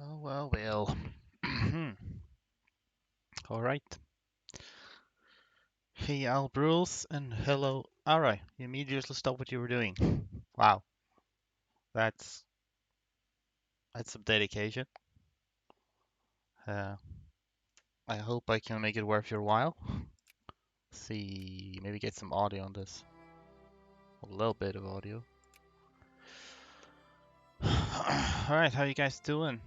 Well. All right. Hey, Al Bruce, and hello, Ara. You immediately stopped what you were doing. Wow, that's that's some dedication. Uh, I hope I can make it worth your while. See, maybe get some audio on this. A little bit of audio. All right, how you guys doing?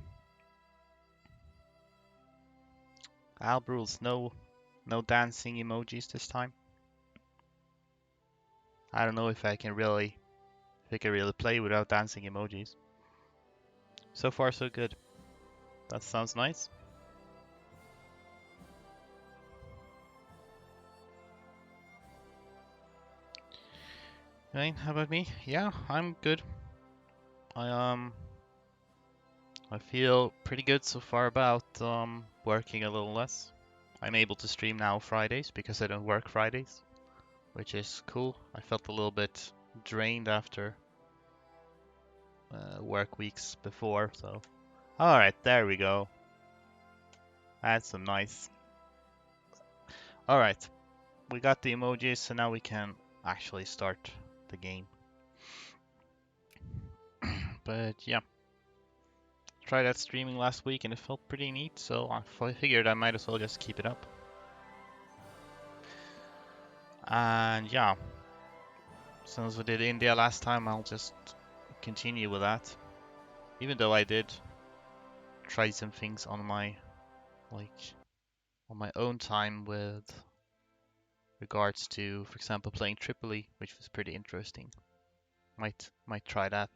Al Bruce, no dancing emojis this time. I don't know if I can really play without dancing emojis. So far, so good. That sounds nice. Right, how about me? Yeah, I'm good. I I feel pretty good so far about working a little less. I'm able to stream now Fridays because I don't work Fridays, which is cool. I felt a little bit drained after work weeks before, so. All right, there we go. That's some nice. All right, we got the emojis, so now we can actually start the game. But yeah, tried that streaming last week and it felt pretty neat, so I figured I might as well just keep it up. And yeah, since we did India last time, I'll just continue with that. Even though I did try some things on my like on my own time with regards to, for example, playing Tripoli, which was pretty interesting. Might try that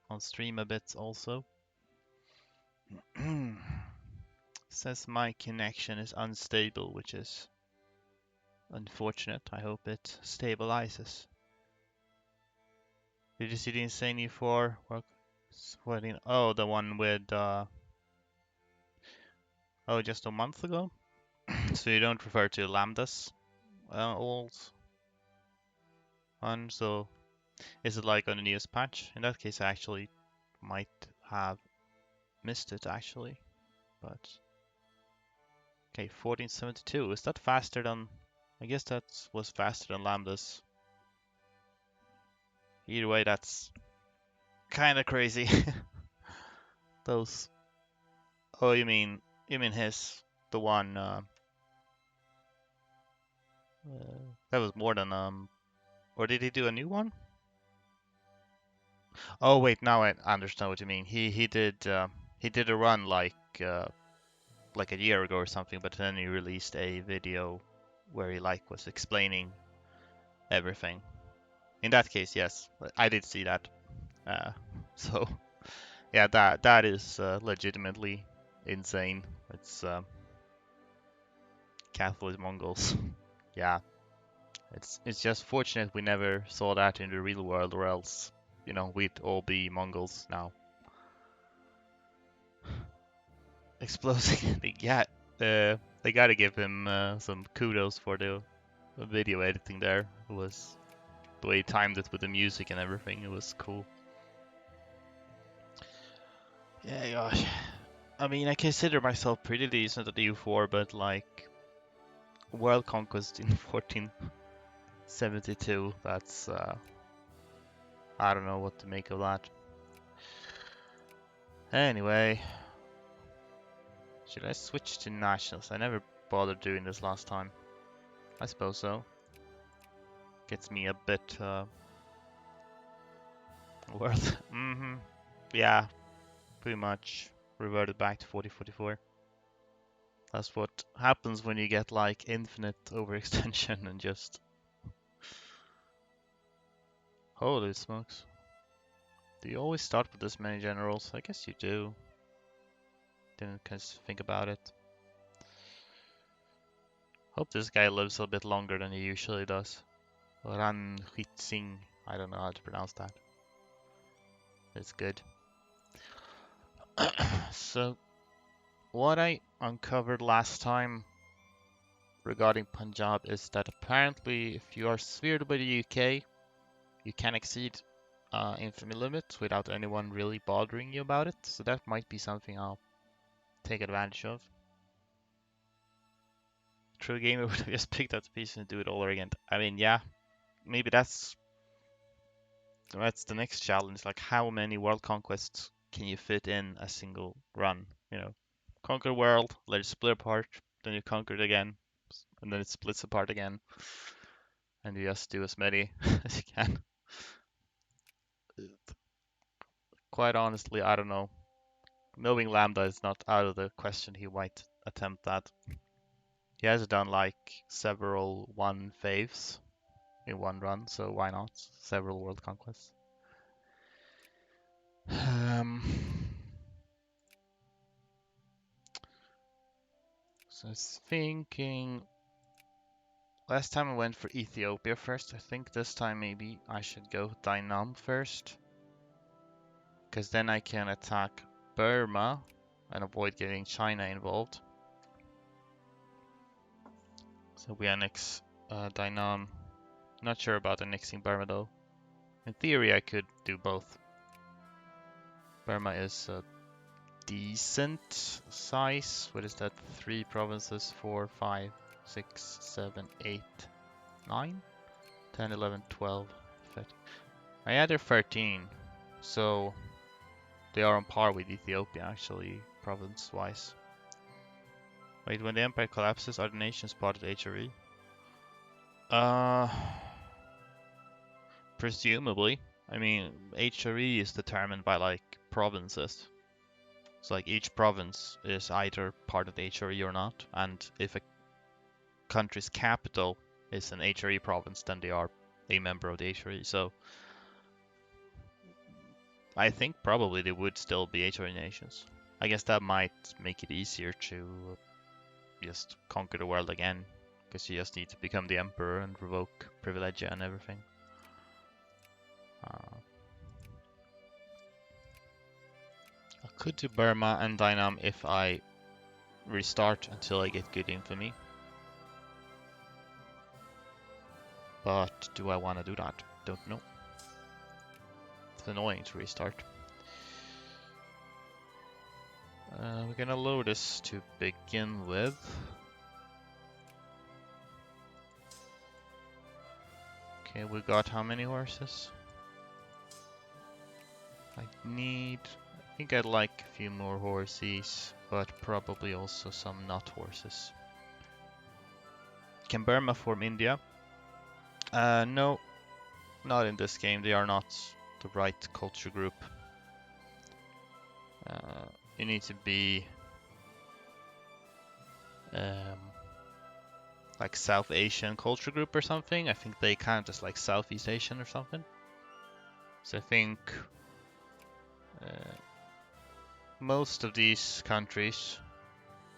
on stream a bit also. Says my connection is unstable, which is unfortunate. I hope it stabilizes. Did you see the Insane E4 work? Oh, the one with oh, just a month ago. So you don't refer to lambdas old one. So is it like on the newest patch? In that case, I actually might have missed it actually. But okay, 1472. Is that faster than? I guess that was faster than lambdas. Either way, that's kind of crazy. Those. Oh, you mean his the one that was more than or did he do a new one? Oh wait, now I understand what you mean. He did a run like a year ago or something, but then he released a video where he like was explaining everything. In that case, yes, I did see that. Uh, so yeah, that is legitimately insane. It's Catholic Mongols. Yeah, it's just fortunate we never saw that in the real world, or else we'd all be Mongols now. Explosive. Yeah, I gotta give him some kudos for the video editing there. It was the way he timed it with the music and everything. It was cool. Yeah, gosh. I mean, I consider myself pretty decent at EU4, but like World Conquest in 1472, that's I don't know what to make of that. Anyway, should I switch to nationals? I never bothered doing this last time. I suppose so. Gets me a bit worth. Yeah, pretty much reverted back to 4044. That's what happens when you get like infinite overextension and just. Holy smokes. Do you always start with this many generals? I guess you do. Didn't think about it. Hope this guy lives a bit longer than he usually does. Ranjit Singh. I don't know how to pronounce that. It's good. So, what I uncovered last time regarding Punjab is that apparently if you are sphered by the UK, you can exceed infamy limits without anyone really bothering you about it. So that might be something I'll take advantage of. True gamer would have just picked up the piece and do it all over again. I mean, yeah, maybe that's the next challenge. Like, how many world conquests can you fit in a single run? You know, conquer the world, let it split apart, then you conquer it again, and then it splits apart again, and you just do as many as you can. Quite honestly, I don't know. Knowing Lambda is not out of the question, he might attempt that. He has done like several one faves in one run, so why not? Several world conquests. So I was thinking last time I went for Ethiopia first. I think this time maybe I should go Dynam first. Because then I can attack Burma and avoid getting China involved. So we annex Dynam. Not sure about annexing Burma though. In theory I could do both. Burma is a decent size. What is that? 3 provinces, 4, 5, 6, 7, 8, 9, 10, 11, 12, 13. I added 13, so they are on par with Ethiopia actually, province-wise. Wait, when the empire collapses, are the nations part of the HRE? Presumably. I mean, HRE is determined by like provinces. So like each province is either part of the HRE or not, and if a country's capital is an HRE province, then they are a member of the HRE. So I think probably they would still be HRE nations. I guess that might make it easier to just conquer the world again, because you just need to become the emperor and revoke privilegia and everything. I could do Burma and Dynam if I restart until I get good infamy. But do I want to do that? Don't know. It's annoying to restart. We're gonna load this to begin with. Okay, we got how many horses? I think I'd like a few more horses, but probably also some not horses. Can Burma form India? No, not in this game. They are not the right culture group. You need to be like South Asian culture group or something. I think they kind of just like Southeast Asian or something. So I think most of these countries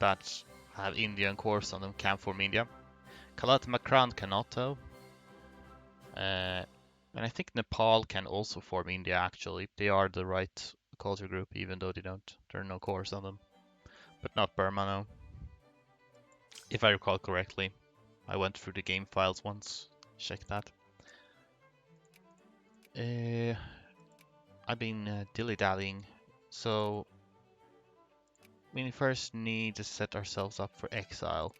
that have Indian cores on them can form India. Kalat Makran cannot though. And I think Nepal can also form India actually. They are the right culture group even though there are no cores on them. But not Burma, no. If I recall correctly. I went through the game files once. Check that. I've been dilly-dallying. So we first need to set ourselves up for exile.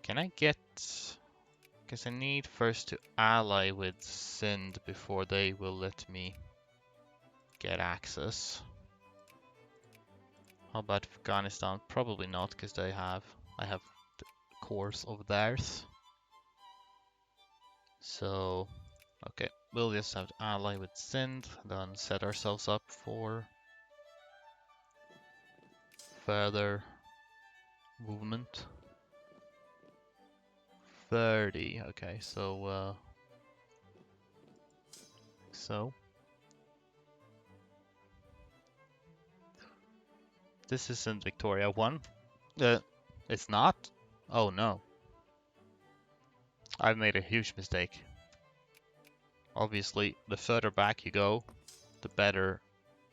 Can I get... Because I need first to ally with Sindh before they will let me get access. How about Afghanistan? Probably not, because I have the cores of theirs. So, okay, we'll just have to ally with Sindh, then set ourselves up for further movement. 30, okay, so this isn't Victoria 1. It's not? Oh no. I've made a huge mistake. Obviously, the further back you go, the better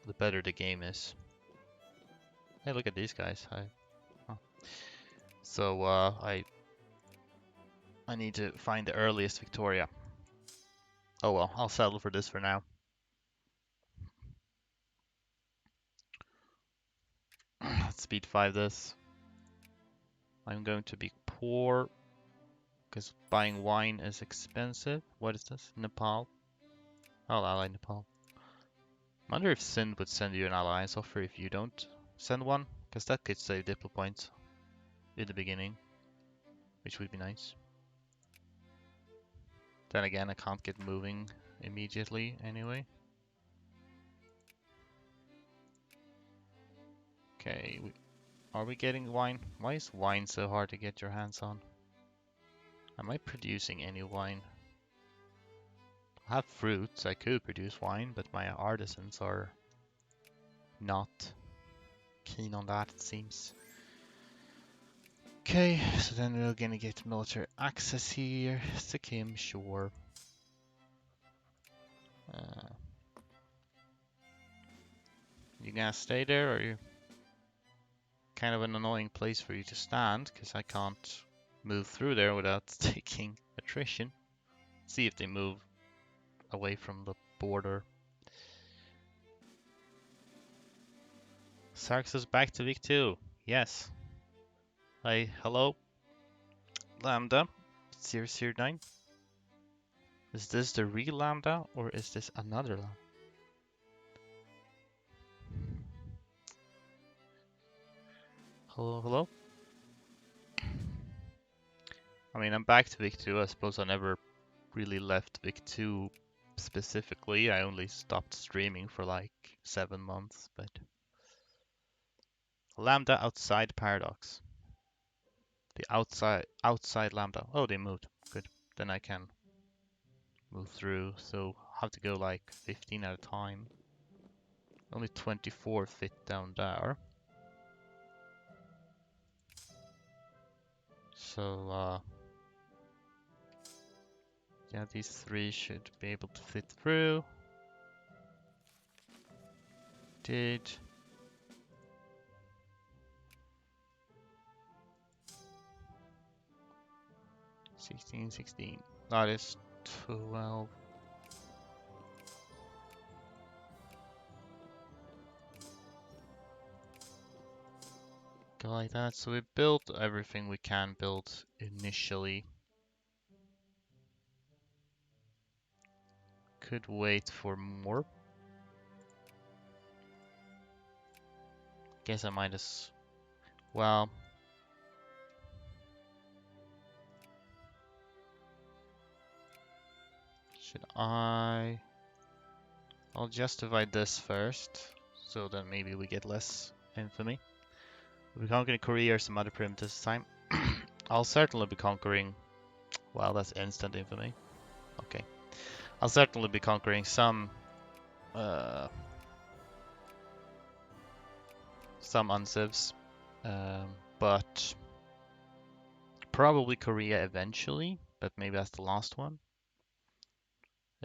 the game is. Hey, look at these guys. So I need to find the earliest Victoria. Oh well, I'll settle for this for now. Let's speed 5 this. I'm going to be poor because buying wine is expensive. What is this? Nepal. I'll ally Nepal. I wonder if Sind would send you an alliance offer if you don't send one, because that could save diplo points in the beginning, which would be nice. Then again, I can't get moving immediately anyway. Okay, are we getting wine? Why is wine so hard to get your hands on? Am I producing any wine? I have fruits, I could produce wine, but my artisans are not keen on that, it seems. Okay, so then we're gonna get military access here. Sikkim, sure. You gonna stay there, or are you kind of an annoying place for you to stand? Because I can't move through there without taking attrition. See if they move away from the border. Sarx is back to Vic 2. Yes. Hi, hello. Lambda 009. Is this the real Lambda or is this another Lambda? Hello, hello. I mean, I'm back to Vic 2. I suppose I never really left Vic 2 specifically. I only stopped streaming for like 7 months, but Lambda outside Paradox. The outside Lambda. Oh, they moved. Good. Then I can move through. So I have to go like 15 at a time. Only 24 fit down there. So yeah, these 3 should be able to fit through. Did. 16. That is 12. Go like that. So we built everything we can build initially. Could wait for more. Guess I might as well. Should I? I'll justify this first, so that maybe we get less infamy. We're conquering Korea or some other primitives this time. I'll certainly be conquering. Well, that's instant infamy. Okay. I'll certainly be conquering some uncivs, but probably Korea eventually. But maybe that's the last one.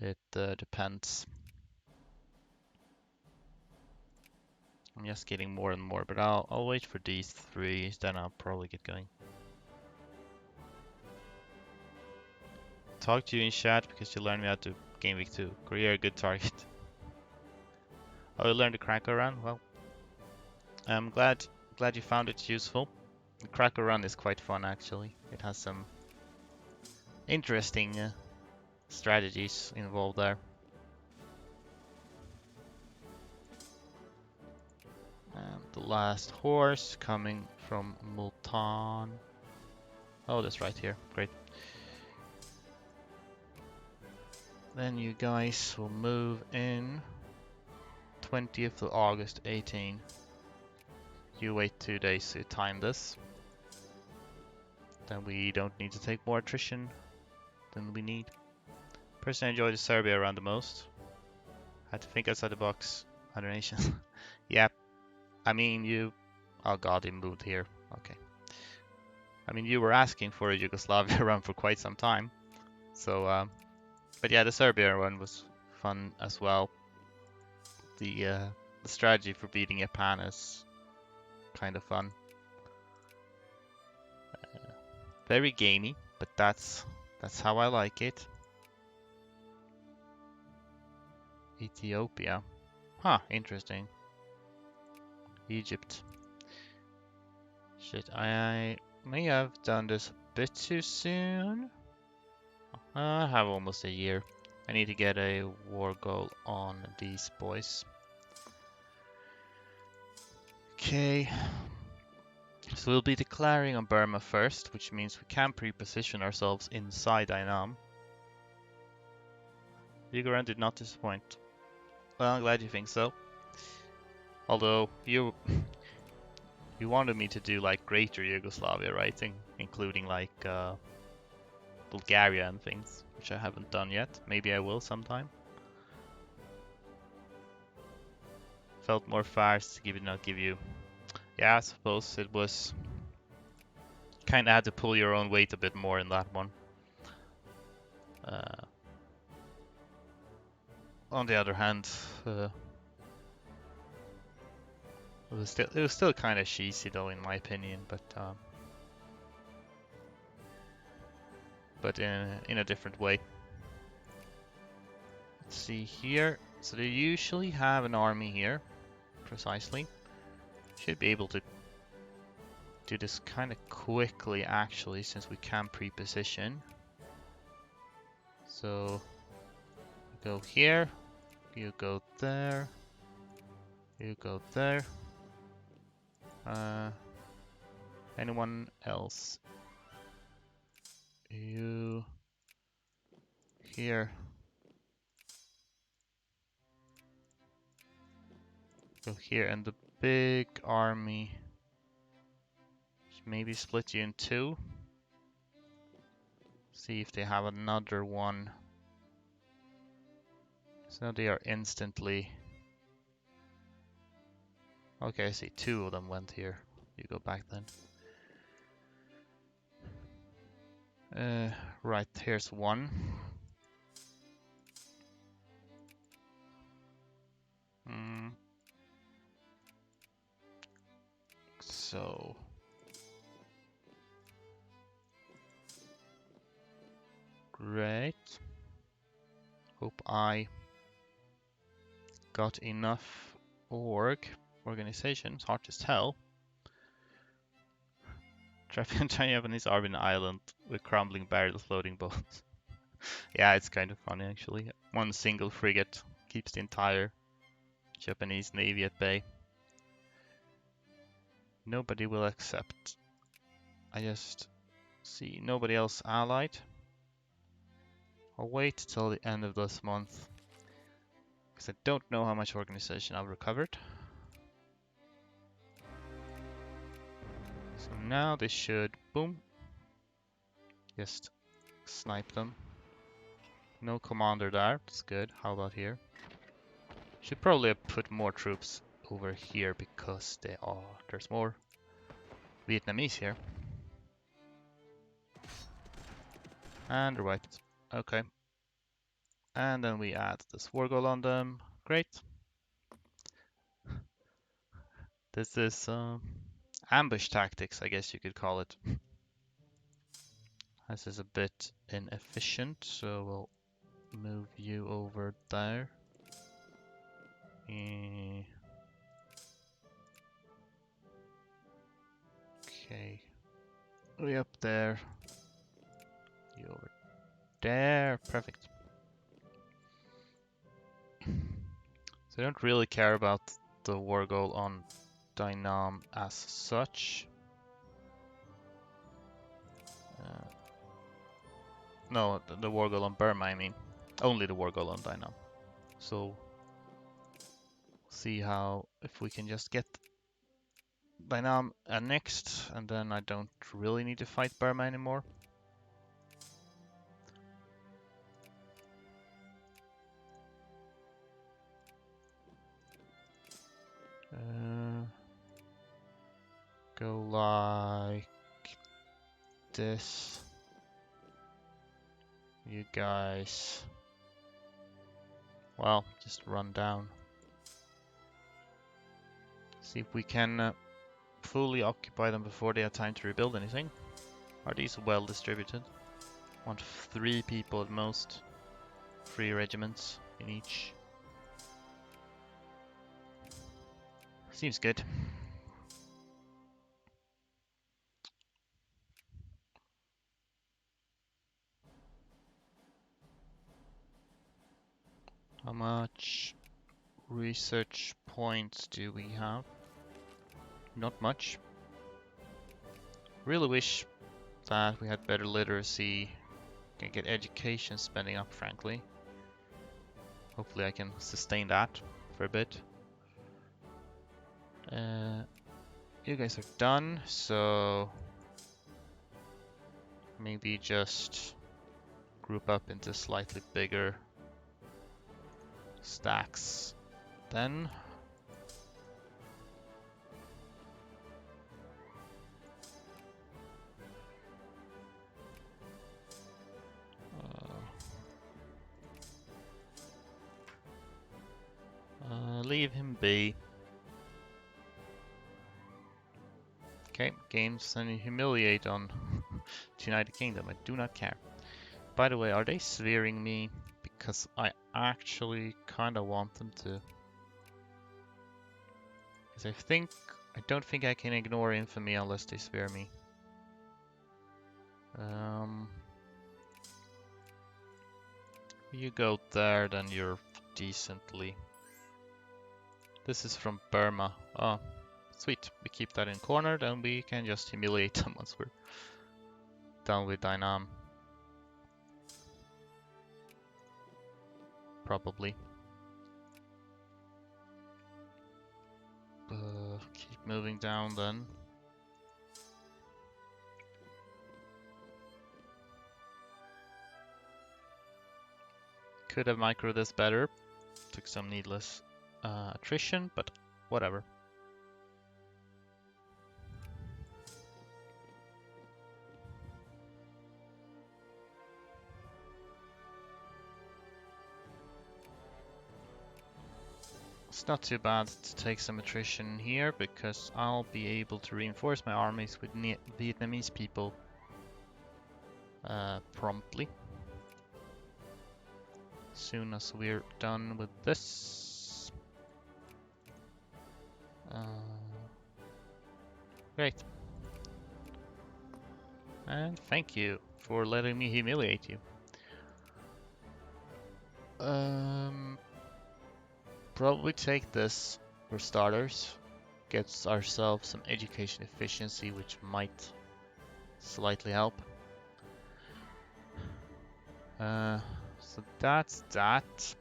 It depends. I'm just getting more and more, but I'll wait for these 3, then I'll probably get going. Talk to you in chat because you learned me how to game week 2. Korea a good target. Oh, you learned the cracker run? Well, I'm glad you found it useful. The cracker run is quite fun actually. It has some interesting strategies involved there. And the last horse coming from Multan. Oh, that's right here. Great. Then you guys will move in 20th of August 18. You wait 2 days to time this. Then we don't need to take more attrition than we need. Personally, I enjoy the Serbia around the most. Had to think outside the box. Other nations. Yeah, I mean you. Oh god, he moved here. Okay. I mean you were asking for a Yugoslavia run for quite some time. So, but yeah, the Serbia one was fun as well. The strategy for beating Japan is kind of fun. Very gamey, but that's how I like it. Ethiopia. Huh, interesting. Egypt. Shit, I may have done this a bit too soon. I have almost a year. I need to get a war goal on these boys. Okay. So we'll be declaring on Burma first, which means we can pre-position ourselves inside Ainam. Yugoran did not disappoint. Well, I'm glad you think so. Although you wanted me to do like Greater Yugoslavia, right? Including like Bulgaria and things, which I haven't done yet. Maybe I will sometime. Felt more fast to give you. Yeah, I suppose it was. Kind of had to pull your own weight a bit more in that one. On the other hand, it was still kind of cheesy though, in my opinion, but in a different way. Let's see here. So they usually have an army here, precisely. Should be able to do this kind of quickly, actually, since we can pre-position. So go here, you go there, you go there. Anyone else? You here. Go here, and the big army maybe split you in two. See if they have another one. So they are instantly. Okay, I see two of them went here. You go back then. Right, here's one. So great. Hope I got enough organization. It's hard to tell. Trapping a Japanese army in an island with crumbling barrels floating boats. Yeah, it's kind of funny actually. One single frigate keeps the entire Japanese navy at bay. Nobody will accept. I just see nobody else allied. I'll wait till the end of this month because I don't know how much organization I've recovered. So now they should, boom, just snipe them. No commander there, that's good. How about here? Should probably have put more troops over here because there's more Vietnamese here. And right, okay. And then we add this war goal on them. Great. This is ambush tactics, I guess you could call it. This is a bit inefficient, so we'll move you over there. Okay. Way up there. You over there. Perfect. So I don't really care about the war goal on Dynam as such. No, the war goal on Burma, I mean. Only the war goal on Dynam. So, see if we can just get Dynam annexed, and then I don't really need to fight Burma anymore. Go like this. You guys, well, just run down. See if we can fully occupy them before they have time to rebuild anything. Are these well distributed? Want 3 people at most. 3 regiments in each. Seems good. How much research points do we have? Not much. Really wish that we had better literacy. Can get education spending up, frankly. Hopefully I can sustain that for a bit. You guys are done, so maybe just group up into slightly bigger stacks then. Leave him be. Okay, games and humiliate on United Kingdom. I do not care. By the way, are they swearing me? Because I actually kind of want them to. Because I don't think I can ignore infamy unless they swear me. You go there, then you're decently. This is from Burma. Oh, sweet. We keep that in corner, then we can just humiliate them once we're done with Dynam. Probably. Keep moving down then. Could have micro this better. Took some needless attrition, but whatever. It's not too bad to take some attrition here because I'll be able to reinforce my armies with Vietnamese people promptly. As soon as we're done with this. Great. And thank you for letting me humiliate you. Probably take this for starters. Gets ourselves some education efficiency, which might slightly help. So that's that.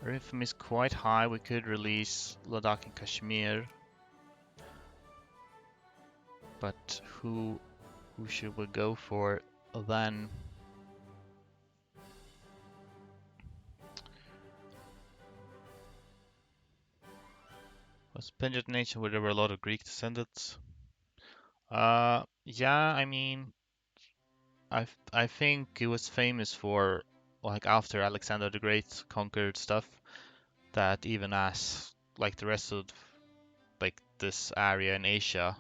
Our infamy is quite high. We could release Ladakh and Kashmir. But who should we go for then? Was Pendant Nation where there were a lot of Greek descendants? Yeah, I mean, I think it was famous for, like, after Alexander the Great conquered stuff, that even as like the rest of like this area in Asia,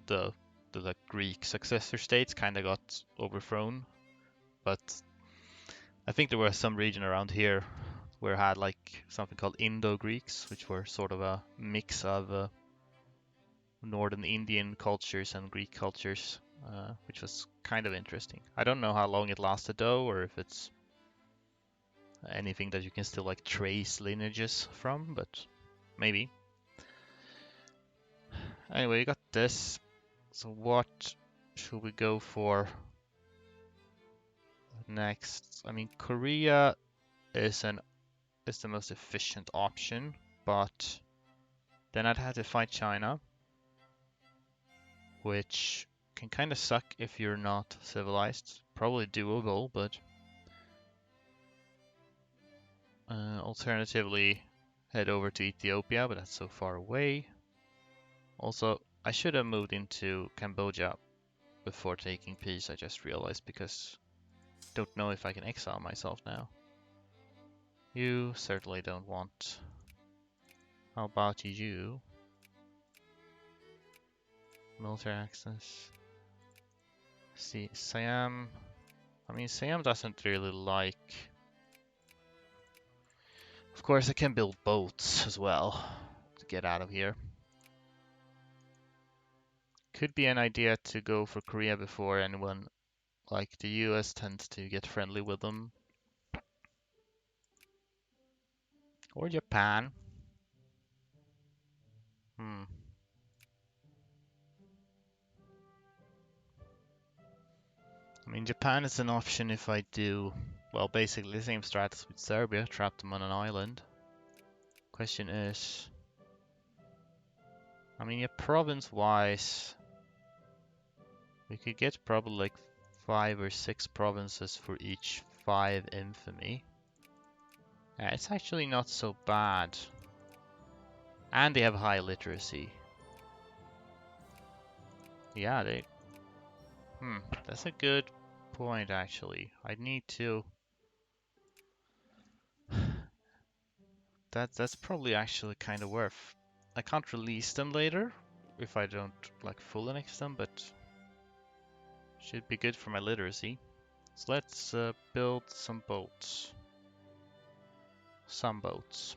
the like Greek successor states kind of got overthrown. But I think there was some region around here where it had like something called Indo-Greeks, which were sort of a mix of northern Indian cultures and Greek cultures, which was kind of interesting. I don't know how long it lasted though, or if it's anything that you can still like trace lineages from, but maybe. Anyway, you got this. So what should we go for next? I mean, Korea is the most efficient option, but then I'd have to fight China, which can kind of suck if you're not civilized. Probably doable, but alternatively head over to Ethiopia, but that's so far away. Also, I should have moved into Cambodia before taking peace, I just realized, because I don't know if I can exile myself now. You certainly don't want. How about you? Military access. See, Siam. I mean, Siam doesn't really like. Of course, I can build boats as well to get out of here. Could be an idea to go for Korea before anyone, like the US, tends to get friendly with them. Or Japan. Hmm. I mean, Japan is an option if I do, well, basically the same strat as with Serbia, trap them on an island. Question is, I mean, yeah, province-wise, we could get probably like 5 or 6 provinces for each 5 infamy. Yeah, it's actually not so bad. And they have high literacy. Yeah, that's a good point actually. I need to... That's probably actually kind of worth. I can't release them later if I don't like full annex them, but should be good for my literacy. So let's build some boats. Some boats.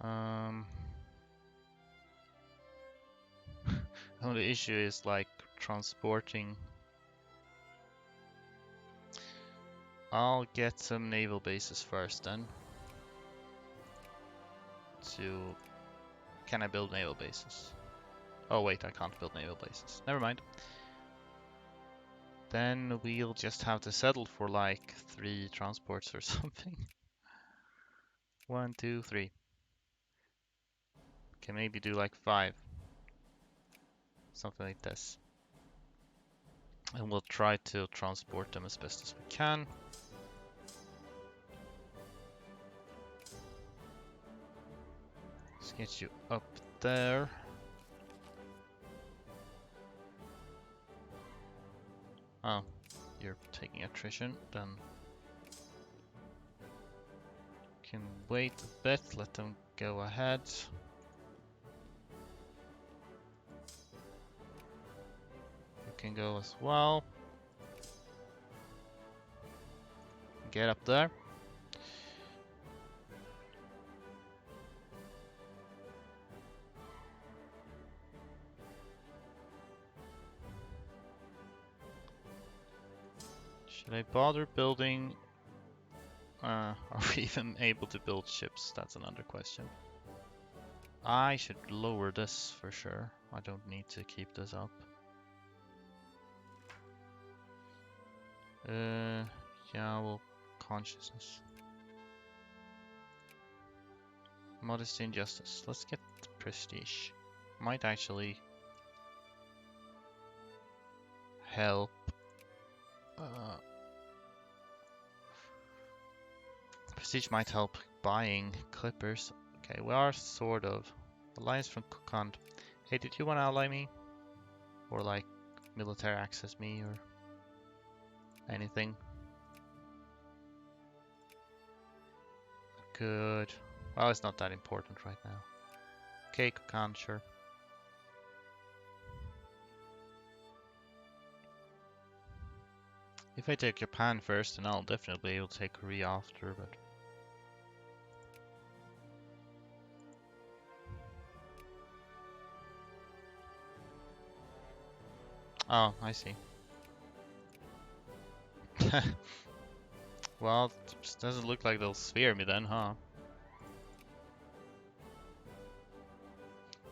Um, only issue is like transporting. I'll get some naval bases first then. Can I build naval bases? Oh wait, I can't build naval bases. Never mind. Then we'll just have to settle for like 3 transports or something. 1, 2, 3. Can maybe do like 5. Something like this. And we'll try to transport them as best as we can. Let's get you up there. Oh, you're taking attrition, then can wait a bit, let them go ahead. You can go as well. Get up there. Should I bother building? Are we even able to build ships? That's another question. I should lower this for sure. I don't need to keep this up. Yeah, well, consciousness. Modesty and justice. Let's get prestige. Might actually help. Prestige might help buying clippers. Okay, we are sort of. Alliance from Kokand. Hey, did you want to ally me? Or like military access me or anything? Good. Well, it's not that important right now. Okay, Kokand, sure. If I take Japan first, then I'll definitely be able to take Korea after, but... Oh, I see. Well, it doesn't look like they'll sphere me then, huh?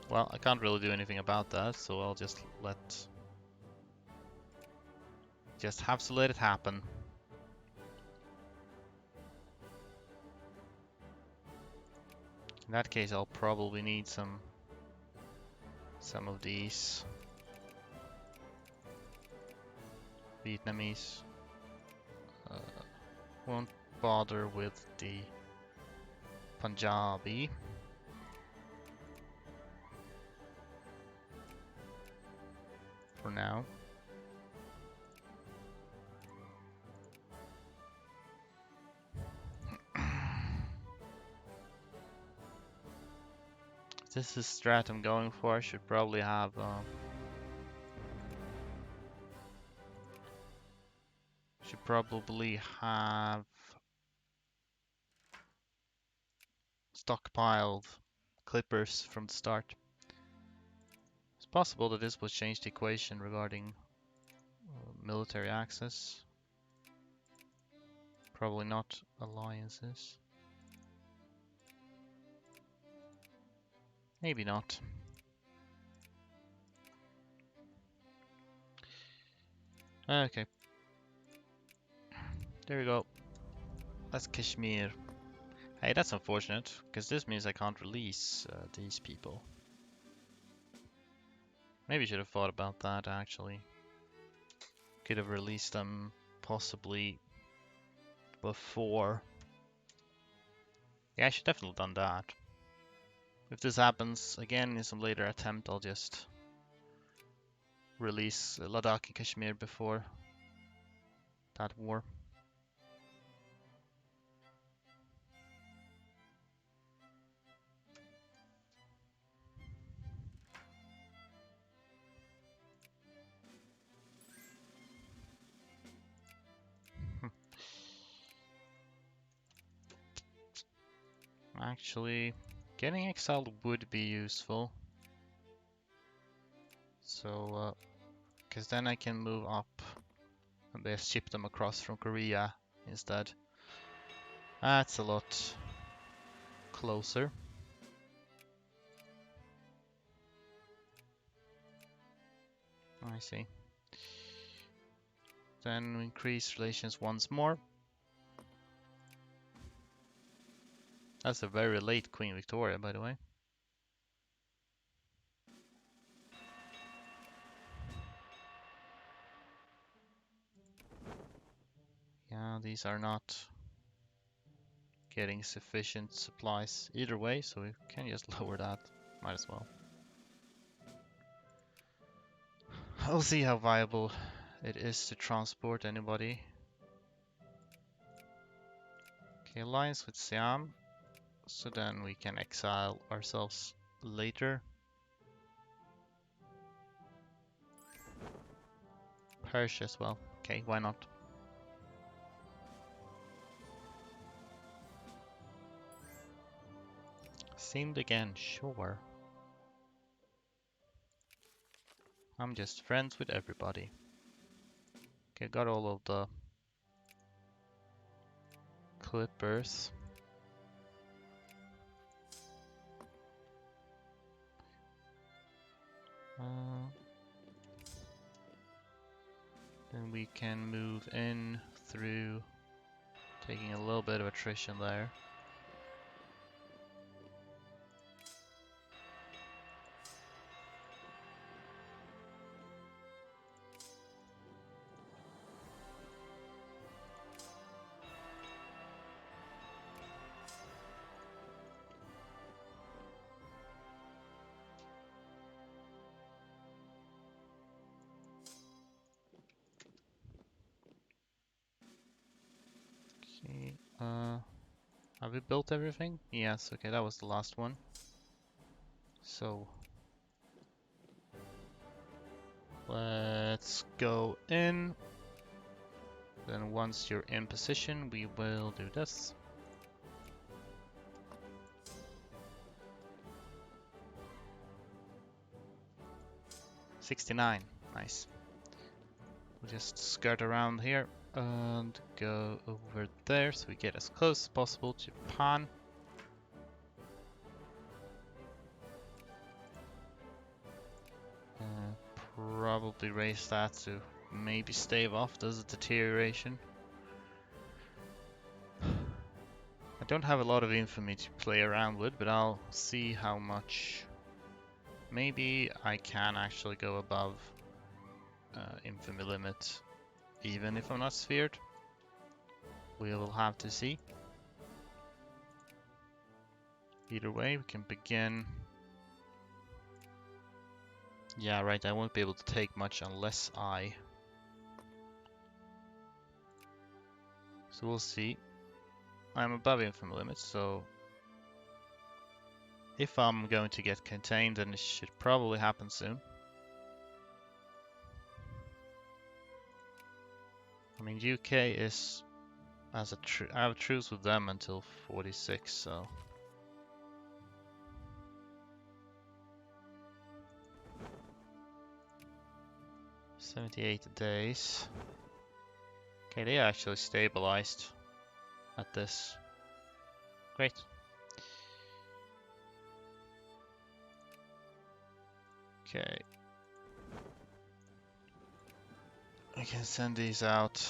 Well, I can't really do anything about that, so I'll just have to let it happen. In that case, I'll probably need some of these Vietnamese. Won't bother with the Punjabi. For now. This is strat I'm going for. I should probably have stockpiled clippers from the start. It's possible that this will change the equation regarding military access. Probably not alliances. Maybe not. Okay. There we go. That's Kashmir. Hey, that's unfortunate, because this means I can't release these people. Maybe should have thought about that, actually. Could have released them possibly before. Yeah, I should definitely have done that. If this happens again in some later attempt, I'll just release Ladakh and Kashmir before that war. Actually, getting exiled would be useful. So, because then I can move up and just ship them across from Korea instead. That's a lot closer. I see. Then increase relations once more. That's a very late Queen Victoria, by the way. Yeah, these are not getting sufficient supplies either way, so we can just lower that. Might as well. I'll see how viable it is to transport anybody. Okay, alliance with Siam. So then we can exile ourselves later. Persia as well. Okay, why not? Seemed again, sure. I'm just friends with everybody. Okay, got all of the clippers. Then we can move in through, taking a little bit of attrition there. Okay, have we built everything? Yes, okay, that was the last one. So, let's go in. Then once you're in position, we will do this. '69, nice. We'll just skirt around here and go over there so we get as close as possible to Japan. Probably raise that to maybe stave off the deterioration. I don't have a lot of infamy to play around with, but I'll see how much. Maybe I can actually go above infamy limit, even if I'm not sphered. We will have to see. Either way, we can begin. Yeah, right, I won't be able to take much unless I... So we'll see. I'm above infamy limit, so... If I'm going to get contained, then it should probably happen soon. I mean, UK is... as a I have a truce with them until 46, so... 78 days. Okay, they actually stabilized. at this. Great. Okay. I can send these out.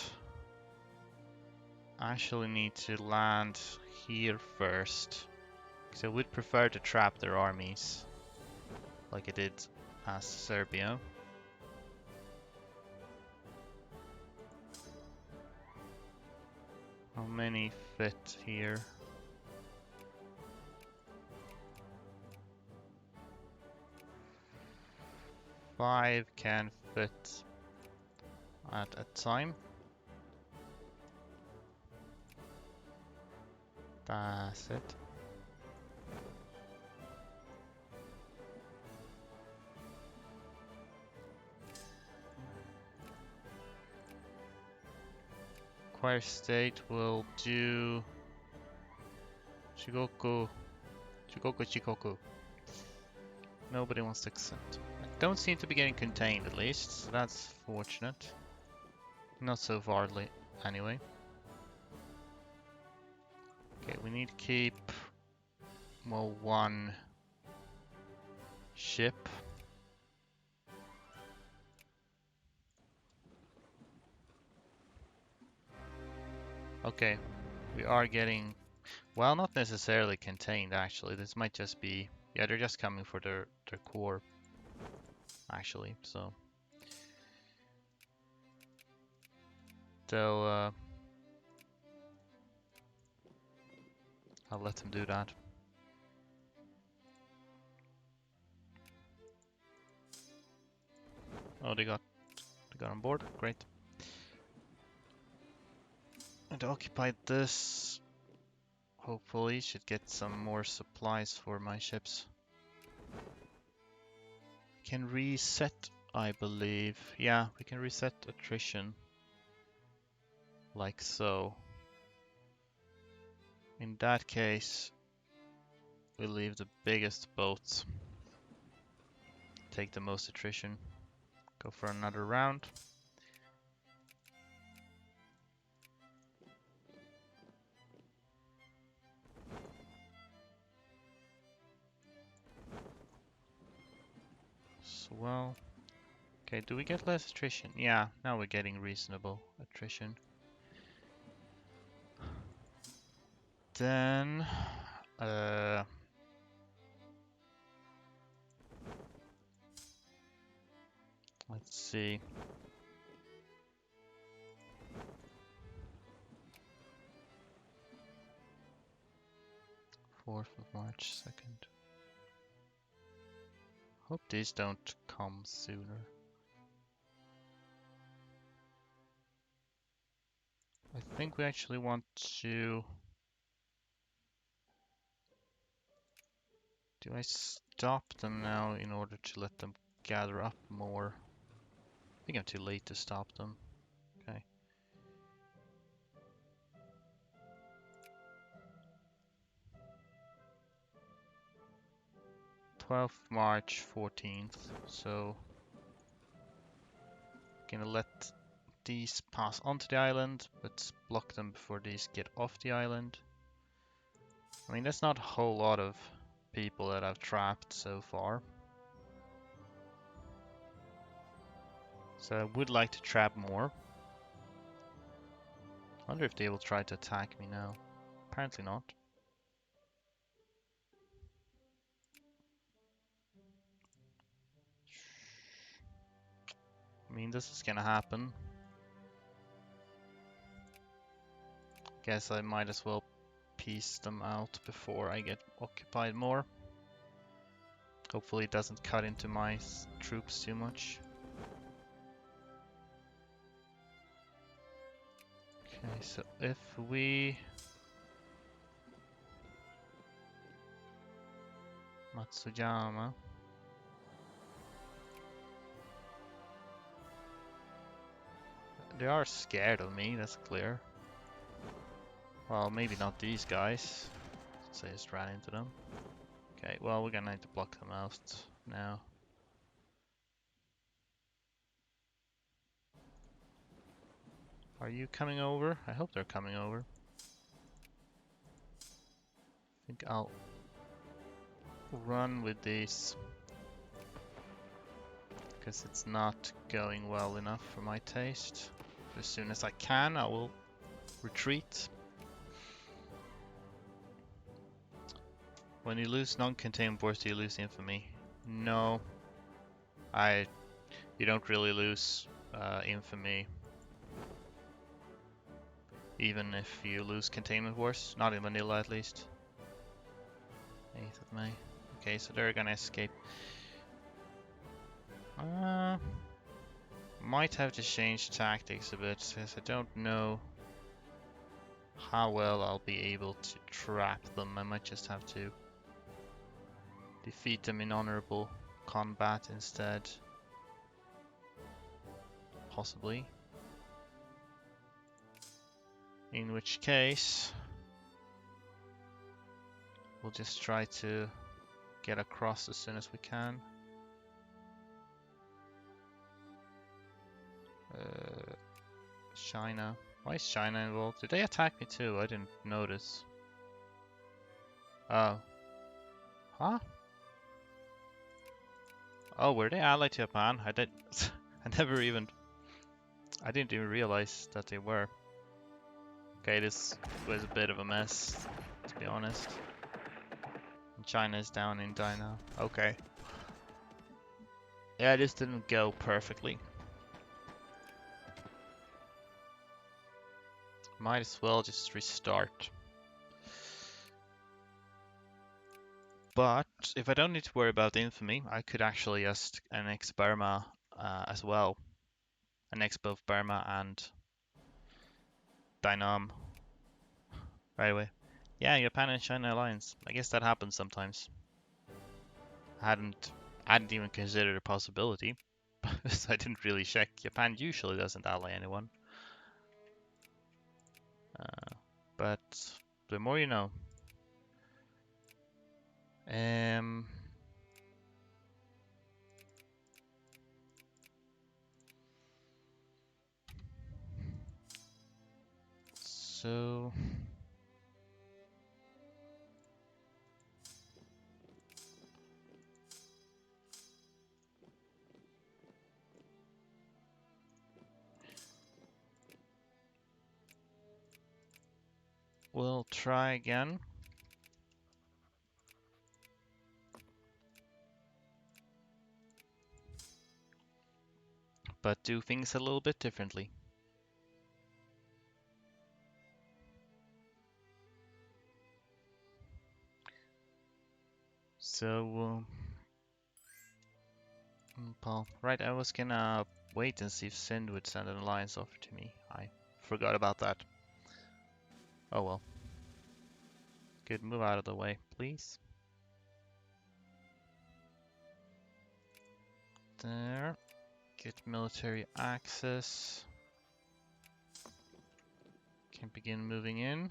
I actually need to land here first. Because I would prefer to trap their armies. Like I did as Serbia. How many fit here? 5 can fit at a time. That's it. Choir State will do Shikoku. Shikoku. Nobody wants to accept. I don't seem to be getting contained at least, so that's fortunate. Not so far anyway. Okay, we need to keep, well, one ship. Okay, we are getting, well, not necessarily contained actually. This might just be, yeah, they're just coming for their core actually, so. They'll, I'll let them do that. Oh, they got on board. Great. And occupied this. Hopefully, should get some more supplies for my ships. Can reset, I believe. Yeah, we can reset attrition. Like so. In that case, we leave the biggest boats. Take the most attrition. Go for another round. Swell. Okay, do we get less attrition? Yeah, now we're getting reasonable attrition. Then, let's see. 4th of March, 2nd. Hope these don't come sooner. I think we actually want to... Do I stop them now in order to let them gather up more? I think I'm too late to stop them. Okay. March 14th, so gonna let these pass onto the island, but block them before these get off the island. I mean, that's not a whole lot of people that I've trapped so far. So I would like to trap more. I wonder if they will try to attack me now. Apparently not. I mean, this is gonna happen. Guess I might as well piece them out before I get occupied more. Hopefully it doesn't cut into my troops too much. Okay, so if we... Matsuyama. They are scared of me, that's clear. Well, maybe not these guys, since I just ran into them. Okay, well, we're gonna need to block them out now. Are you coming over? I hope they're coming over. think I'll run with this because it's not going well enough for my taste. As soon as I can, I will retreat. When you lose non-contained boards, do you lose infamy? No, you don't really lose infamy, even if you lose containment wars. Not in vanilla, at least. 8th of May. Okay, so they're gonna escape. Might have to change tactics a bit, since I don't know how well I'll be able to trap them. I might just have to defeat them in honorable combat instead. Possibly. In which case, we'll just try to get across as soon as we can. China. Why is China involved? Did they attack me too? I didn't notice. Oh. Huh? Oh, were they allied to Japan? I didn't even realize that they were. Okay, this was a bit of a mess, to be honest. And China is down in Dino. Okay. Yeah, this didn't go perfectly. Might as well just restart. But if I don't need to worry about infamy, I could actually just annex Burma as well. Annex both Burma and Dynam right away. Yeah, Japan and China alliance. I guess that happens sometimes. I hadn't even considered a possibility. So I didn't really check. Japan usually doesn't ally anyone. But the more you know. So we'll try again. But do things a little bit differently. So, Paul, right, I was gonna wait and see if Sind would send an alliance offer to me. I forgot about that. Oh well. Good, move out of the way, please. There. Get military access. Can begin moving in.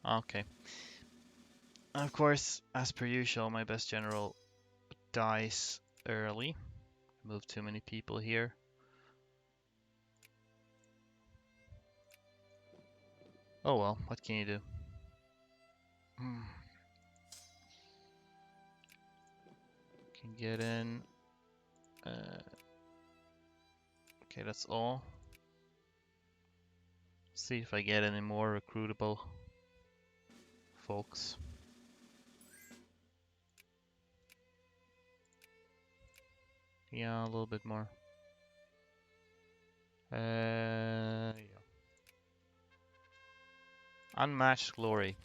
Okay. Of course, as per usual, my best general dies early. Move too many people here. Oh well, what can you do? Can get in. Okay, that's all. See if I get any more recruitable folks. Yeah, a little bit more. Yeah. Unmatched glory.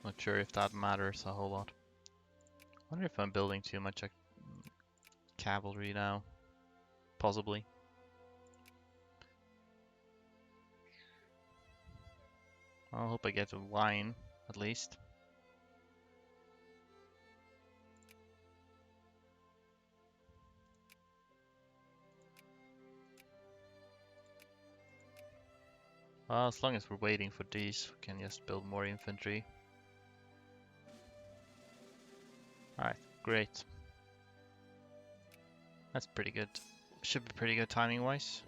Not sure if that matters a whole lot. Wonder if I'm building too much cavalry now. Possibly. I hope I get a wine, at least. Well, as long as we're waiting for these, we can just build more infantry. Alright, great. That's pretty good. Should be pretty good timing wise.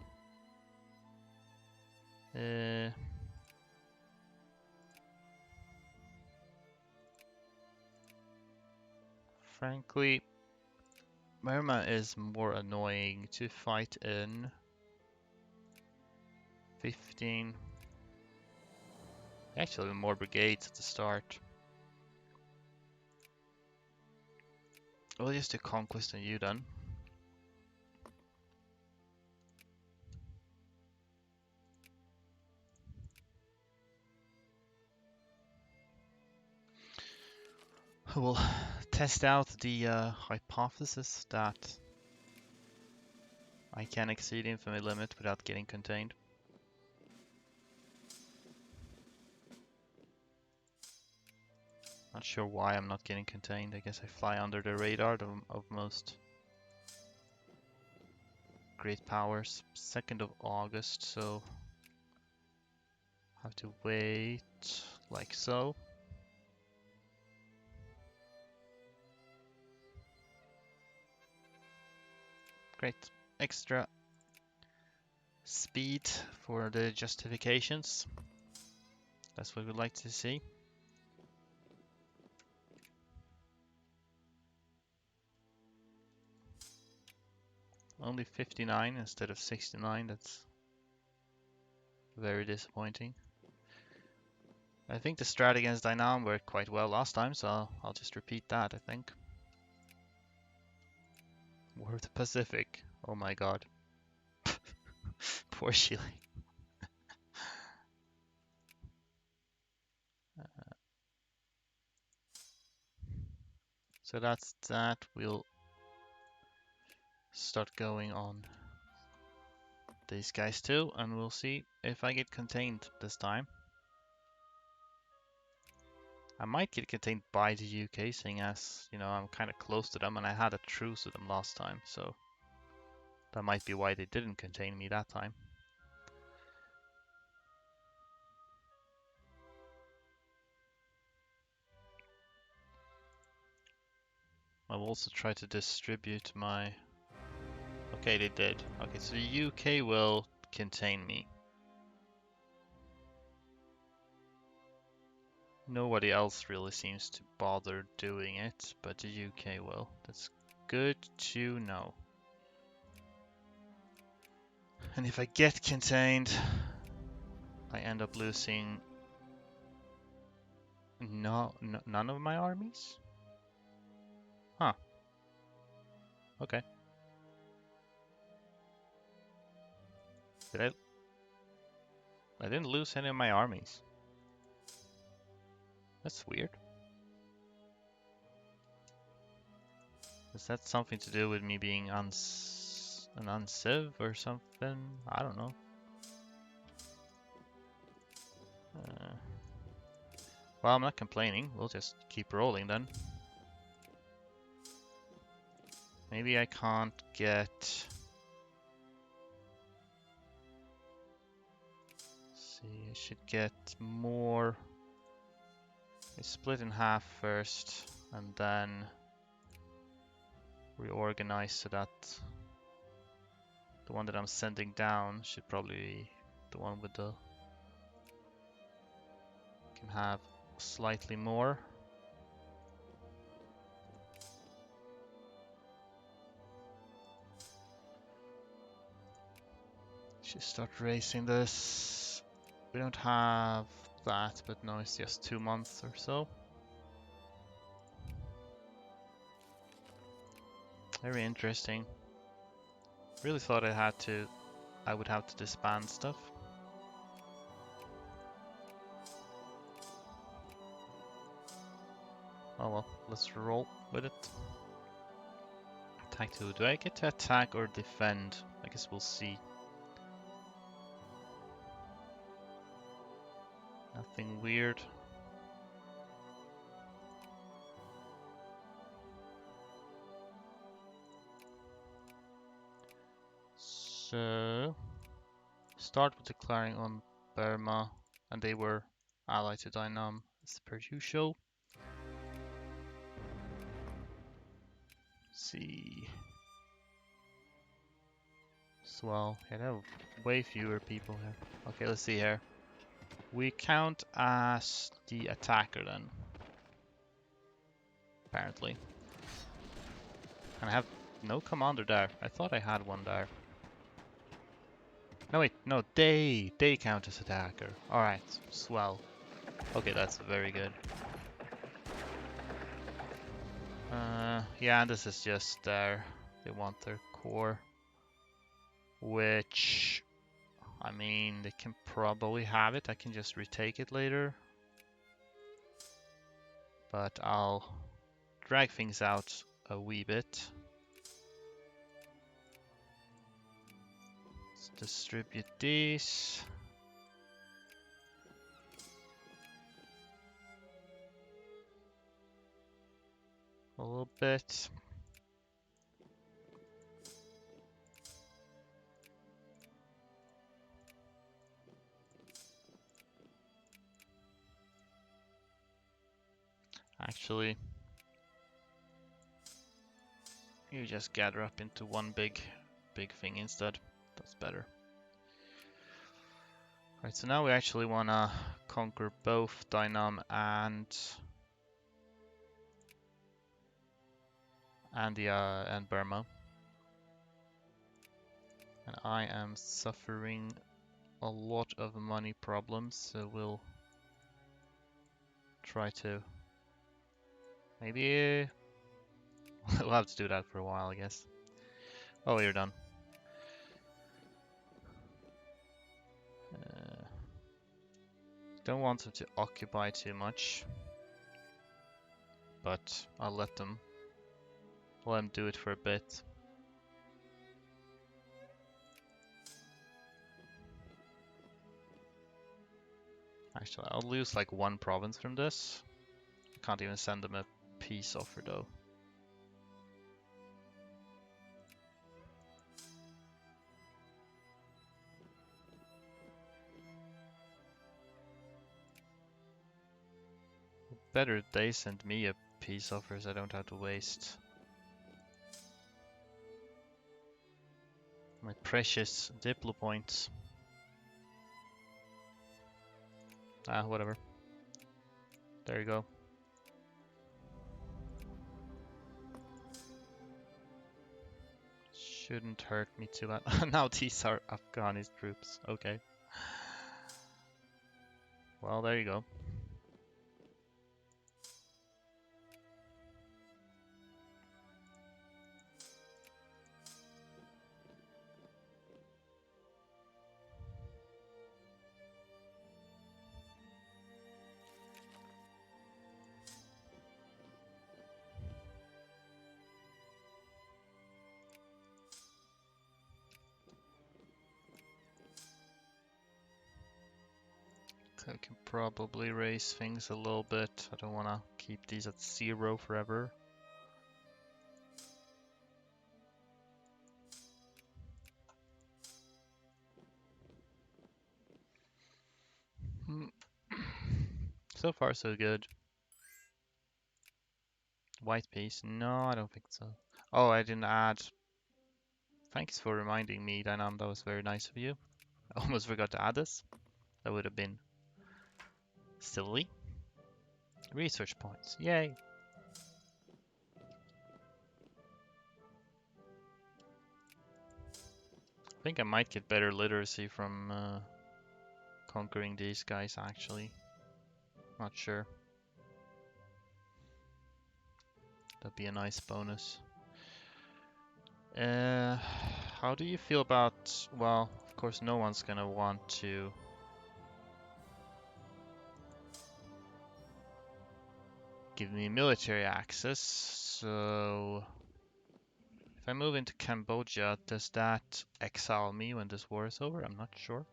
Frankly, Merma is more annoying to fight in. 15. Actually, more brigades at the start. We'll just do conquest on you then. We'll test out the hypothesis that I can exceed infamy limit without getting contained. Not sure why I'm not getting contained. I guess I fly under the radar of most great powers. 2nd of August, so have to wait like so. Great. Extra speed for the justifications. That's what we'd like to see. Only 59 instead of 69. That's very disappointing. I think the strat against Dynam worked quite well last time, so I'll just repeat that, I think. War of the Pacific. Oh my god. Poor Chile. So that's that. We'll start going on these guys too, and we'll see if I get contained this time. I might get contained by the UK, seeing as, you know, I'm kind of close to them and I had a truce with them last time, so that might be why they didn't contain me that time. I'll also try to distribute my... Okay, they did. Okay, so the UK will contain me. Nobody else really seems to bother doing it, but the UK will. That's good to know. And if I get contained, I end up losing none of my armies? Huh. Okay. Did I didn't lose any of my armies. That's weird. Is that something to do with me being an unciv or something? I don't know. Well, I'm not complaining. We'll just keep rolling then. Maybe I can't get... Let's see, I should get more... I split in half first, and then reorganize so that the one that I'm sending down should probably be the one with the... can have slightly more. Should start racing this. We don't have that, but no, it's just 2 months or so. Very interesting. Really thought I would have to disband stuff. Oh well, let's roll with it. Attack 2. Do I get to attack or defend? I guess we'll see. Nothing weird. So, start with declaring on Burma, and they were allied to Dynam as per usual. See. Swell. Yeah, there are way fewer people here. Okay, let's see here. We count as the attacker then. Apparently. And I have no commander there. I thought I had one there. No, wait, no, they count as attacker. Alright, swell. Okay, that's very good. Yeah, and this is just their, they want their core. Which, I mean, they can probably have it. I can just retake it later. But I'll drag things out a wee bit. Let's distribute these. A little bit. Actually, you just gather up into one big thing instead. That's better. Right, so now we actually want to conquer both Dynam and Burma. And I am suffering a lot of money problems, so we'll try to maybe we'll have to do that for a while, I guess. Oh, you're done. Don't want them to occupy too much, but I'll let them do it for a bit. Actually, I'll lose like one province from this. Can't even send them a peace offer though. Better they send me a peace offer so I don't have to waste my precious Diplo points. Ah, whatever. There you go. Shouldn't hurt me too bad. Now these are Afghani troops. Okay. Well, there you go. I can probably raise things a little bit. I don't want to keep these at 0 forever. So far, so good. White piece? No, I don't think so. Oh, I didn't add. Thanks for reminding me, Dainan. That was very nice of you. I almost forgot to add this. That would have been silly. Research points. Yay. I think I might get better literacy from conquering these guys, actually. Not sure. That'd be a nice bonus. How do you feel about... Well, of course no one's gonna want to... give me military access, so... If I move into Cambodia, does that exile me when this war is over? I'm not sure.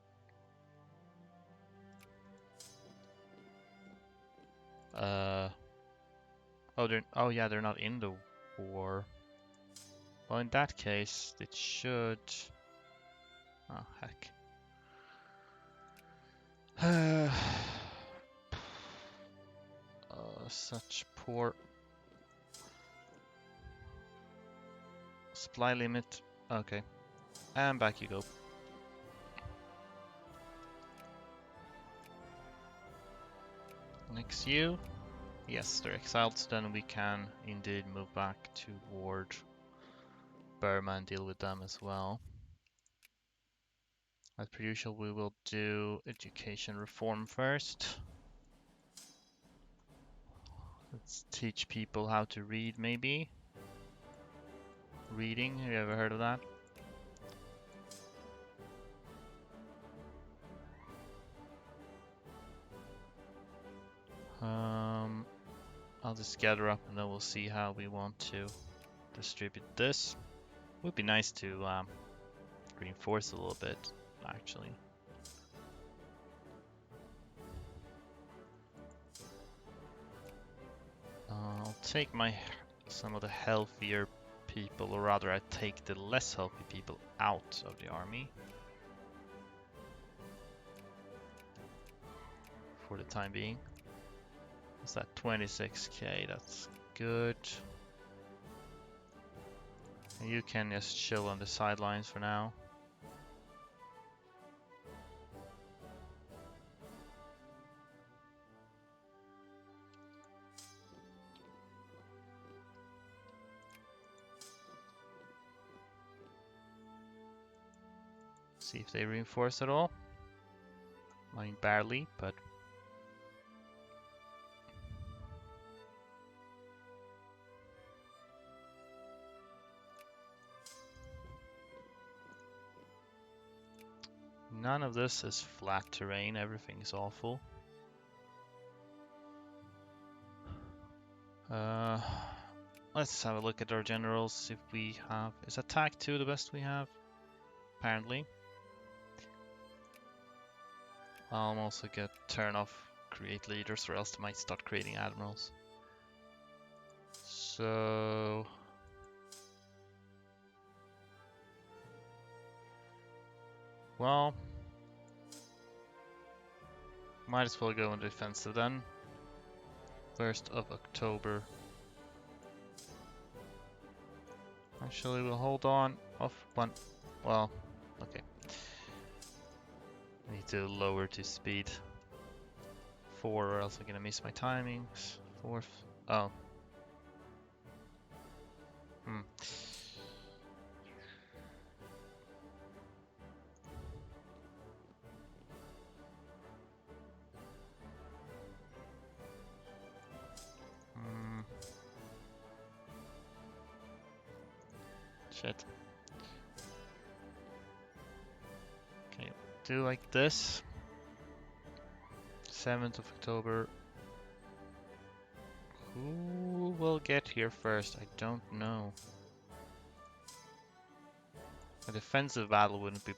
Oh yeah, they're not in the war. Well, in that case, it should... Oh, heck. Such poor... Supply limit. Okay. And back you go. Next you. Yes, they're exiled, so then we can indeed move back toward Burma and deal with them as well. As per usual, we will do education reform first. Let's teach people how to read, maybe. Reading, have you ever heard of that? I'll just gather up and then we'll see how we want to distribute this. Would be nice to reinforce a little bit, actually. I'll take some of the healthier people, or rather I take the less healthy people out of the army. For the time being. Is that 26k? That's good. And you can just chill on the sidelines for now. See if they reinforce at all. I mean, barely, but none of this is flat terrain. Everything's awful. Let's have a look at our generals. If we have, is attack 2 the best we have? Apparently. I'll also get turn off create leaders, or else they might start creating admirals. So well, might as well go on defensive then. 1st of October. Actually, we'll hold on off one. Well, okay. I need to lower to speed 4 or else I'm gonna miss my timings. 4th. Oh. Hmm. Shit. Okay, do like this. 7th of October. Who will get here first? I don't know. A defensive battle wouldn't be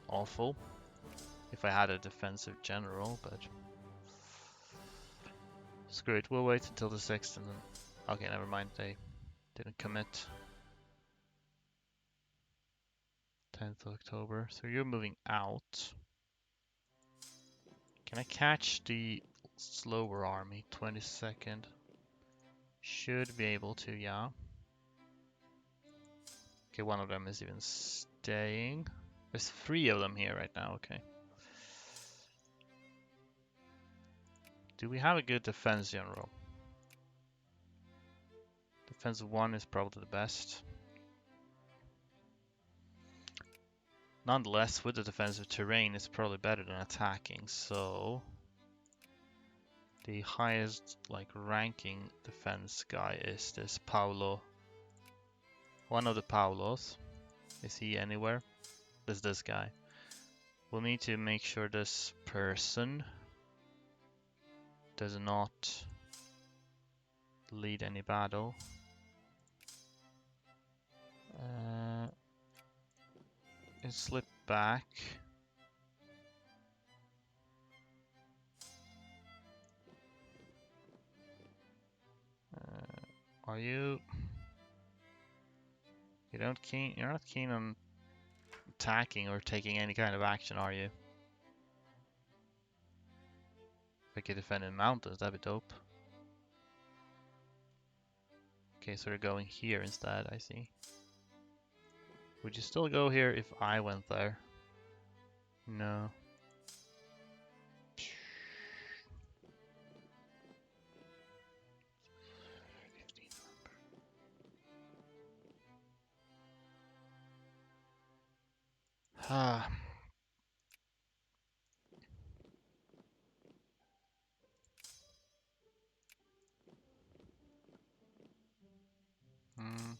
awful if I had a defensive general, but screw it. We'll wait until the 6th and then... Okay, never mind. They didn't commit. 10th of October. So you're moving out. Can I catch the slower army? 22nd. Should be able to, yeah. Okay, one of them is even staying. There's 3 of them here right now, okay. Do we have a good defense general? Defense 1 is probably the best. Nonetheless, with the defensive terrain, it's probably better than attacking, so... The highest, like, ranking defense guy is this Paulo. One of the Paulos. Is he anywhere? There's this guy. We'll need to make sure this person does not lead any battle. It slipped back. Are you? You're not keen on attacking or taking any kind of action, are you? If I could defend in mountains, that'd be dope. Okay, so they're going here instead, I see. Would you still go here if I went there? No. Ah. Hmm.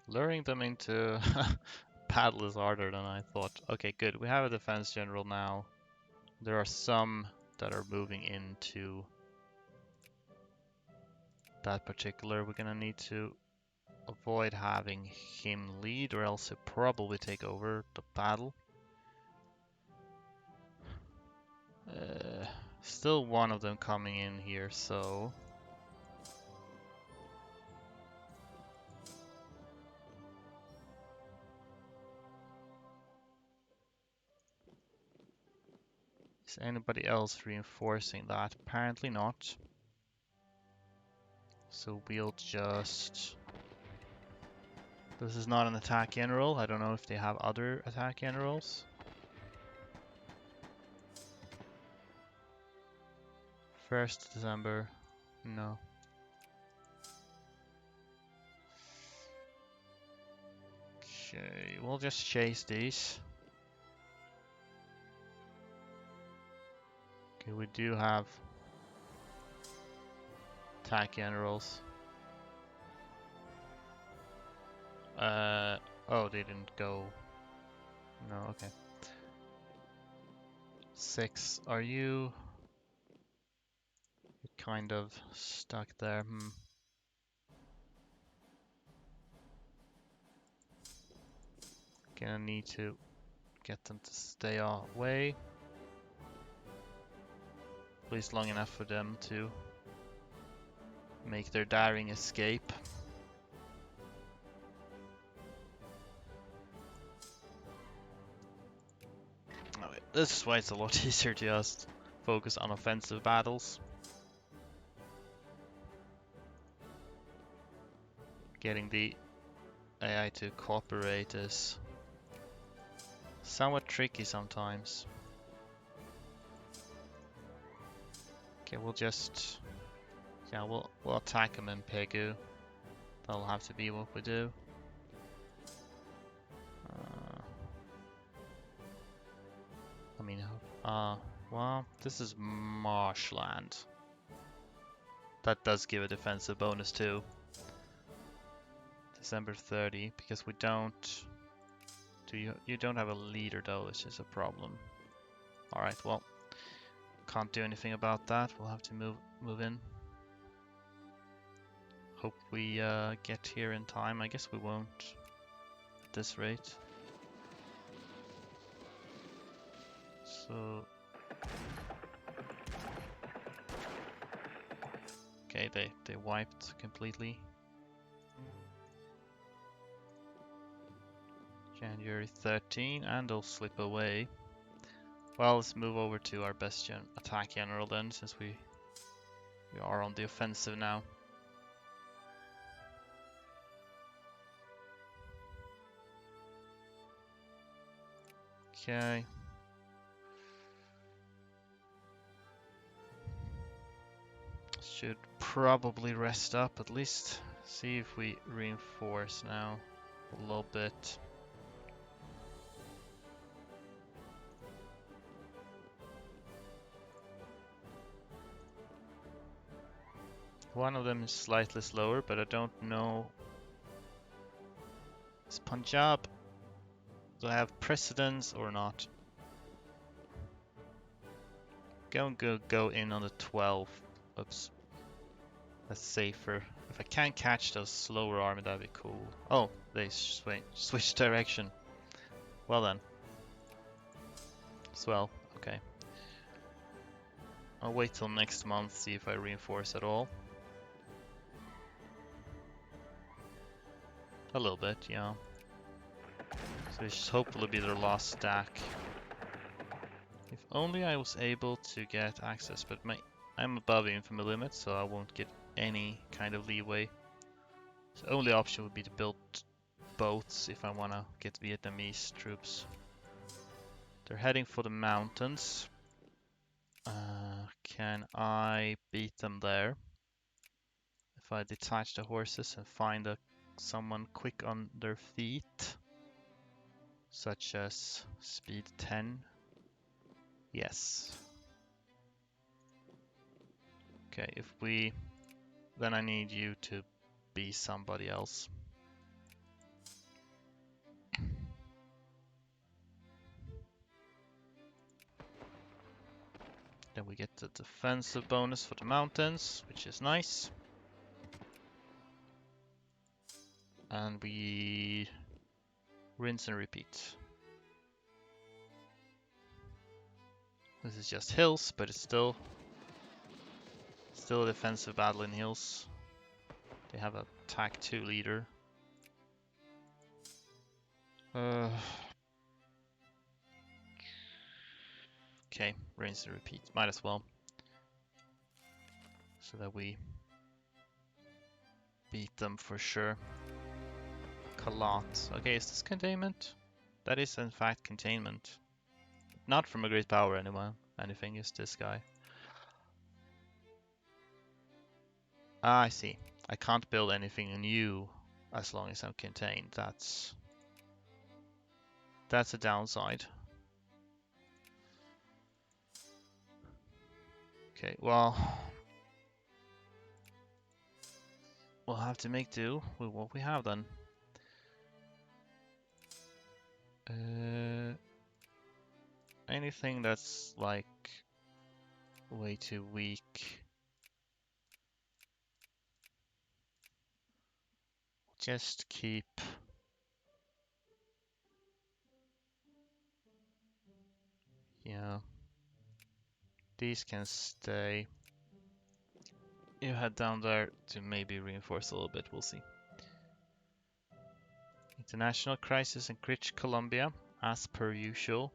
Luring them into paddle is harder than I thought. Okay, good. We have a defense general now. There are some that are moving into that particular. We're gonna need to avoid having him lead, or else he'll probably take over the battle. Uh, Still one of them coming in here, so is anybody else reinforcing that? Apparently not. So we'll just... This is not an attack general. I don't know if they have other attack generals. 1st December. No. Okay, we'll just chase these. Okay, we do have attack generals. Oh, they didn't go. No, okay. 6, are you kind of stuck there? Gonna need to get them to stay away. At least long enough for them to make their daring escape. This is why it's a lot easier to just focus on offensive battles. Getting the AI to cooperate is somewhat tricky sometimes. Okay, we'll just... Yeah, we'll attack him in Pegu. That'll have to be what we do. I mean, well, this is marshland. That does give a defensive bonus too. December 30, because we don't... You don't have a leader though, which is a problem. Alright, well, can't do anything about that. We'll have to move in. Hope we get here in time. I guess we won't at this rate. So... Okay, they wiped completely. January 13, and they'll slip away. Well, let's move over to our best attack general then, since we are on the offensive now. Okay. Should probably rest up at least. See if we reinforce now a little bit. One of them is slightly slower, but I don't know. Is Punjab? Do I have precedence or not? Go in on the 12th. Oops. That's safer. If I can't catch those slower army, that'd be cool. Oh, they switched direction. Well then. Swell. Okay. I'll wait till next month, see if I reinforce at all. A little bit, yeah. So this should hopefully be their last stack. If only I was able to get access, but I'm above infamy limit, so I won't get any kind of leeway. So the only option would be to build boats if I want to get Vietnamese troops. They're heading for the mountains. Can I beat them there? If I detach the horses and find someone quick on their feet, such as speed 10. Yes. Okay, then I need you to be somebody else. Then we get the defensive bonus for the mountains, which is nice. And we rinse and repeat. This is just hills, but it's still a defensive battle in hills. They have a attack 2 leader. Okay, rinse and repeat. Might as well. So that we beat them for sure. Kalat. Okay, is this containment? That is in fact containment. Not from a great power anyway. Anything is this guy. Ah, I see. I can't build anything new as long as I'm contained. That's a downside. Okay, well, we'll have to make do with what we have then. Anything that's like way too weak, just keep. Yeah, these can stay. You head down there to maybe reinforce a little bit, we'll see. International crisis in British Columbia, as per usual.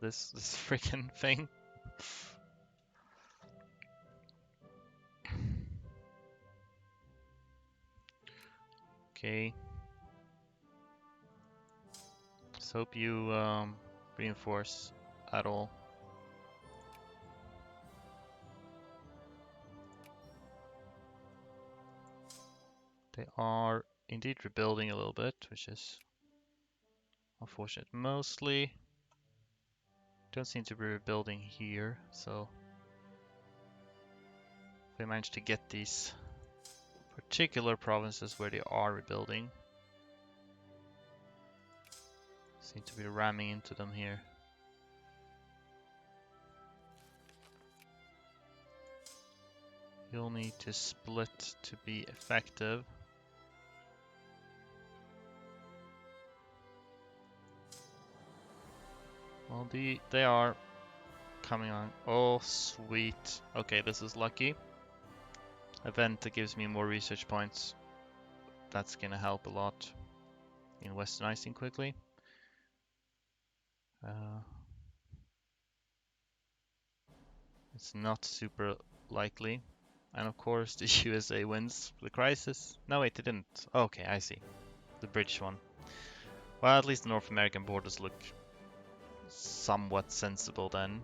This freaking thing. Okay. Let's hope you reinforce at all. They are indeed rebuilding a little bit, which is unfortunate. Mostly don't seem to be rebuilding here, so they managed to get these particular provinces where they are rebuilding. Seem to be ramming into them here. You'll need to split to be effective. Well, they are coming on. Oh, sweet. Okay, this is lucky. Event that gives me more research points. That's gonna help a lot in westernizing quickly. It's not super likely. And of course the USA wins the crisis. No wait, they didn't. Okay, I see. The British one. Well, at least the North American borders look somewhat sensible then.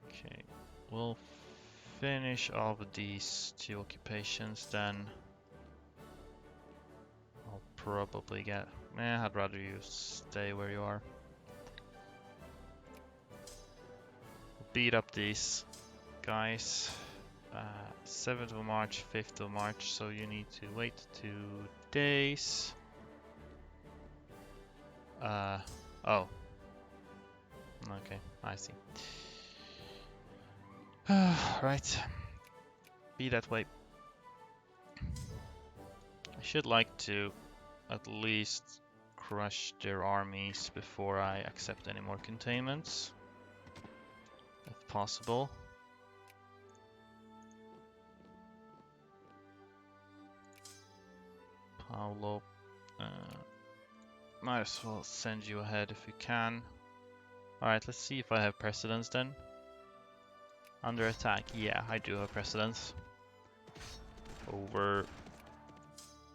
Okay, we'll finish off these 2 occupations then. I'll probably get... I'd rather you stay where you are. Beat up these guys. 7th of March, 5th of March, so you need to wait 2 days. Oh. Okay, I see. Right. Be that way. I should like to at least crush their armies before I accept any more containments, if possible. Paolo, might as well send you ahead if you can. Alright, let's see if I have precedence then. Under attack, yeah, I do have precedence over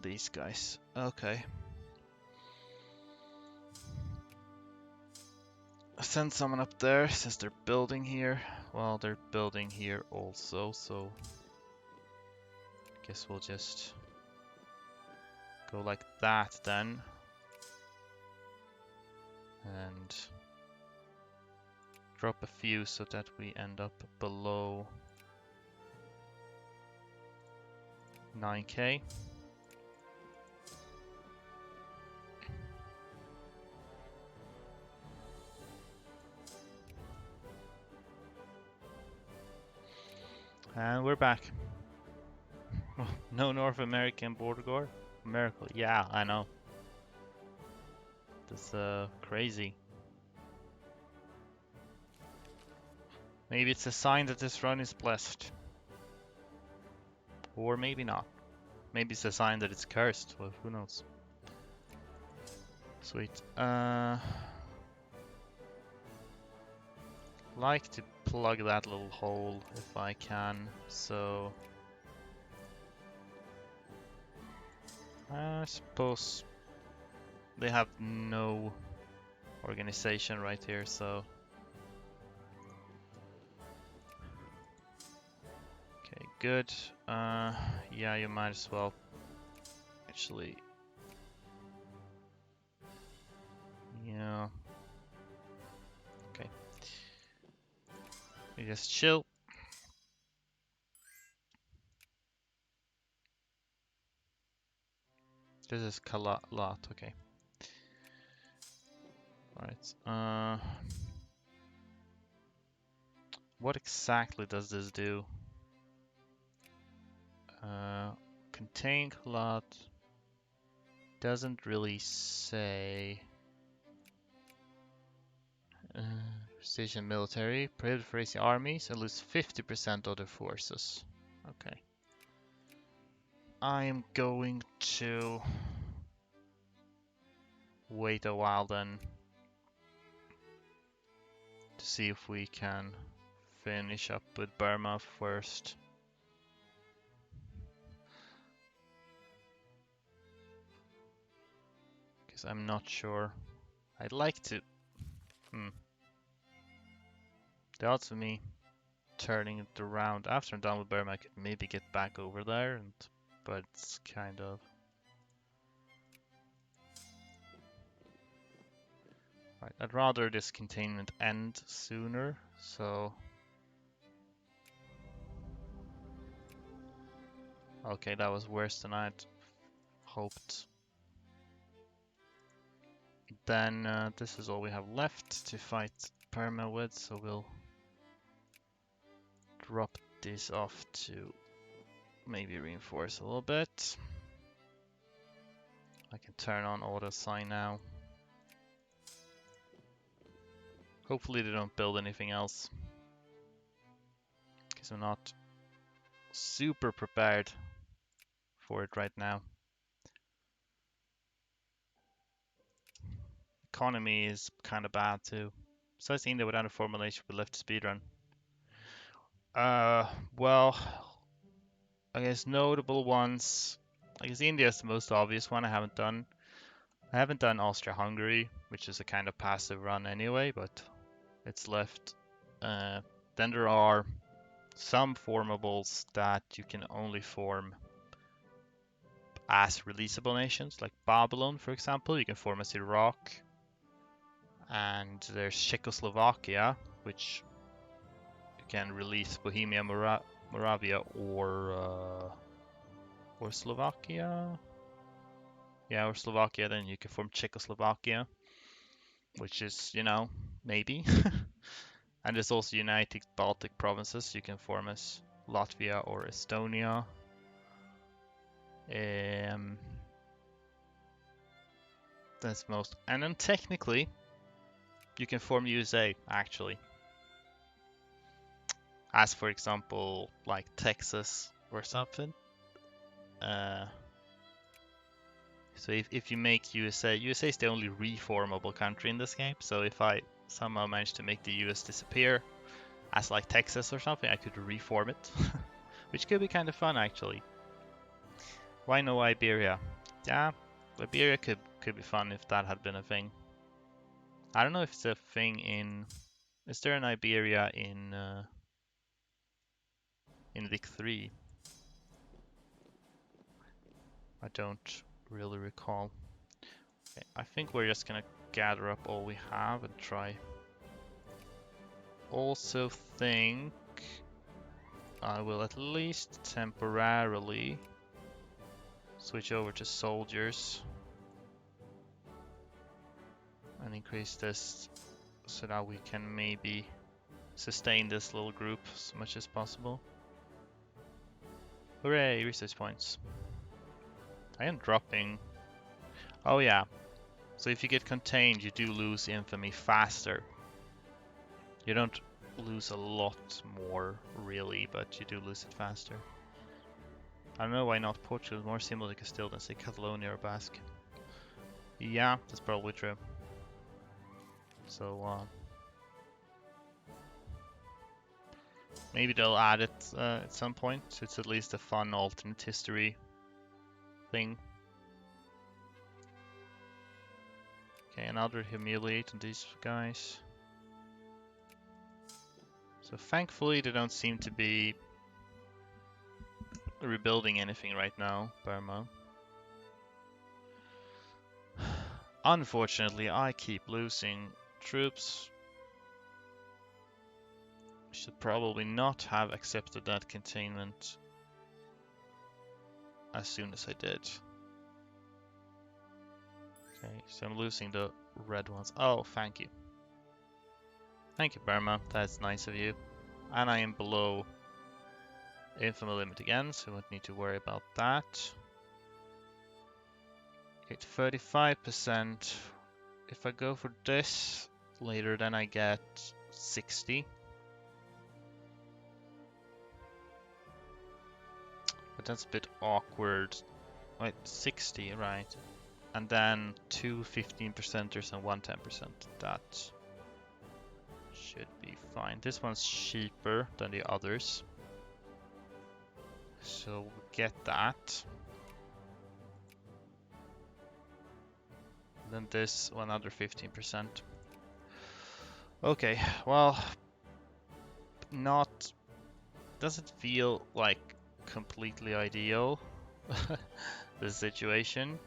these guys. Okay. Send someone up there since they're building here. Well, they're building here also, so guess we'll just go like that then. And drop a few so that we end up below 9k. And we're back. No North American border guard? Miracle. Yeah, I know. That's crazy. Maybe it's a sign that this run is blessed. Or maybe not. Maybe it's a sign that it's cursed. Well, who knows? Sweet. Like to plug that little hole if I can. So I suppose they have no organization right here, so okay, good. Yeah, you might as well actually. Yeah. Okay. We just chill. This is lot. Okay. All right. What exactly does this do? Contain lot doesn't really say. Station military, prohibited for racing armies, and lose 50% of their forces. Okay. I am going to wait a while then to see if we can finish up with Burma first. Because I'm not sure. I'd like to. The odds of me turning it around after I'm done with Burma, I could maybe get back over there, but it's kind of. Right, I'd rather this containment end sooner, so. Okay, that was worse than I'd hoped. Then this is all we have left to fight Perma with, so we'll drop this off to maybe reinforce a little bit. I can turn on auto sign now. Hopefully they don't build anything else, because I'm not super prepared for it right now. Economy is kind of bad too. Besides India without a formulation we left speedrun. Well, I guess notable ones. I guess India is the most obvious one I haven't done. I haven't done Austria-Hungary, which is a kind of passive run anyway, but it's left. Then there are some formables that you can only form as releasable nations, like Babylon, for example. You can form as Iraq. And there's Czechoslovakia, which you can release Bohemia, Moravia, or Slovakia. Yeah, or Slovakia. Then you can form Czechoslovakia, which is, maybe. And there's also United Baltic provinces you can form as Latvia or Estonia. That's most. And then technically, you can form USA, actually. As for example, like Texas or something. So if you make USA is the only reformable country in this game. So if I somehow managed to make the US disappear as like Texas or something, I could reform it, which could be kind of fun actually. Why no Iberia? Yeah, Iberia could be fun if that had been a thing. I don't know if it's a thing in. Is there an Iberia in Vic 3? I don't really recall. Okay, I think we're just gonna gather up all we have and try. Also think I will at least temporarily switch over to soldiers and increase this so that we can maybe sustain this little group as much as possible. Hooray, research points. I am dropping. Oh yeah, so if you get contained you do lose infamy faster. You don't lose a lot more really, but you do lose it faster. I don't know why not Portugal is more similar to Castile than say Catalonia or Basque. Yeah, that's probably true. So maybe they'll add it at some point. It's at least a fun alternate history thing. Okay, another humiliate on these guys. So thankfully they don't seem to be rebuilding anything right now, Burma. Unfortunately, I keep losing troops. Should probably not have accepted that containment as soon as I did. Okay, so I'm losing the red ones. Oh, thank you. Thank you, Burma. That's nice of you. And I am below infamy limit again, so I won't need to worry about that. Okay, 35%. If I go for this later, then I get 60. But that's a bit awkward. Wait, 60, right. And then two 15%ers and one 10%. That should be fine. This one's cheaper than the others. So we'll get that. And then this, another 15%. Okay, well, doesn't feel like completely ideal, the situation.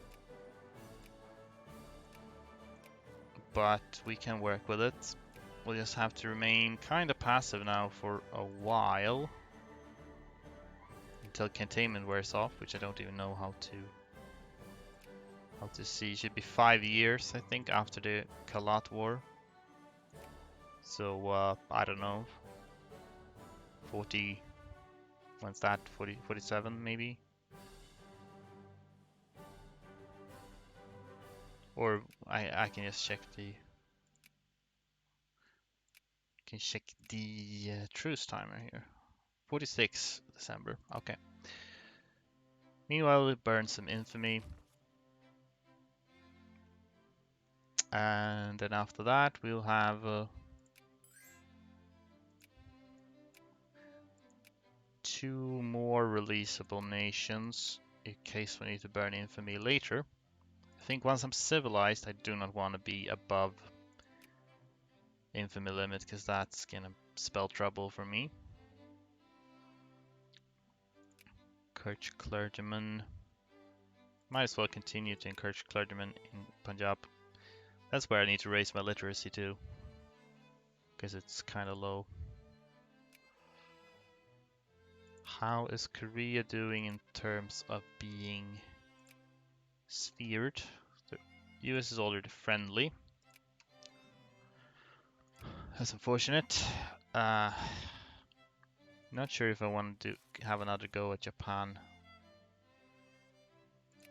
But we can work with it. We'll just have to remain kind of passive now for a while. Until containment wears off, which I don't even know how to see. It should be 5 years, I think, after the Kalat War. So, I don't know. 40, when's that? 40, 47 maybe? Or I can just check the truce timer here. 46 December. Okay. Meanwhile, we burn some infamy. And then after that, we'll have two more releasable nations in case we need to burn infamy later. I think once I'm civilized, I do not want to be above infamy limit because that's gonna spell trouble for me. Encourage clergymen. Might as well continue to encourage clergymen in Punjab. That's where I need to raise my literacy too, because it's kind of low. How is Korea doing in terms of being sphered? The US is already friendly. That's unfortunate. Not sure if I want to have another go at Japan.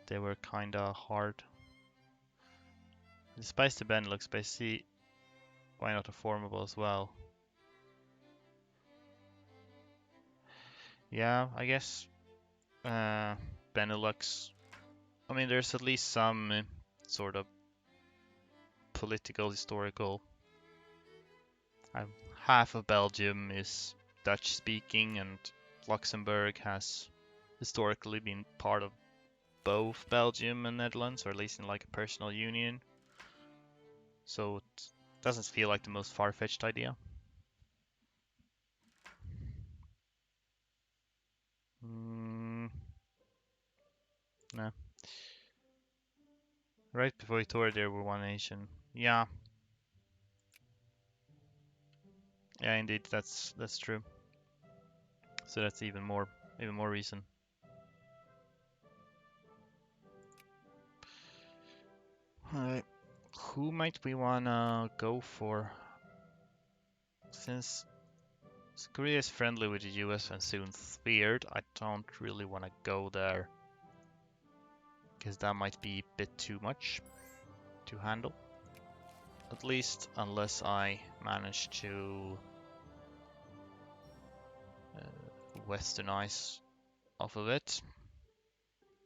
They were kinda hard. Despite the Benelux, but I see why not a formable as well. Yeah, I guess Benelux. I mean, there's at least some sort of political, historical Half of Belgium is Dutch speaking, and Luxembourg has historically been part of both Belgium and Netherlands, or at least in like a personal union. So it doesn't feel like the most far-fetched idea. No. Right before Victoria, there were one nation. Yeah. Yeah, indeed, that's true. So that's even more reason. Alright. Who might we wanna go for? Since Korea is friendly with the US and soon feared, I don't really wanna go there. Because that might be a bit too much to handle. At least unless I manage to westernize off of it.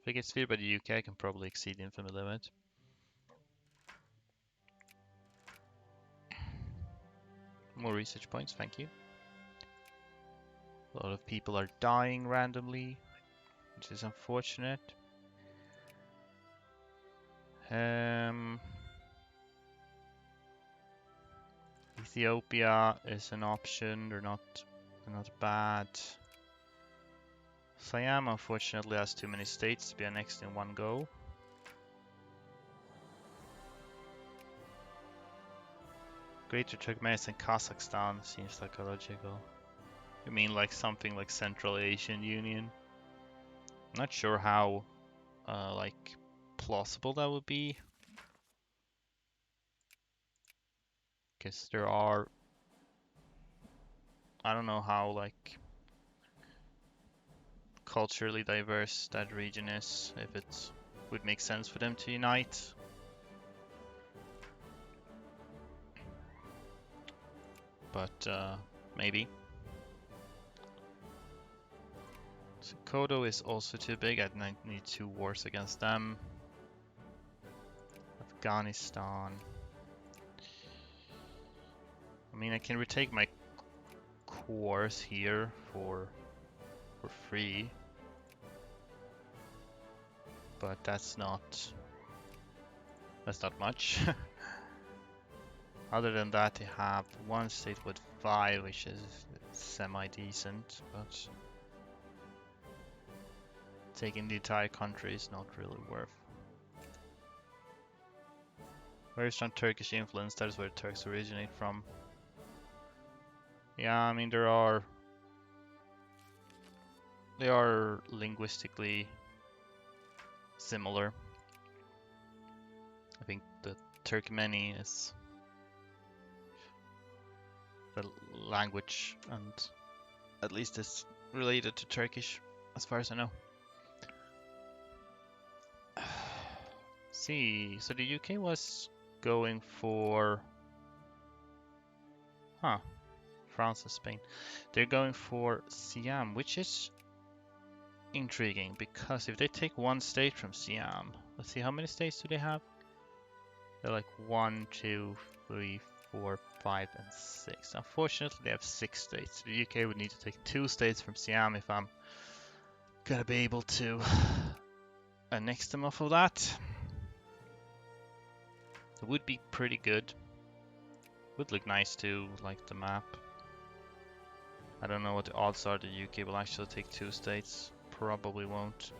If it gets feared by the UK, I can probably exceed the infamy limit. More research points, thank you. A lot of people are dying randomly, which is unfortunate. Ethiopia is an option. They're not bad. Siam unfortunately has too many states to be annexed in one go. Greater Turkmenistan, Kazakhstan seems like a logical. You mean like something like Central Asian Union? I'm not sure how like plausible that would be. Because there are, I don't know how like culturally diverse that region is, if it would make sense for them to unite. But maybe. Kodo is also too big. I'd need 2 wars against them. Afghanistan. I mean, I can retake my cores here for free, but that's not much. Other than that, they have one state with 5, which is semi-decent, but taking the entire country is not really worth. Very strong Turkish influence, that is where the Turks originate from. Yeah, I mean, they are linguistically similar. I think the Turkmeni is the language, and at least it's related to Turkish, as far as I know. See, so the UK was going for, France and Spain. They're going for Siam, which is intriguing, because if they take one state from Siam, let's see, how many states do they have? They're like 1, 2, 3, 4, 5, and 6. Unfortunately, they have 6 states. The UK would need to take 2 states from Siam if I'm gonna be able to annex them off of that. It would be pretty good. Would look nice too, like the map. I don't know what the odds are the UK will actually take 2 states. Probably won't.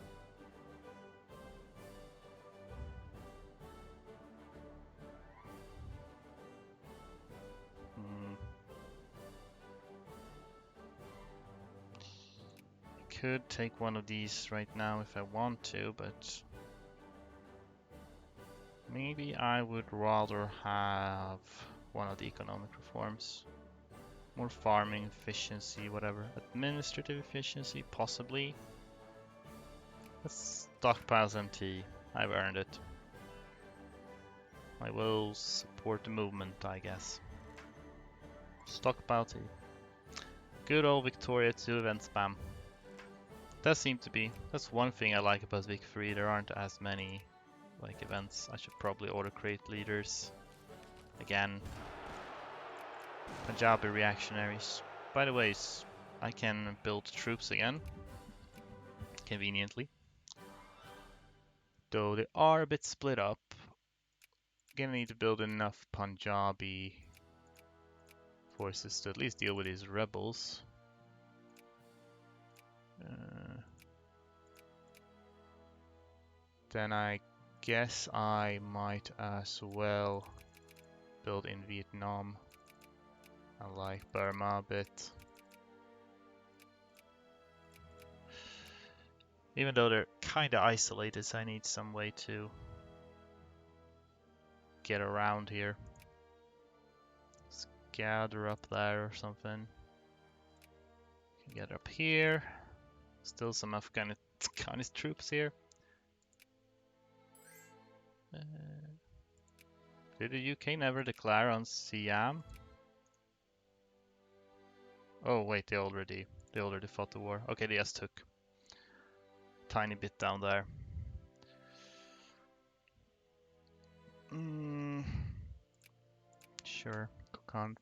I could take one of these right now if I want to, but maybe I would rather have one of the economic reforms. More farming efficiency, whatever. Administrative efficiency, possibly. Let's stockpile some tea. I've earned it. I will support the movement, I guess. Stockpile tea. Good old Victoria 2 event spam. Does seem to be. That's one thing I like about Vic 3. There aren't as many like events. I should probably auto create leaders again. Punjabi reactionaries. By the way, I can build troops again, conveniently. Though they are a bit split up. Gonna need to build enough Punjabi forces to at least deal with these rebels. Then I guess I might as well build in Vietnam. I like Burma a bit. Even though they're kind of isolated, so I need some way to get around here. Let's gather up there or something. Get up here. Still some Afghanistan troops here. Did the UK never declare on Siam? Oh wait, they already fought the war. Okay, they just took a tiny bit down there. Sure, Kokand.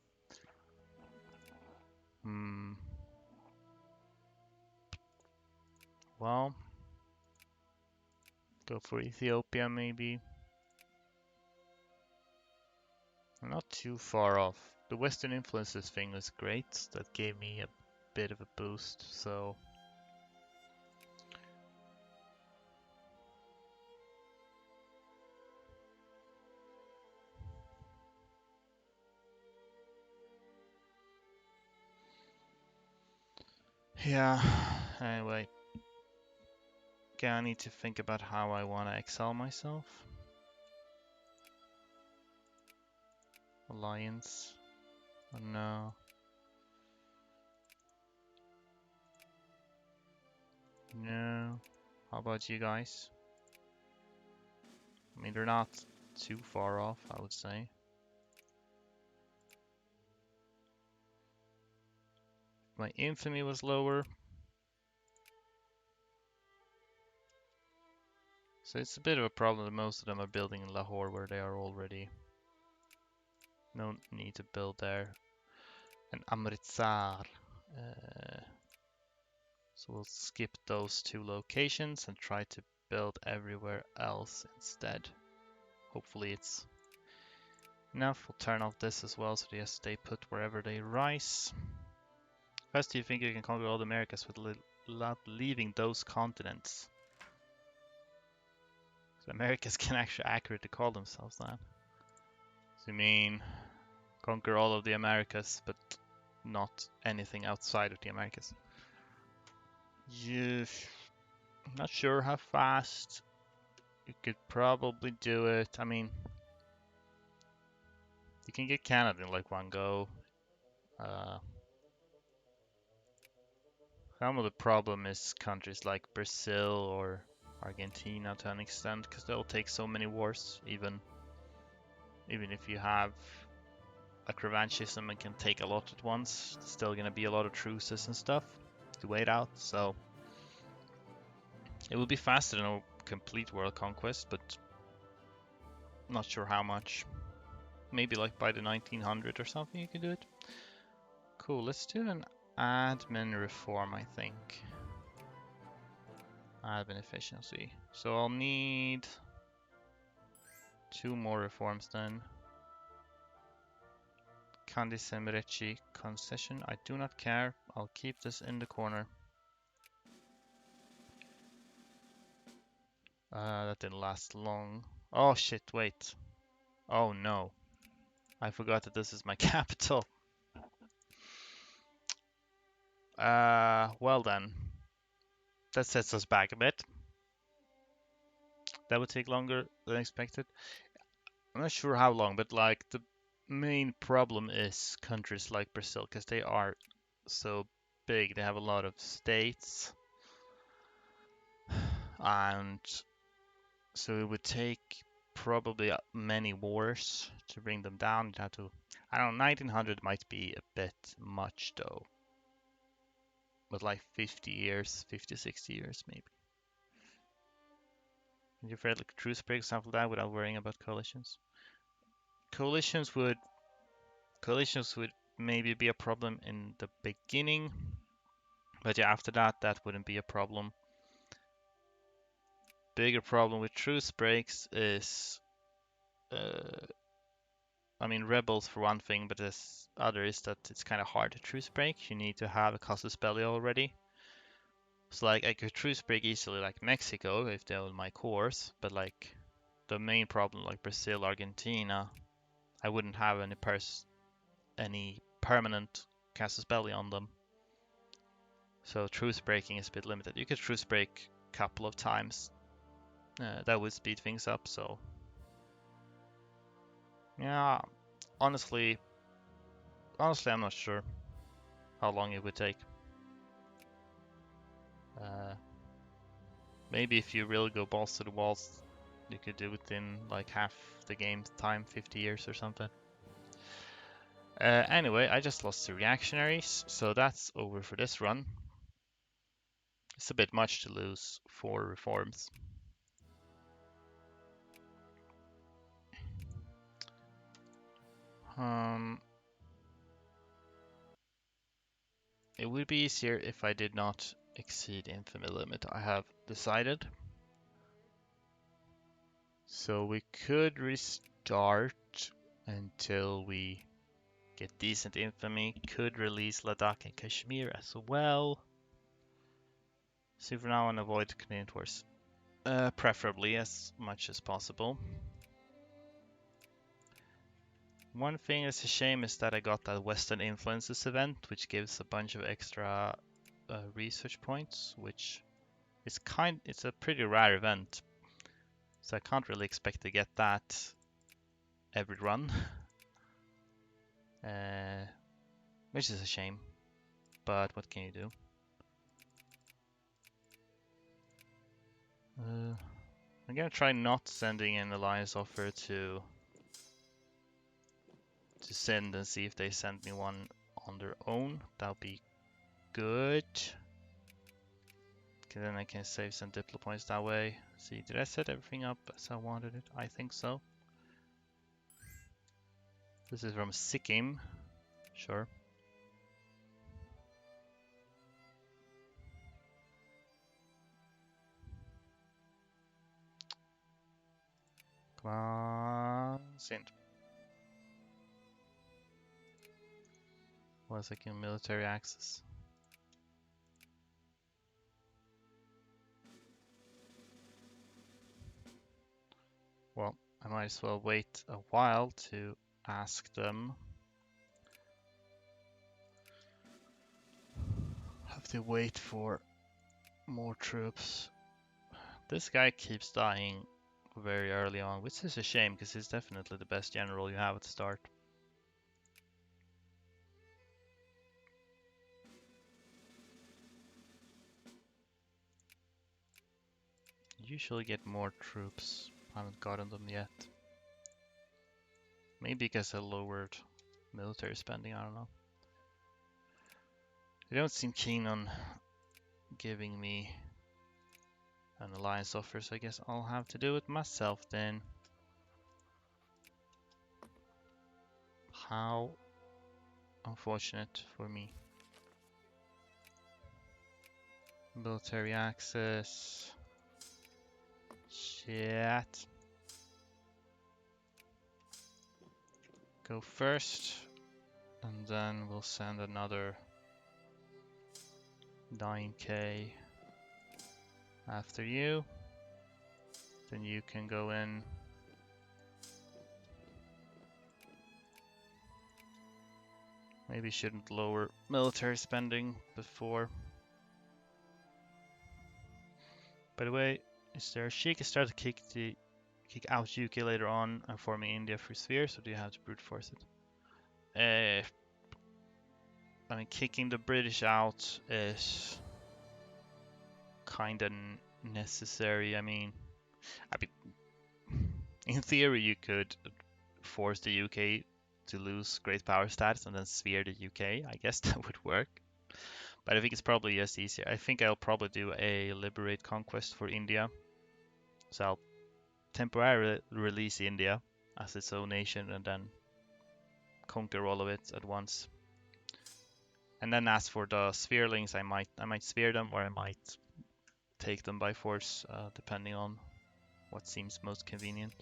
Well, go for Ethiopia maybe. I'm not too far off. The Western influences thing was great. That gave me a bit of a boost, so yeah. Anyway, okay, I need to think about how I want to excel myself. Alliance. Oh, no. No. How about you guys? I mean, they're not too far off, I would say. My infamy was lower. So it's a bit of a problem that most of them are building in Lahore where they are already. No need to build there. And Amritsar. So we'll skip those two locations and try to build everywhere else instead. Hopefully it's enough. We'll turn off this as well so they stay put wherever they rise. First, do you think you can conquer all the Americas without leaving those continents? So Americas can actually accurately call themselves that. So you mean conquer all of the Americas, but not anything outside of the Americas? Yeah, I'm not sure how fast you could probably do it. I mean, you can get Canada in like one go. Some of the problem is countries like Brazil or Argentina to an extent, because they'll take so many wars, even if you have like revanchism and can take a lot at once, it's still gonna be a lot of truces and stuff to wait out. So it will be faster than a complete world conquest, but not sure how much. Maybe like by the 1900 or something you can do it. Cool, let's do an admin reform, I think. Admin efficiency. So I'll need 2 more reforms then. Candice concession. I do not care. I'll keep this in the corner. That didn't last long. Oh shit, wait. Oh no. I forgot that this is my capital. Well then. That sets us back a bit. That would take longer than expected. I'm not sure how long, but like the main problem is countries like Brazil, because they are so big. They have a lot of states. And so it would take probably many wars to bring them down. You'd have to, I don't know, 1900 might be a bit much though. But like 50 years, 50, 60 years maybe. Would you prefer like a truce break, something like that, without worrying about coalitions? Coalitions would maybe be a problem in the beginning, but yeah, after that, that wouldn't be a problem. Bigger problem with truce breaks is, I mean, rebels for one thing, but the other is that it's kind of hard to truce break. You need to have a casus belli already. So like I could truce break easily like Mexico if they own my cores, but like the main problem like Brazil, Argentina, I wouldn't have any permanent casus belli on them. So truce breaking is a bit limited. You could truce break a couple of times. That would speed things up. So yeah, honestly, I'm not sure how long it would take. Uh, Maybe if you really go balls to the walls, you could do it in like half the game's time, 50 years or something. Anyway, I just lost 2 reactionaries, so that's over for this run. It's a bit much to lose 4 reforms. It would be easier if I did not exceed infamy limit, I have decided. So we could restart until we get decent infamy. Could release Ladakh and Kashmir as well. See for now and avoid Canadian tours. Preferably as much as possible. One thing that's a shame is that I got that Western Influences event, which gives a bunch of extra research points, which is it's a pretty rare event, so I can't really expect to get that every run, which is a shame. But what can you do? I'm gonna try not sending an alliance offer to send and see if they send me one on their own. That'll be good. Okay, then I can save some diplo points that way. See, did I set everything up as I wanted it? I think so. This is from Sikkim. Sure. Come on, send. Was like in military access. Well, I might as well wait a while to ask them. Have to wait for more troops. This guy keeps dying very early on, which is a shame because he's definitely the best general you have at the start. Usually get more troops. Haven't gotten them yet. Maybe because I lowered military spending, I don't know. They don't seem keen on giving me an alliance offer, so I guess I'll have to do it myself then. How unfortunate for me. Military access. Shit. Go first, and then we'll send another 9k after you. Then you can go in. Maybe shouldn't lower military spending before. By the way, is there a Sheik start to kick out UK later on and forming India through spheres, or do you have to brute force it? I mean, kicking the British out is kind of necessary. I mean, in theory, you could force the UK to lose great power stats and then sphere the UK. I guess that would work. But I think it's probably just easier. I think I'll probably do a liberate conquest for India. So I'll temporarily release India as its own nation and then conquer all of it at once. And then as for the spherelings, I might sphere them or I might take them by force, depending on what seems most convenient.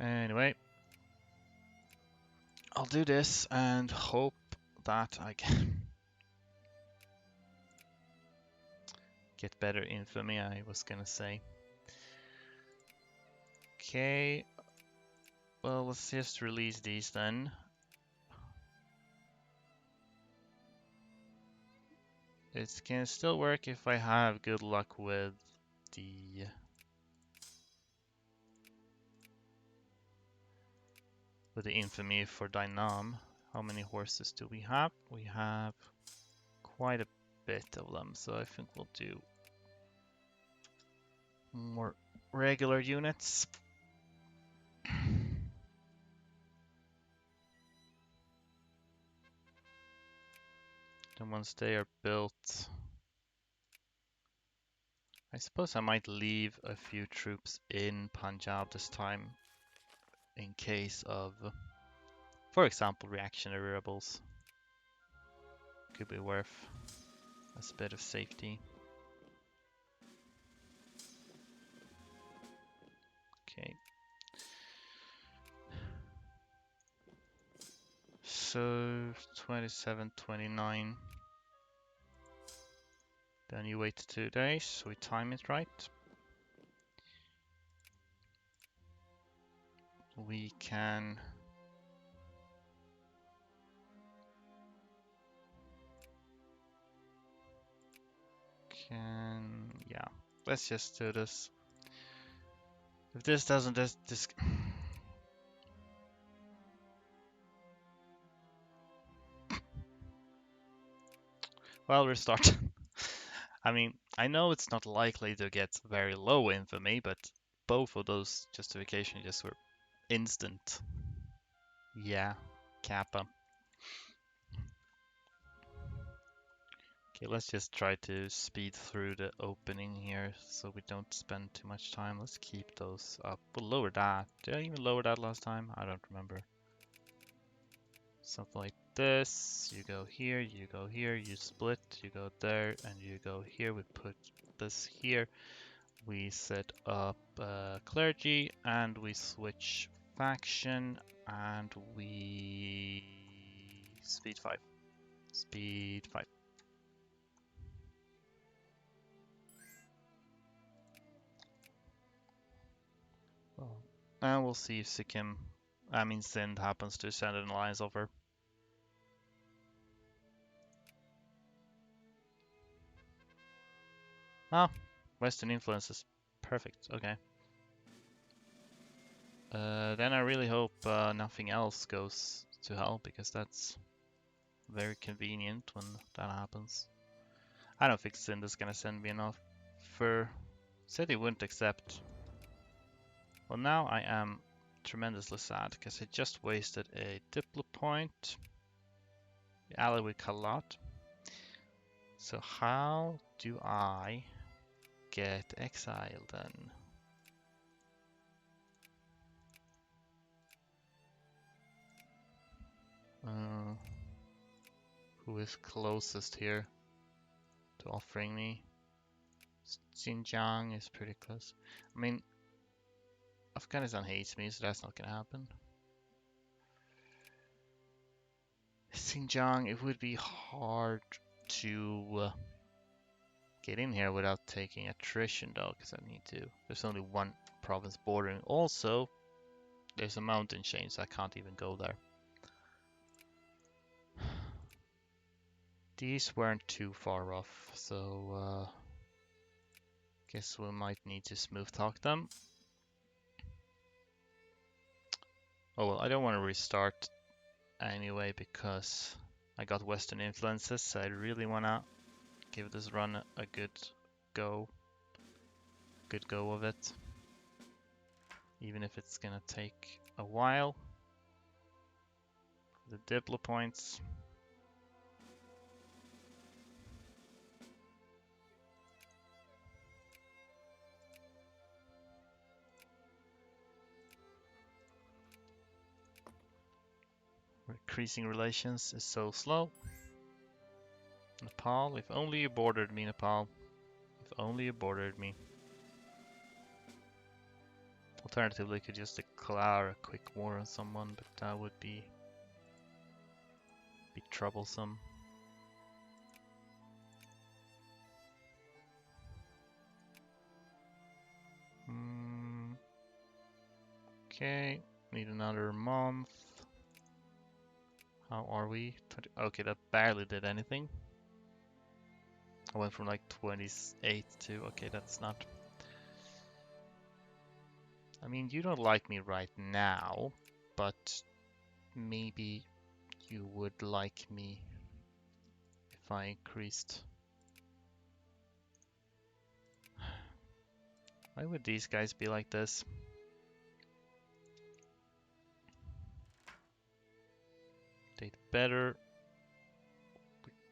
Anyway, I'll do this and hope that I can get better infamy, I was gonna say. Okay, well, let's just release these then. It can still work if I have good luck with the infamy for Dynam. How many horses do we have? We have quite a bit of them, so I think we'll do more regular units. Then once they are built, I suppose I might leave a few troops in Punjab this time in case of, for example, reactionary rebels. Could be worth a bit of safety. Okay. So 27, 29. Then you wait 2 days, so we time it right. We can yeah, let's just do this. If this doesn't this well, restart. I mean, I know it's not likely to get very low infamy, but both of those justifications just were instant. Yeah, Kappa. Okay, let's just try to speed through the opening here so we don't spend too much time. Let's keep those up. We'll lower that. Did I even lower that last time? I don't remember. Something like this. You go here, you split, you go there, and you go here. We put this here. We set up clergy, and we switch faction, and we speed 5. Speed 5. Oh. And we'll see if Sindh happens to send an alliance offer. Oh, Western influences. Perfect, okay. Then I really hope nothing else goes to hell, because that's very convenient when that happens. I don't think Sindh is gonna send me an offer. Said he wouldn't accept. Well, now I am tremendously sad because I just wasted a diplo point. Ally with Kalat. So how do I get exiled then? Who is closest here to offering me? Xinjiang is pretty close. I mean, Afghanistan hates me, so that's not gonna happen. Xinjiang, it would be hard to get in here without taking attrition though, because I need to. There's only one province bordering. Also, there's a mountain chain, so I can't even go there. These weren't too far off, so guess we might need to smooth talk them. Oh well, I don't want to restart anyway because I got Western influences, so I really want to give this run a good go of it, even if it's gonna take a while. The diplo points. increasing relations is so slow. Nepal, if only you bordered me, Nepal. If only you bordered me. Alternatively, I could just declare a quick war on someone, but that would be troublesome. Okay, need another month. How are we? Okay, that barely did anything. I went from like 28 to, okay, that's not... I mean, you don't like me right now, but maybe you would like me if I increased. Why would these guys be like this? They'd better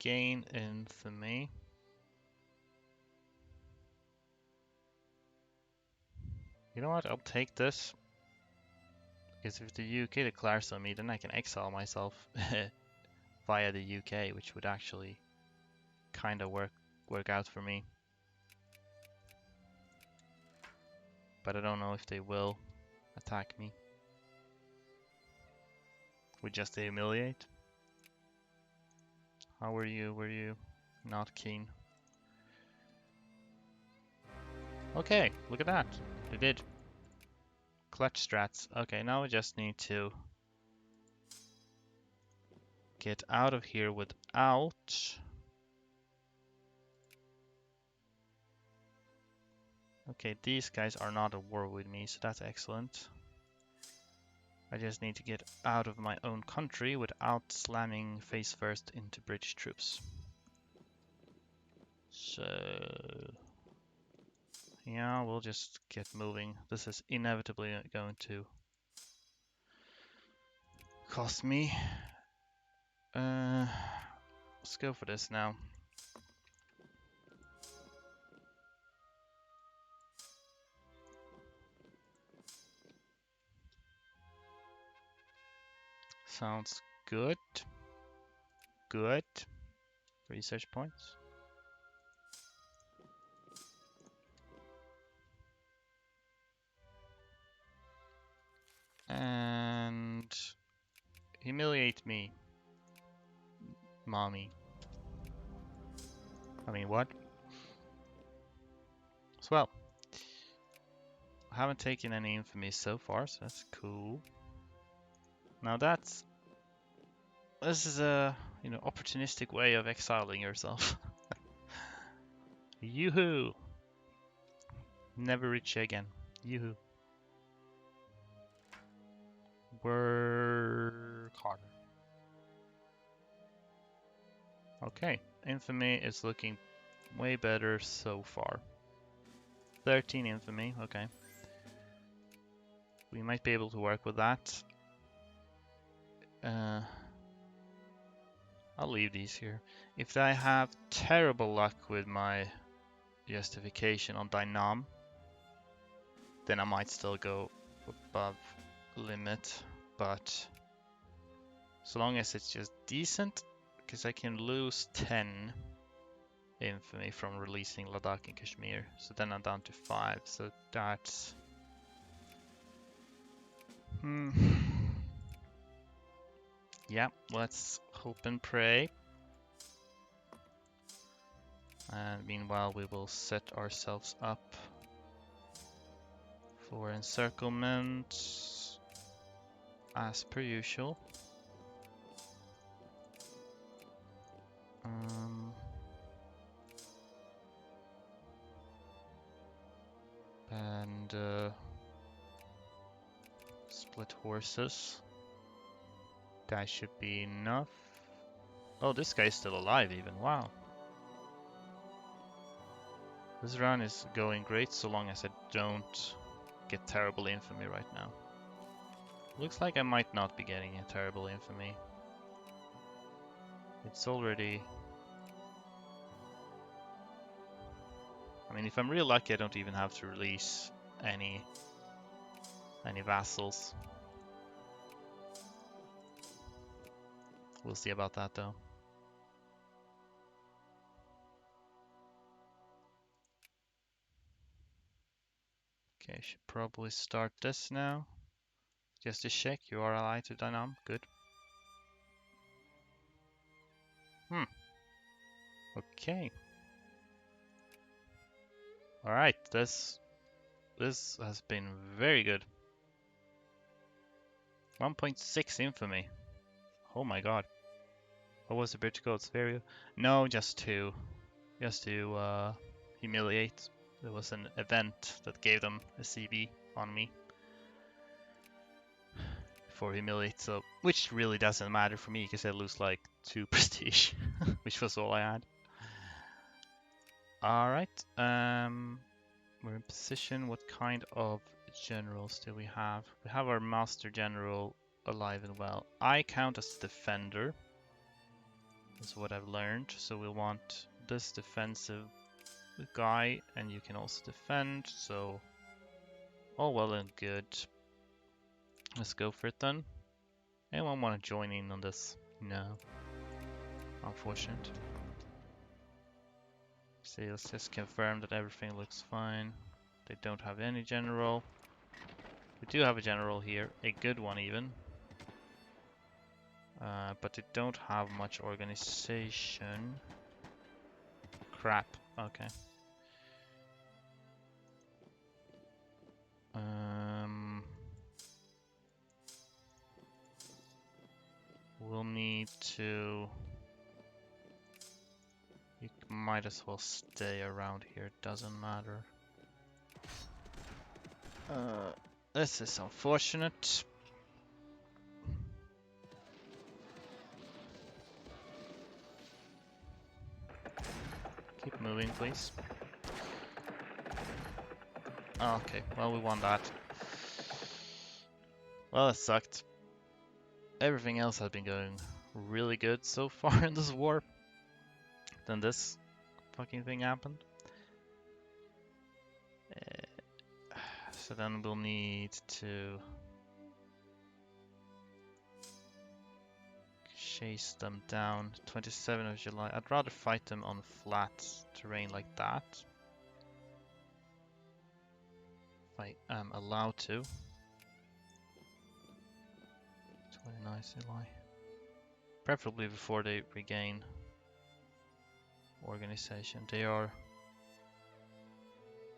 gain infamy. You know what? I'll take this. Because if the UK declares on me, then I can exile myself via the UK, which would actually kind of work out for me. But I don't know if they will attack me. We just humiliate. How were you? Were you not keen? Okay, look at that. They did. Clutch strats. Okay, now we just need to get out of here without... Okay, these guys are not at war with me, so that's excellent. I just need to get out of my own country without slamming face first into British troops. So... yeah, we'll just get moving. This is inevitably going to cost me. Let's go for this now. Sounds good. Good. Research points. And humiliate me, mommy. I mean, what? So, well, I haven't taken any infamy so far, so that's cool. Now this is a, you know, opportunistic way of exiling yourself. Yoo-hoo! Never reach again. Yoo-hoo. Work harder. Okay, infamy is looking way better so far. 13 infamy, okay. We might be able to work with that. I'll leave these here. If I have terrible luck with my justification on Dynam, then I might still go above limit, but so long as it's just decent, because I can lose 10 infamy from releasing Ladakh and Kashmir, so then I'm down to 5, so that's... yeah, let's hope and pray. And meanwhile we will set ourselves up for encirclement as per usual. And split horses. That should be enough. Oh, this guy's still alive even, wow. This run is going great so long as I don't get terrible infamy right now. Looks like I might not be getting a terrible infamy. It's already... I mean, if I'm real lucky, I don't even have to release any vassals. We'll see about that though. Okay, should probably start this now. Just to check, you are allied to Dynam. Good. Okay. Alright, this has been very good. 1.6 infamy. Oh my god. What was the British Gold's very? No, just to humiliate. There was an event that gave them a CB on me for humiliate, so which really doesn't matter for me because I lose like 2 prestige, which was all I had. Alright, we're in position. What kind of generals do we have? We have our Master General alive and well. I count as defender. Is what I've learned. So we want this defensive guy, and you can also defend. So all well and good. Let's go for it then. Anyone want to join in on this? No. Unfortunate. So let's just confirm that everything looks fine. They don't have any general. We do have a general here, a good one even. But they don't have much organization. Crap. Okay. We'll need to... You might as well stay around here, it doesn't matter. This is unfortunate. Keep moving, please. Okay, well, we won that. Well, it sucked. Everything else has been going really good so far in this war. Then this fucking thing happened. So then we'll need to chase them down. 27th of July. I'd rather fight them on flat terrain like that. If I am allowed to. 29th July. Preferably before they regain organization. They are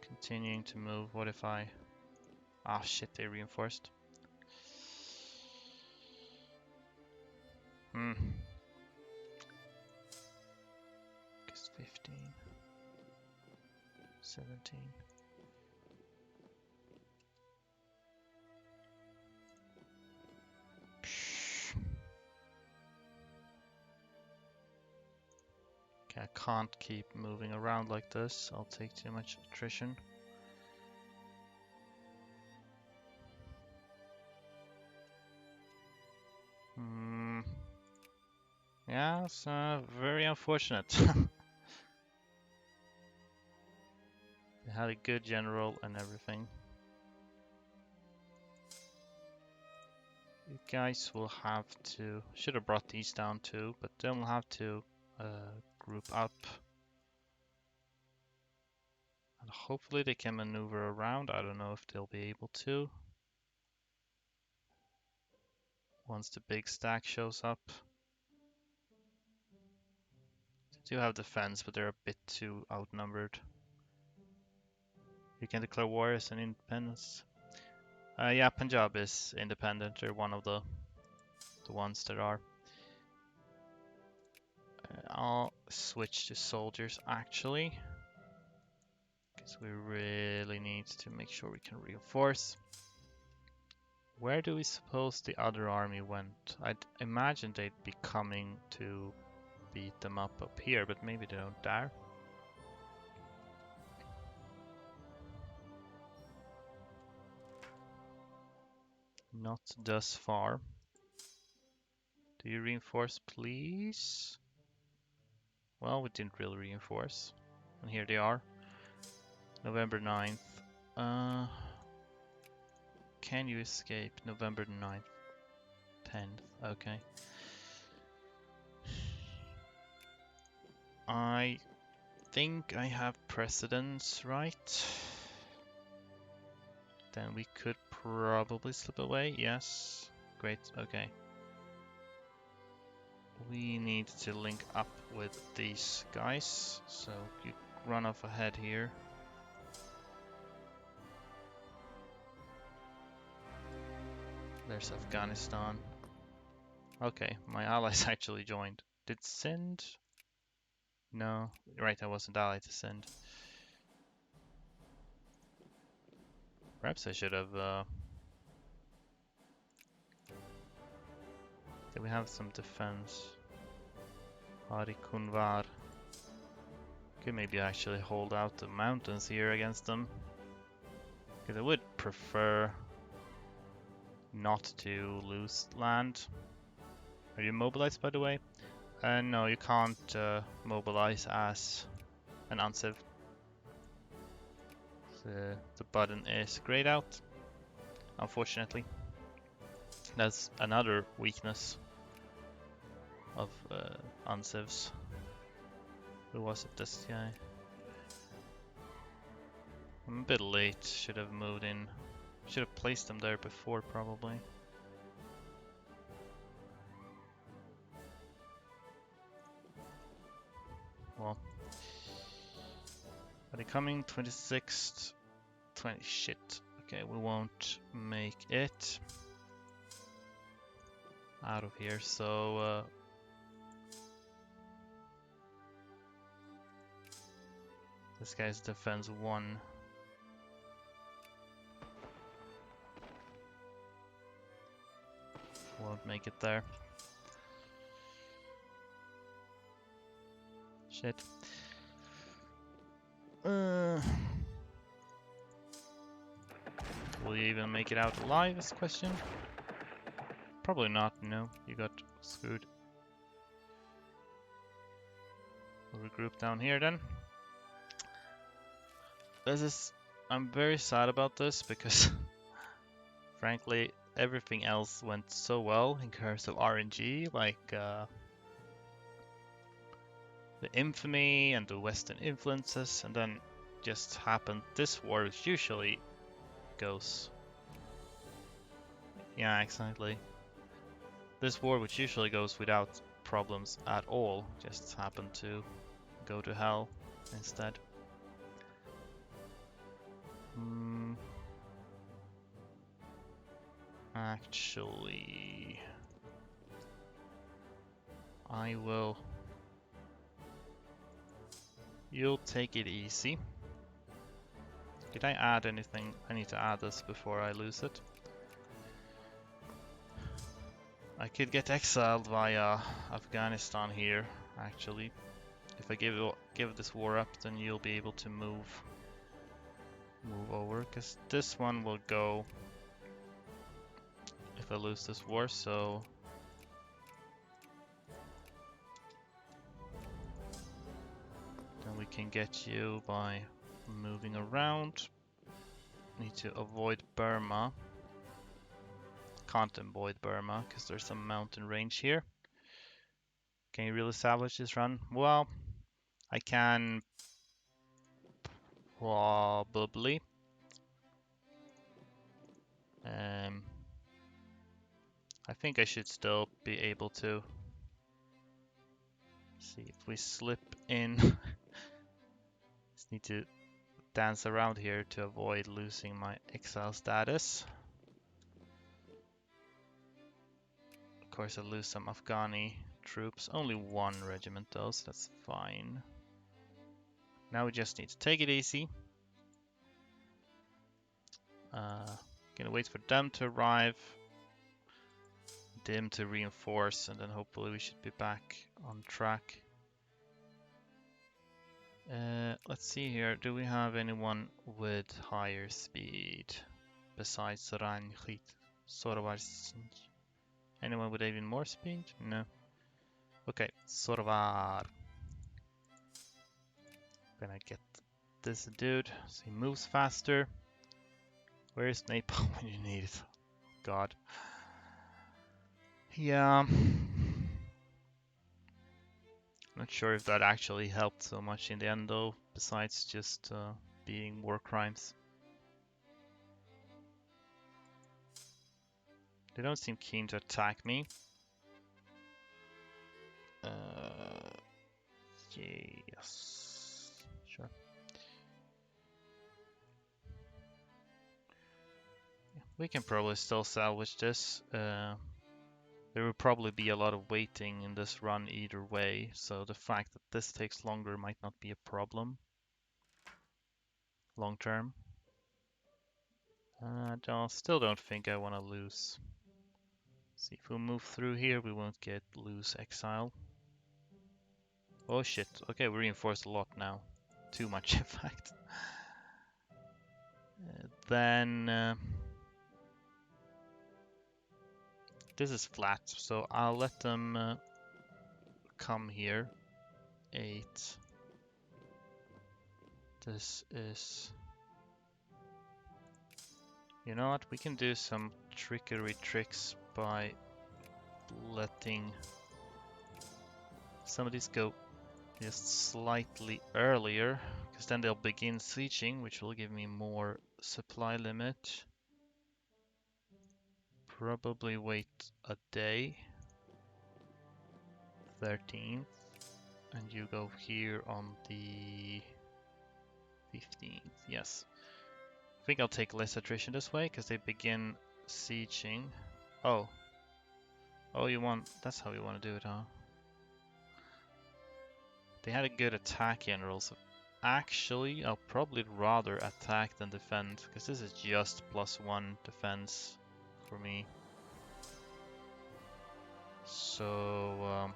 continuing to move. What if I... Ah, shit, they reinforced. August 15. 17. Okay, I can't keep moving around like this. I'll take too much attrition. Yeah, it's very unfortunate. They had a good general and everything. You guys will have to... Should have brought these down too, but they'll have to group up. And hopefully they can maneuver around. I don't know if they'll be able to. Once the big stack shows up. They do have defense, but they're a bit too outnumbered. You can declare war as an independence. Yeah, Punjab is independent. They're one of the ones that are. I'll switch to soldiers actually. Because we really need to make sure we can reinforce. Where do we suppose the other army went? I'd imagine they'd be coming to beat them up here, but maybe they don't dare. Not thus far. Do you reinforce, please? Well, we didn't really reinforce. And here they are. November 9th. Can you escape? November 9th. 10th. Okay. I think I have precedence, right? Then we could probably slip away. Yes. Great. Okay. We need to link up with these guys. So you run off ahead here. There's Afghanistan. Okay, my allies actually joined. Did Sind? No. Right, I wasn't allied to Sind. Perhaps I should have... Did we have some defense? Hari Kunvar. Could maybe actually hold out the mountains here against them. Because I would prefer not to lose land. Are you mobilized, by the way? No, you can't mobilize as an Unciv. The button is grayed out, unfortunately. That's another weakness of Uncivs. Who was it, this guy? I'm a bit late, should have moved in. Should have placed them there before, probably. Well, are they coming? 26th? 20, shit. Okay, we won't make it out of here, so this guy's defense 1. Won't make it there. Shit. Will you even make it out alive is the question? Probably not, no. You got screwed. We'll regroup down here then. I'm very sad about this because frankly everything else went so well in terms of RNG, like the infamy and the Western influences, and then just happened this war, which usually goes... Yeah, exactly. This war, which usually goes without problems at all, just happened to go to hell instead. Actually, I will... You'll take it easy. Did I add anything? I need to add this before I lose it. I could get exiled via Afghanistan here, actually. If I give this war up, then you'll be able to move over, because this one will go if I lose this war, so... Then we can get you by moving around. Need to avoid Burma. Can't avoid Burma, because there's some mountain range here. Can you really salvage this run? Well, I can... Probably. I think I should still be able to. See if we slip in. Just need to dance around here to avoid losing my exile status. Of course, I'll lose some Afghani troops. Only 1 regiment though, so that's fine. Now we just need to take it easy. Gonna wait for them to arrive. Them to reinforce, and then hopefully we should be back on track. Let's see here. Do we have anyone with higher speed besides Ranjit? Sorvar. Anyone with even more speed? No. Okay, Sorvar. Gonna get this dude so he moves faster. Where is Nepal when you need it? God. Yeah. Not sure if that actually helped so much in the end though, besides just being war crimes. They don't seem keen to attack me. Yes, sure. We can probably still salvage this. There will probably be a lot of waiting in this run either way, so the fact that this takes longer might not be a problem long term. I still don't think I want to lose. See if we move through here, we won't lose exile. Oh shit, okay, we reinforced a lot now. Too much in fact. Then this is flat, so I'll let them come here. 8. This is... You know what, we can do some trickery tricks by letting some of these go just slightly earlier, because then they'll begin sieging, which will give me more supply limit. Probably wait a day. 13th. And you go here on the 15th. Yes. I think I'll take less attrition this way, because they begin sieging. Oh. Oh, you want... That's how you want to do it, huh? They had a good attack general, so actually I'll probably rather attack than defend, because this is just +1 defense for me. So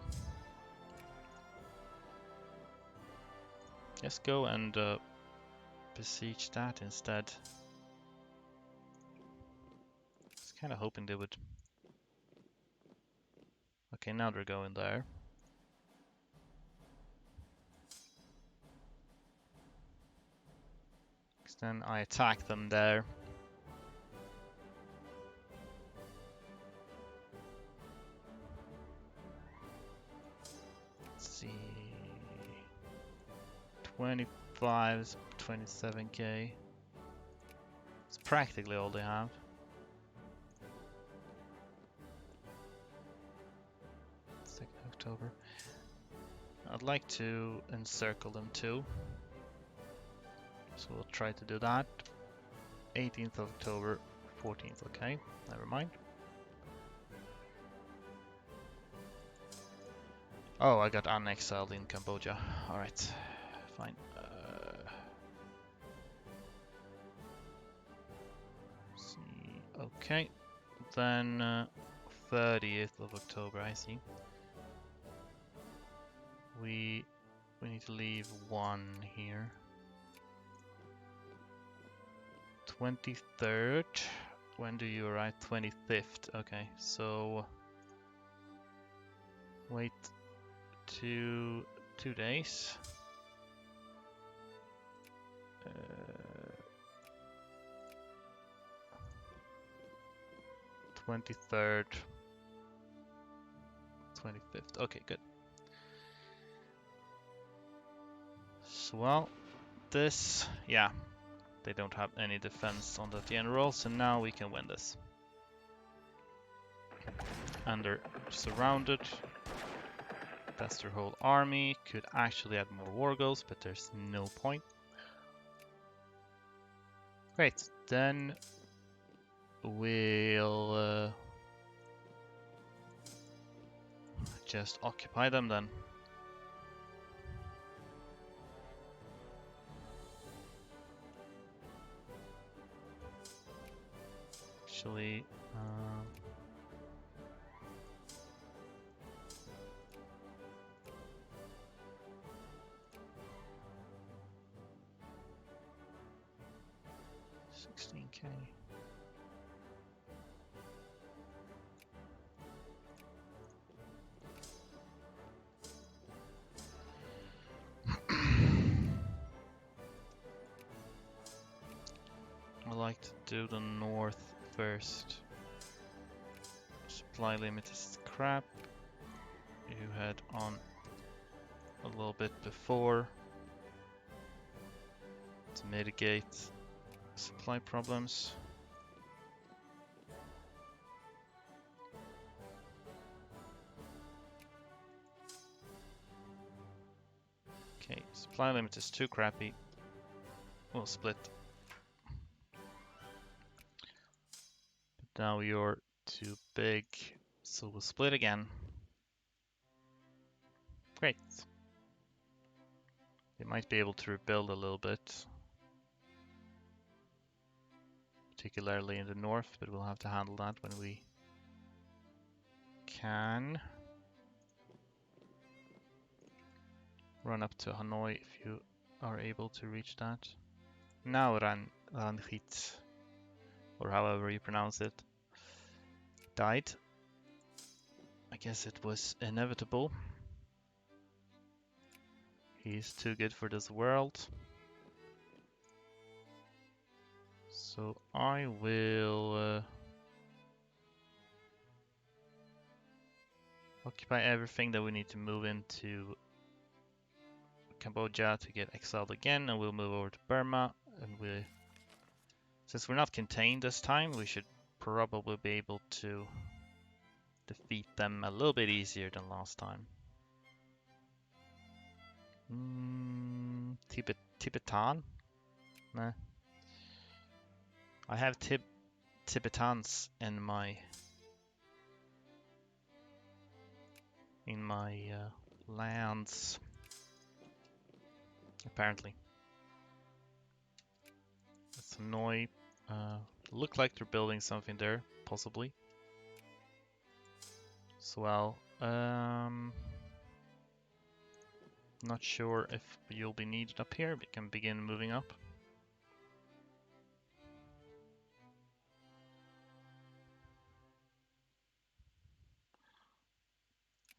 let's go and besiege that instead. I was kind of hoping they would. Okay, now they're going there. Then I attack them there. Let's see. 25, 27k. It's practically all they have. 2nd October. I'd like to encircle them too. So we'll try to do that. 18th of October, 14th, okay, never mind. Oh, I got unexiled in Cambodia. Alright, fine. See, okay. Then 30th of October, I see. We need to leave 1 here. 23rd. When do you arrive? 25th. Okay, so wait 2 days. 23rd. 25th. Okay, good. So, well, this, yeah. They don't have any defense on the general, so now we can win this. And they're surrounded. That's their whole army. Could actually add more war goals, but there's no point. Great, then we'll just occupy them then. Actually, $16K. I like to do the north first. Supply limit is crap. You head on a little bit before to mitigate supply problems. Okay, supply limit is too crappy. We'll split. But now you're too big, so we'll split again. Great. They might be able to rebuild a little bit, particularly in the north, but we'll have to handle that when we can. Run up to Hanoi if you are able to reach that. Now Ranjit, or however you pronounce it, died. I guess it was inevitable. He's too good for this world. So I will occupy everything that we need to move into Cambodia to get exiled again, and we'll move over to Burma. And since we're not contained this time, we should probably be able to defeat them a little bit easier than last time. Tibetan? Nah. I have Tibetans in my lands, apparently. That's Hanoi. Look like they're building something there, possibly. As well. Not sure if you'll be needed up here. We can begin moving up.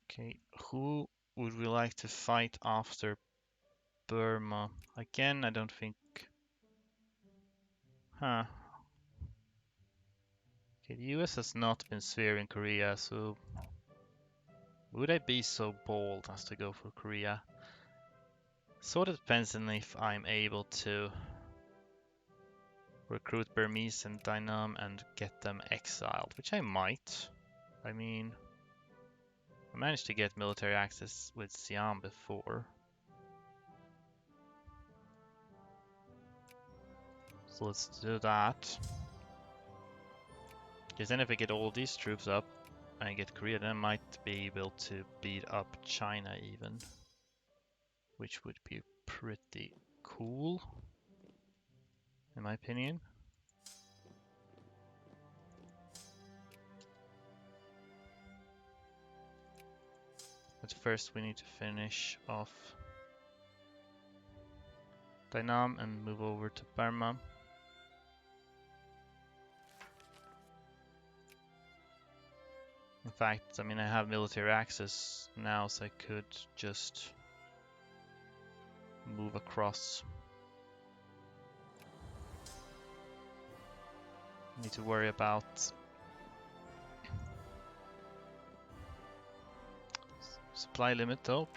Okay, who would we like to fight after Burma? Again, I don't think... Huh. Okay, the US has not been sparing Korea, so... Would I be so bold as to go for Korea? Sort of depends on if I'm able to recruit Burmese and Dynam and get them exiled, which I might. I mean, I managed to get military access with Siam before. So let's do that. Because then if I get all these troops up and I get Korea, then I might be able to beat up China even. Which would be pretty cool, in my opinion. But first we need to finish off Dynam and move over to Burma. In fact, I mean, I have military access now, so I could just move across. Need to worry about supply limit though.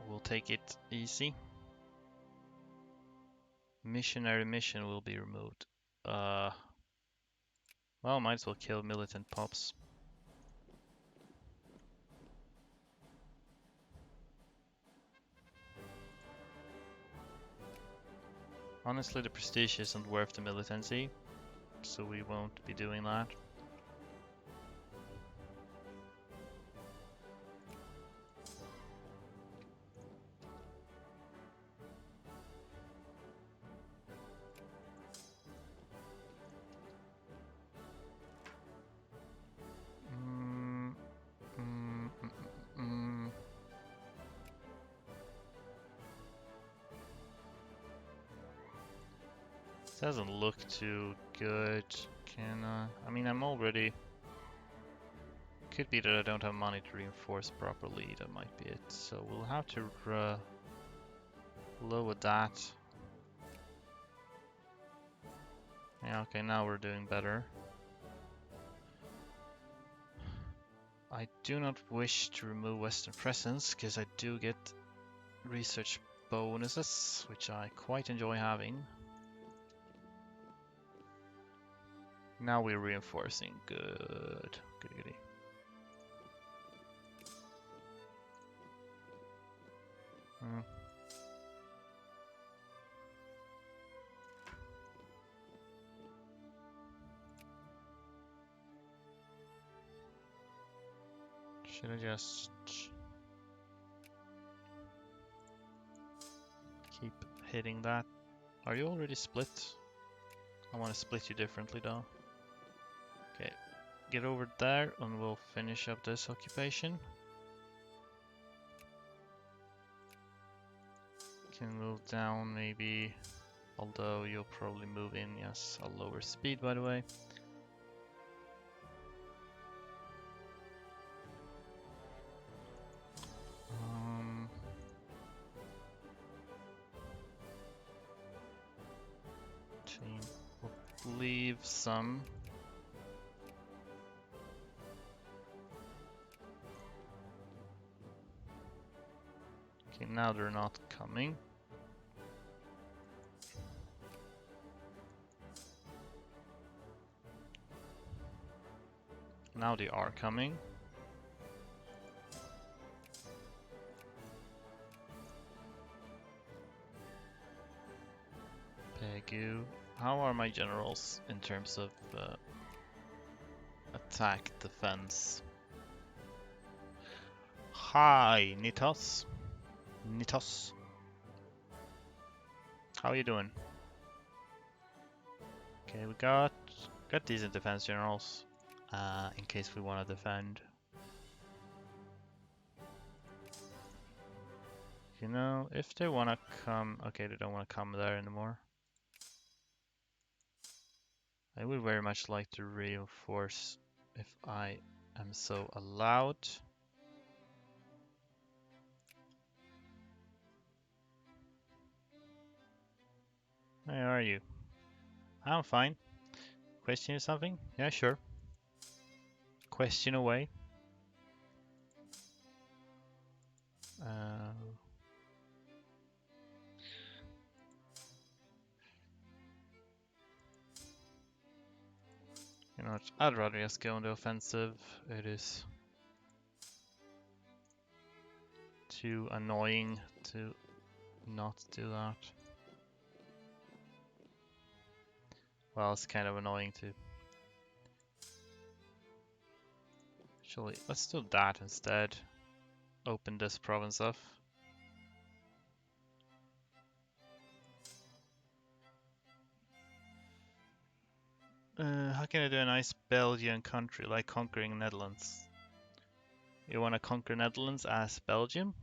We'll take it easy. Missionary mission will be removed. Well, might as well kill militant pops. Honestly, the prestige isn't worth the militancy, so we won't be doing that. Doesn't look too good. Can I mean, I'm already... Could be that I don't have money to reinforce properly. That might be it. So we'll have to lower that. Yeah, okay, now we're doing better. I do not wish to remove Western presence because I do get research bonuses, which I quite enjoy having. Now we're reinforcing. Good. Goody goody. Hmm. Should I just keep hitting that? Are you already split? I want to split you differently though. Okay, get over there and we'll finish up this occupation. Can move down maybe, although you'll probably move in, yes, a lower speed by the way. Chain, we'll leave some. Okay, now they're not coming. Now they are coming. Pegu. How are my generals in terms of attack defense? Hi, Nitos. Nitos. How are you doing? Okay, we got decent defense generals in case we want to defend. You know, if they want to come... Okay, they don't want to come there anymore. I would very much like to reinforce if I am so allowed. Where are you? I'm fine. Question you something? Yeah, sure. Question away. You know what? I'd rather just go on the offensive. It is too annoying to not do that. Well, it's kind of annoying too. Actually, let's do that instead. Open this province up. How can I do a nice Belgian country, like conquering Netherlands? You want to conquer Netherlands as Belgium?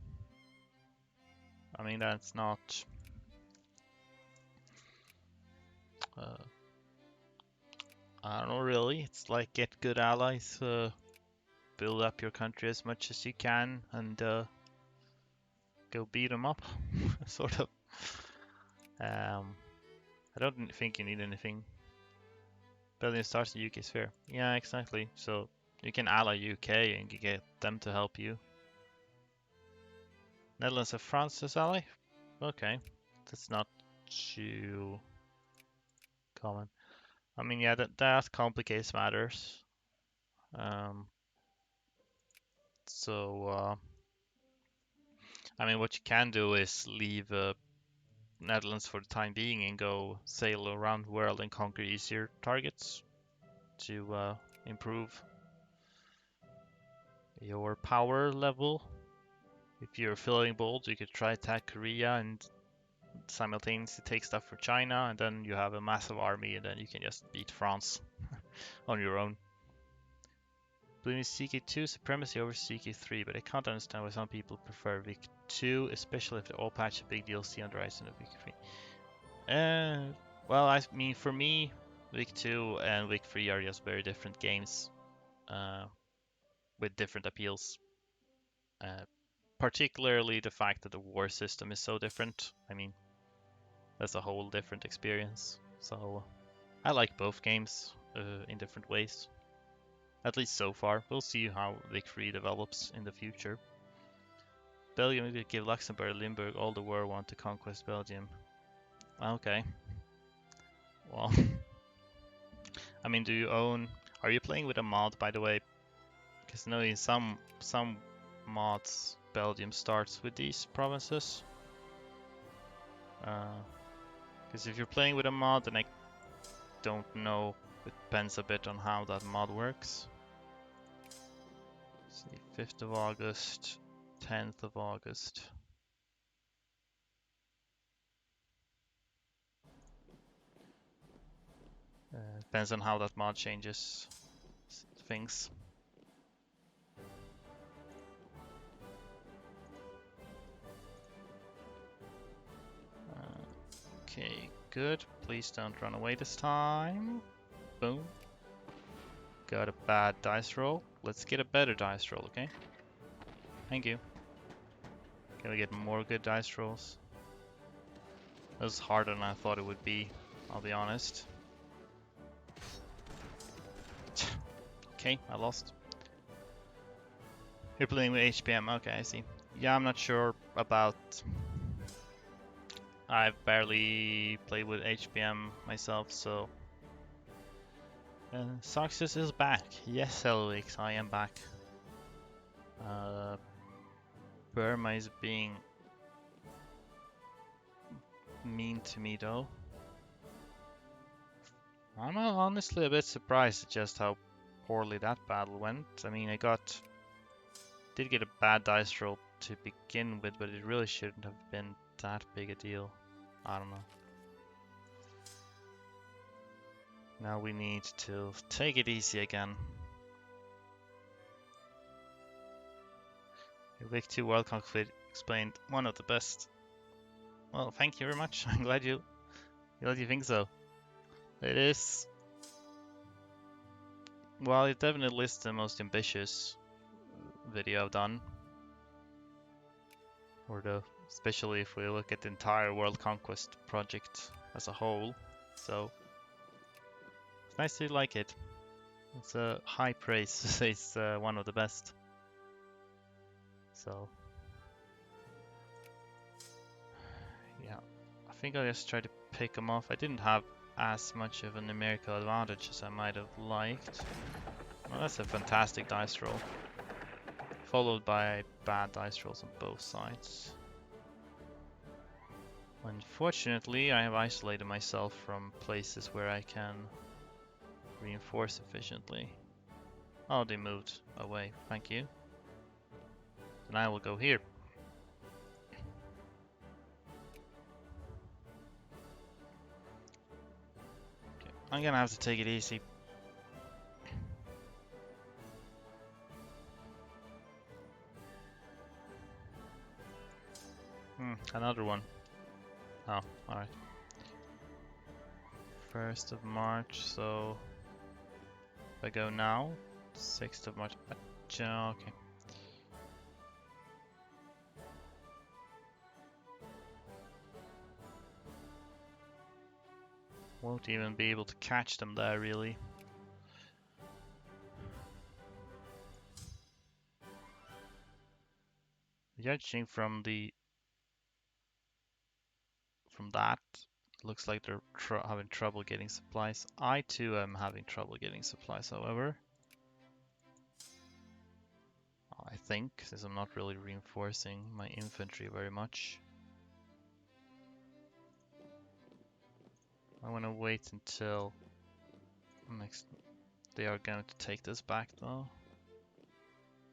I mean, that's not... I don't know really. It's like get good allies, build up your country as much as you can, and go beat them up, sort of. I don't think you need anything. Belgium starts the UK sphere. Yeah, exactly. So you can ally UK and get them to help you. Netherlands have France as ally? Okay. That's not too common. I mean, yeah, that complicates matters. So, I mean, what you can do is leave Netherlands for the time being and go sail around the world and conquer easier targets to improve your power level. If you're feeling bold, you could try attack Korea and simultaneously take stuff for China, and then you have a massive army, and then you can just beat France on your own. Believing CK2 supremacy over CK3, but I can't understand why some people prefer Vic 2, especially if they all patch a big DLC on the horizon of Vic 3. Well, I mean, for me, Vic 2 and Vic 3 are just very different games with different appeals. Particularly the fact that the war system is so different. I mean, that's a whole different experience. So I like both games in different ways. At least so far. We'll see how Vic 3 develops in the future. Belgium will give Luxembourg, Limburg all the war want to conquest Belgium. Okay. Well, I mean, do you own? Are you playing with a mod, by the way? Because I know in some mods, Belgium starts with these provinces. Because if you're playing with a mod, then I don't know. It depends a bit on how that mod works. Let's see, 5th of August, 10th of August. Depends on how that mod changes things. Okay, good. Please don't run away this time. Boom. Got a bad dice roll. Let's get a better dice roll, okay? Thank you. Can we get more good dice rolls? That was harder than I thought it would be, I'll be honest. Okay, I lost. You're playing with HPM, okay, I see. Yeah, I'm not sure about... I've barely played with HPM myself, so... Success is back. Yes, Elwix, I am back. Burma is being mean to me though. I'm honestly a bit surprised at just how poorly that battle went. I mean, did get a bad dice roll to begin with, but it really shouldn't have been that big a deal. I don't know. Now we need to take it easy again. Your Vic 2 World Conflict explained one of the best. Well, thank you very much. I'm glad you think so. It is. Well, it definitely lists the most ambitious video I've done. Especially if we look at the entire World Conquest project as a whole. So it's nice to like it. It's a high praise to say it's one of the best. So yeah, I think I'll just try to pick them off. I didn't have as much of a numerical advantage as I might have liked. Well, that's a fantastic dice roll, followed by bad dice rolls on both sides. Unfortunately, I have isolated myself from places where I can reinforce efficiently. Oh, they moved away. Thank you. Then I will go here. Okay, I'm gonna have to take it easy. Another one. Oh, alright. 1st of March, so if I go now, 6th of March. Okay. Won't even be able to catch them there, really. Judging from that, looks like they're having trouble getting supplies. I too am having trouble getting supplies, however. I think, since I'm not really reinforcing my infantry very much. I want to wait until next. They are going to take this back though.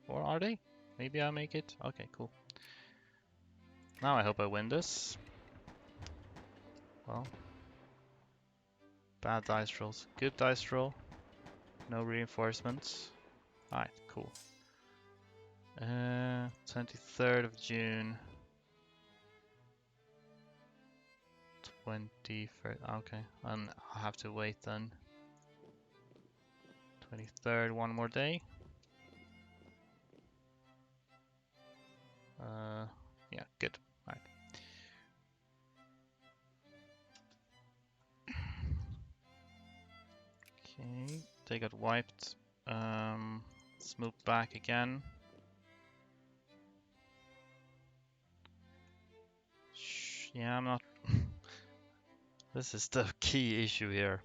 Or are they? Maybe I make it. Okay, cool. Now I hope I win this. Well, bad dice rolls. Good dice roll. No reinforcements. Alright, cool. 23rd of June. 21st. Okay, and I'll have to wait then. 23rd, one more day. Yeah, good. Alright. Okay, they got wiped. Let's move back again. Yeah, I'm not... This is the key issue here.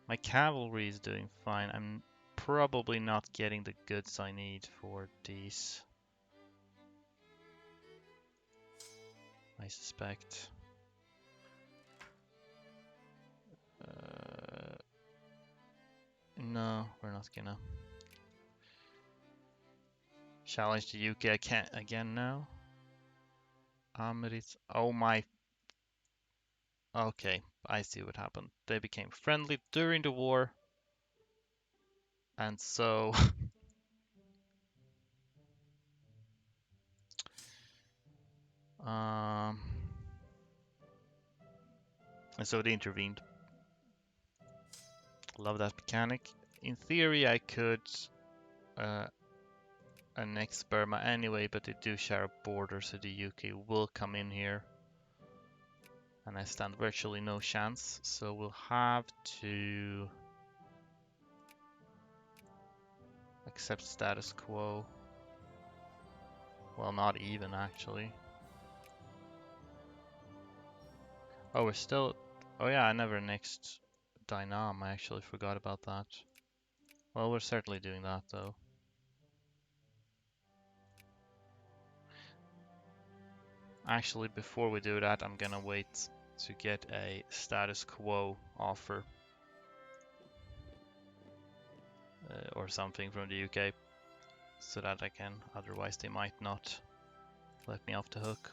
My cavalry is doing fine. I'm probably not getting the goods I need for these. I suspect. No, we're not gonna challenge the UK. I can't again now. Amiris. Oh my. Okay, I see what happened. They became friendly during the war, and so um, and so they intervened. Love that mechanic. In theory, I could uh, annex Burma anyway, but they do share a border, so the UK will come in here. And I stand virtually no chance, so we'll have to accept status quo. Well, not even actually. Oh, we're still... Oh yeah, I never annexed Dynam. I actually forgot about that. Well, we're certainly doing that though. Actually, before we do that, I'm gonna wait to get a status quo offer or something from the UK so that I can, otherwise they might not let me off the hook.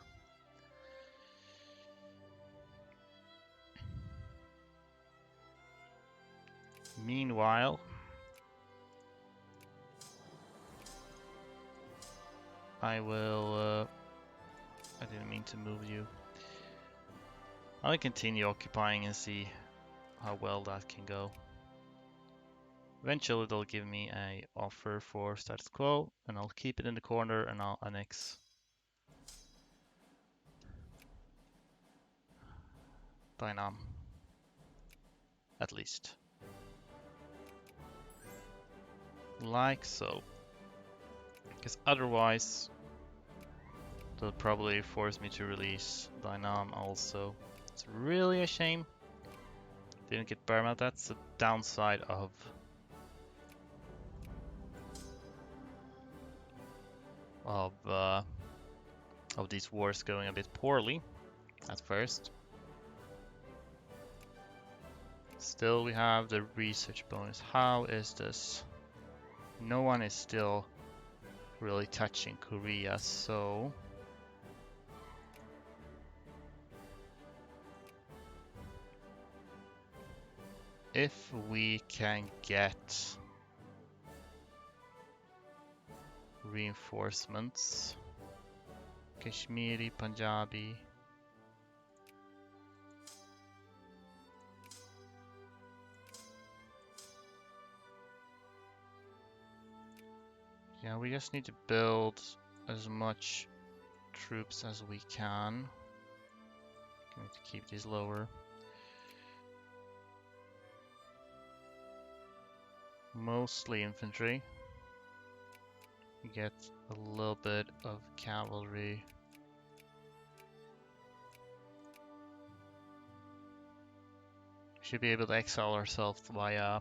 Meanwhile, I will, I didn't mean to move you. I'll continue occupying and see how well that can go. Eventually they'll give me a offer for status quo and I'll keep it in the corner and I'll annex Dynam. At least. Like so. Because otherwise they'll probably force me to release Dynam also. It's really a shame. Didn't get Burma. That's the downside of these wars going a bit poorly at first. Still, we have the research bonus. How is this? No one is still really touching Korea, so if we can get reinforcements, Kashmiri, Punjabi, yeah, we just need to build as much troops as we can. Going to keep these lower. Mostly infantry. We get a little bit of cavalry. Should be able to exile ourselves via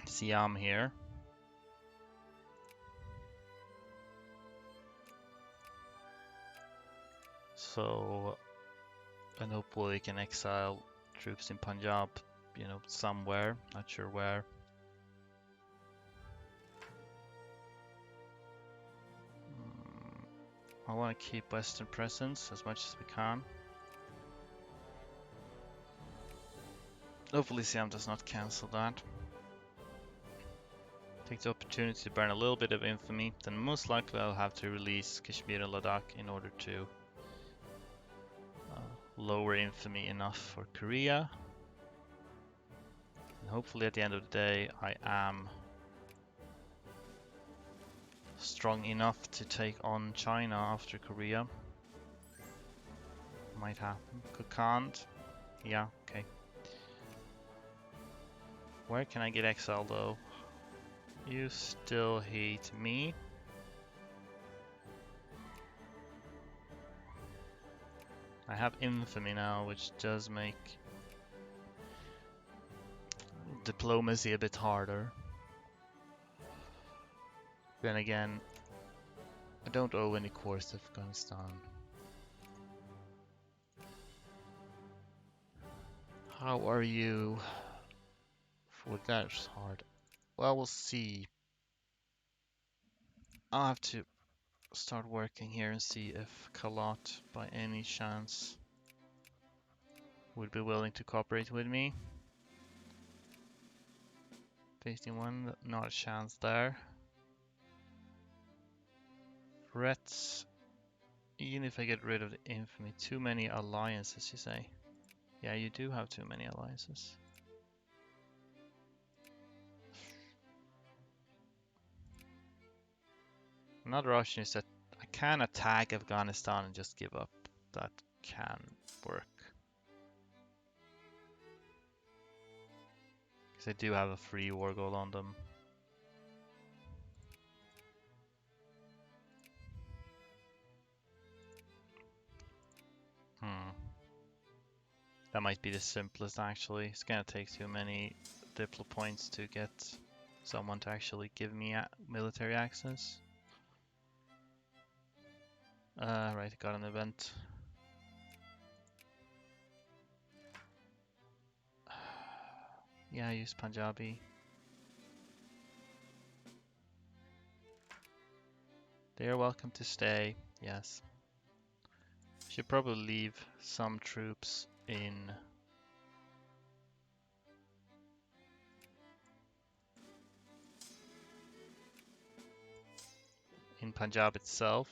Siam here. So, and hopefully we can exile troops in Punjab, you know, somewhere, not sure where. I want to keep Western presence as much as we can. Hopefully Siam does not cancel that. Take the opportunity to burn a little bit of infamy, then most likely I'll have to release Kashmir and Ladakh in order to lower infamy enough for Korea. And hopefully at the end of the day I am strong enough to take on China after Korea. Might happen. Can't. Yeah, okay. Where can I get exile though? You still hate me. I have infamy now, which does make diplomacy a bit harder. Then again, I don't owe any cores to Afghanistan. How are you? For that's hard. Well, we'll see. I'll have to start working here and see if Kalat, by any chance, would be willing to cooperate with me. Facing one, not a chance there. Threats. Even if I get rid of the infamy, too many alliances, you say? Yeah, you do have too many alliances. Another option is that I can attack Afghanistan and just give up. That can work. Because I do have a free war goal on them. That might be the simplest actually. It's gonna take too many diplo points to get someone to actually give me military access. Right, got an event. Yeah, I use Punjabi. They are welcome to stay, yes. Should probably leave some troops in Punjab itself.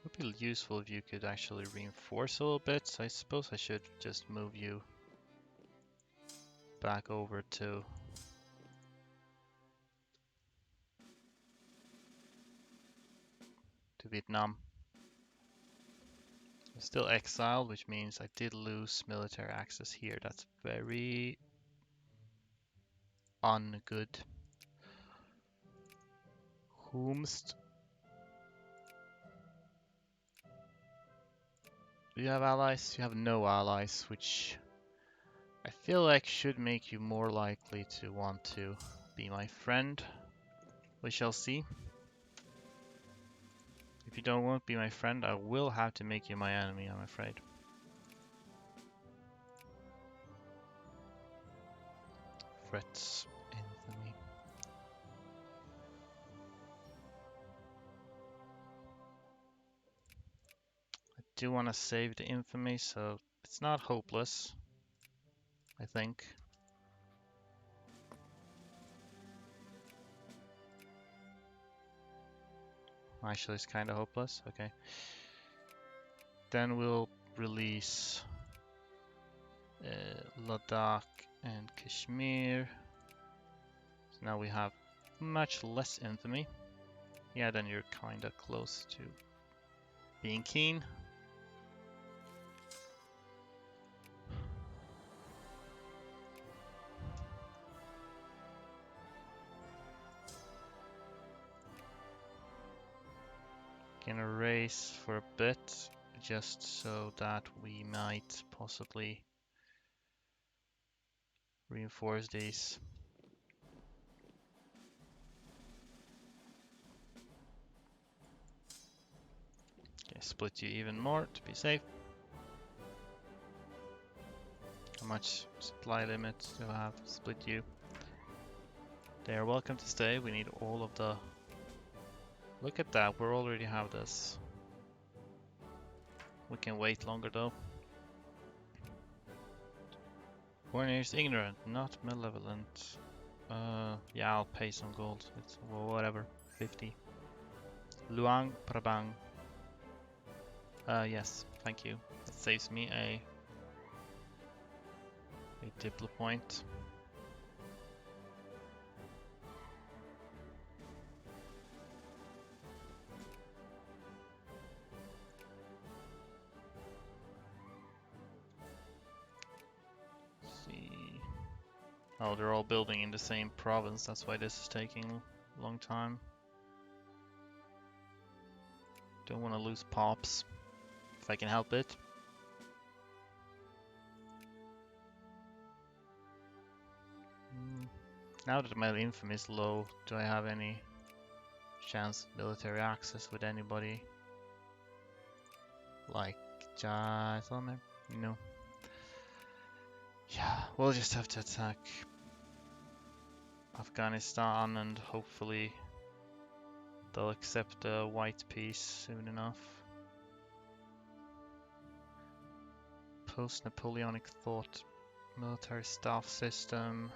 It would be useful if you could actually reinforce a little bit, so I suppose I should just move you back over to Vietnam. I'm still exiled, which means I did lose military access here. That's very ungood. Whomst? Do you have allies? You have no allies, which I feel like should make you more likely to want to be my friend. We shall see. If you don't want to be my friend, I will have to make you my enemy, I'm afraid. Threats, infamy. I do want to save the infamy, so it's not hopeless, I think. Actually, it's kind of hopeless. Okay. Then we'll release Ladakh and Kashmir. So now we have much less infamy. Yeah, then you're kind of close to being keen. Gonna race for a bit, just so that we might possibly reinforce these. Okay, split you even more to be safe. How much supply limit do I have? Split you. They are welcome to stay. We need all of the... Look at that, we already have this. We can wait longer though. Foreigner is ignorant, not malevolent. Yeah, I'll pay some gold. It's well, whatever. 50. Luang Prabang. Yes, thank you. That saves me a diplo point. Oh, they're all building in the same province, that's why this is taking a long time. Don't want to lose pops. if I can help it. Now that my infamy is low, do I have any chance of military access with anybody? Like Jaisalmer? No. Yeah, we'll just have to attack Afghanistan and hopefully they'll accept a white peace soon enough. Post-Napoleonic thought, military staff system.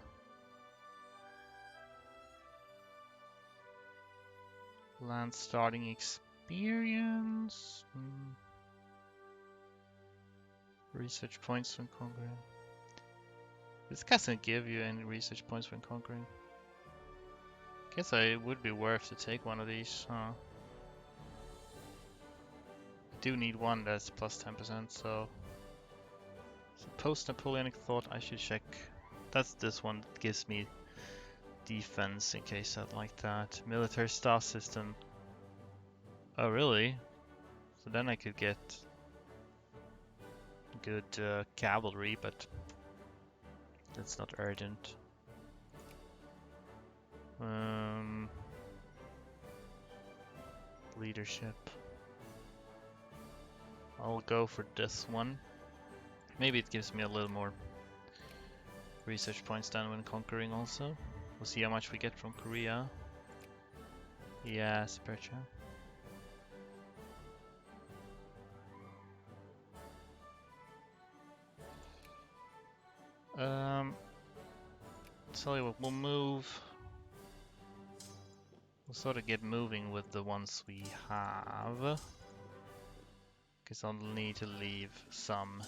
Land starting experience. Research points when conquering. This doesn't give you any research points when conquering. Guess it would be worth to take one of these, huh? I do need one that's plus 10%, so post-Napoleonic thought I should check. That's this one that gives me defense in case I'd like that. Military staff system. Oh really? So then I could get good cavalry, but that's not urgent. Leadership. I'll go for this one. Maybe it gives me a little more research points than when conquering also. We'll see how much we get from Korea. Yeah, Spiritual. Tell you what, we'll move. We'll sort of get moving with the ones we have. Because I'll need to leave some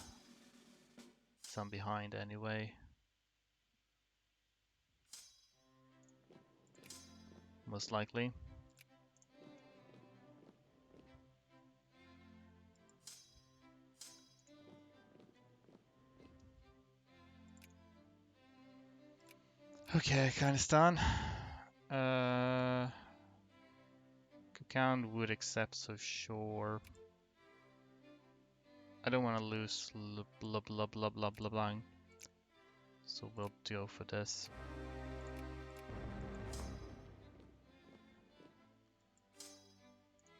behind anyway. Most likely. Okay, Afghanistan. Khakan would accept, so sure. I don't want to lose blah blah blah blah blah blah. So we'll go for this.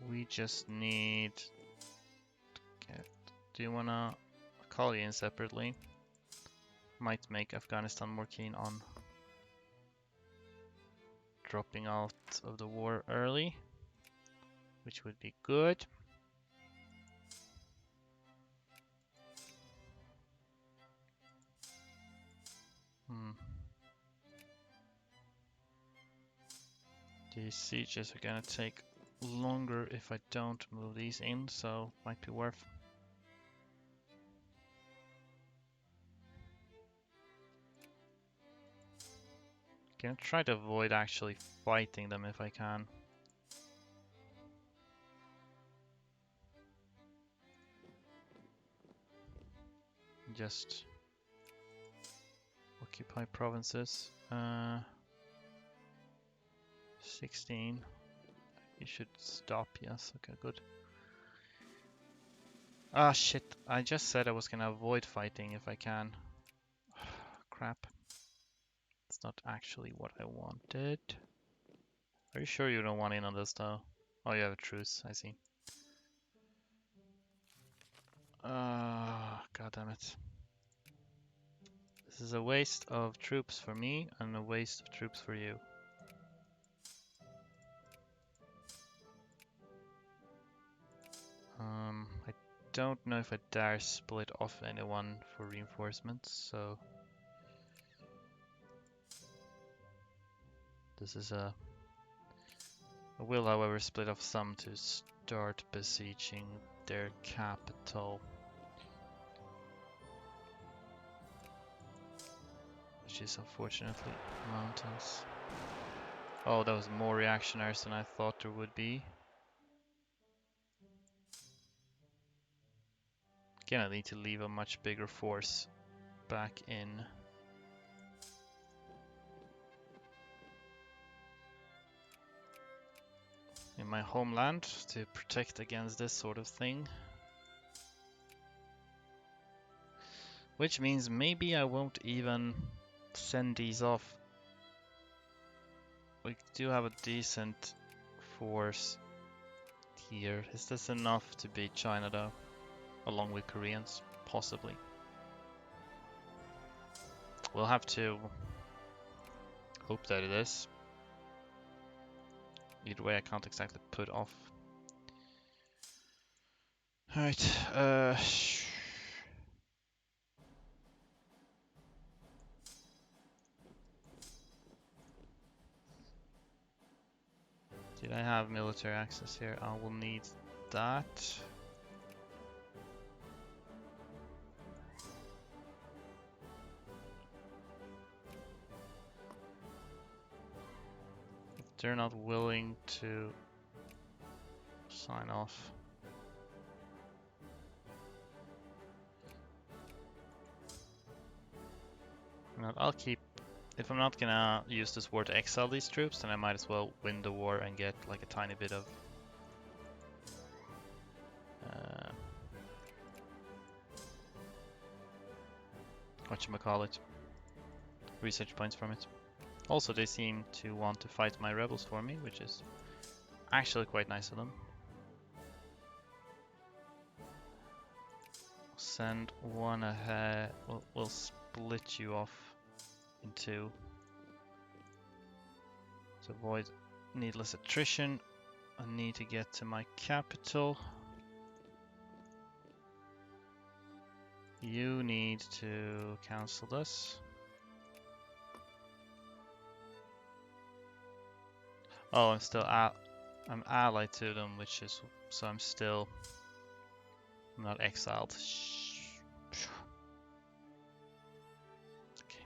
We just need to get. Do you wanna call you in separately? Might make Afghanistan more keen on dropping out of the war early, which would be good. These sieges are gonna take longer if I don't move these in, so might be worth. Gonna try to avoid actually fighting them if I can. Just occupy provinces. 16. You should stop, yes, okay, good. Ah, shit, I just said I was gonna avoid fighting if I can. Crap. It's not actually what I wanted. Are you sure you don't want in on this though? Oh, you have a truce, I see. God damn it. This is a waste of troops for me and a waste of troops for you. I don't know if I dare split off anyone for reinforcements, so this is a... I will, however, split off some to start besieging their capital. Which is unfortunately mountains. Oh, that was more reactionaries than I thought there would be. Again, I need to leave a much bigger force back in my homeland to protect against this sort of thing. Which means maybe I won't even send these off. We do have a decent force here. Is this enough to beat China though? Along with Koreans? Possibly. We'll have to hope that it is. Either way, I can't exactly put off. Alright, did I have military access here? I will need that. If they're not willing to sign off. I'll keep. If I'm not gonna use this war to exile these troops, then I might as well win the war and get like a tiny bit of whatchamacallit, research points from it. Also, they seem to want to fight my rebels for me, which is actually quite nice of them. Send one ahead. We'll split you off in two to avoid needless attrition. I need to get to my capital. You need to cancel this. Oh, I'm allied to them, which is so I'm not exiled. Okay.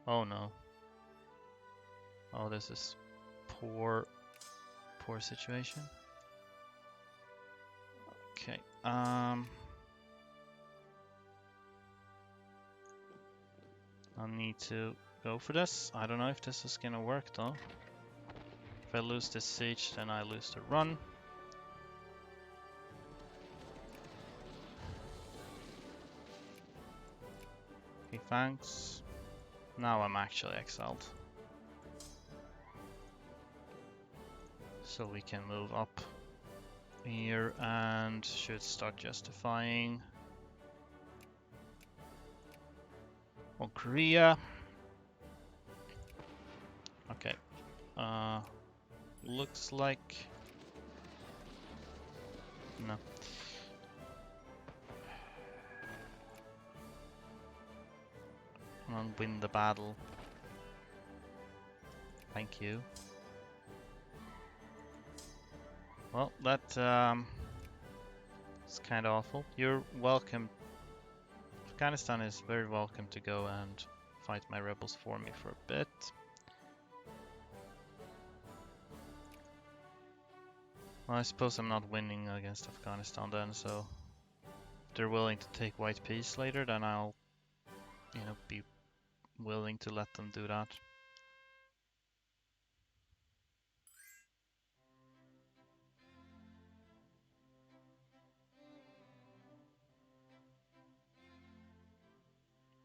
Oh no. Oh, this is poor situation. Okay. I'll need to go for this. I don't know if this is gonna work though. If I lose this siege, then I lose the run. Okay, thanks. Now I'm actually exiled. So we can move up here and should start justifying on Korea. Okay. Looks like no. I'll win the battle. Thank you. Well, that is kind of awful. You're welcome. Afghanistan is very welcome to go and fight my rebels for me for a bit. Well, I suppose I'm not winning against Afghanistan then, so if they're willing to take white peace later, then I'll, be willing to let them do that.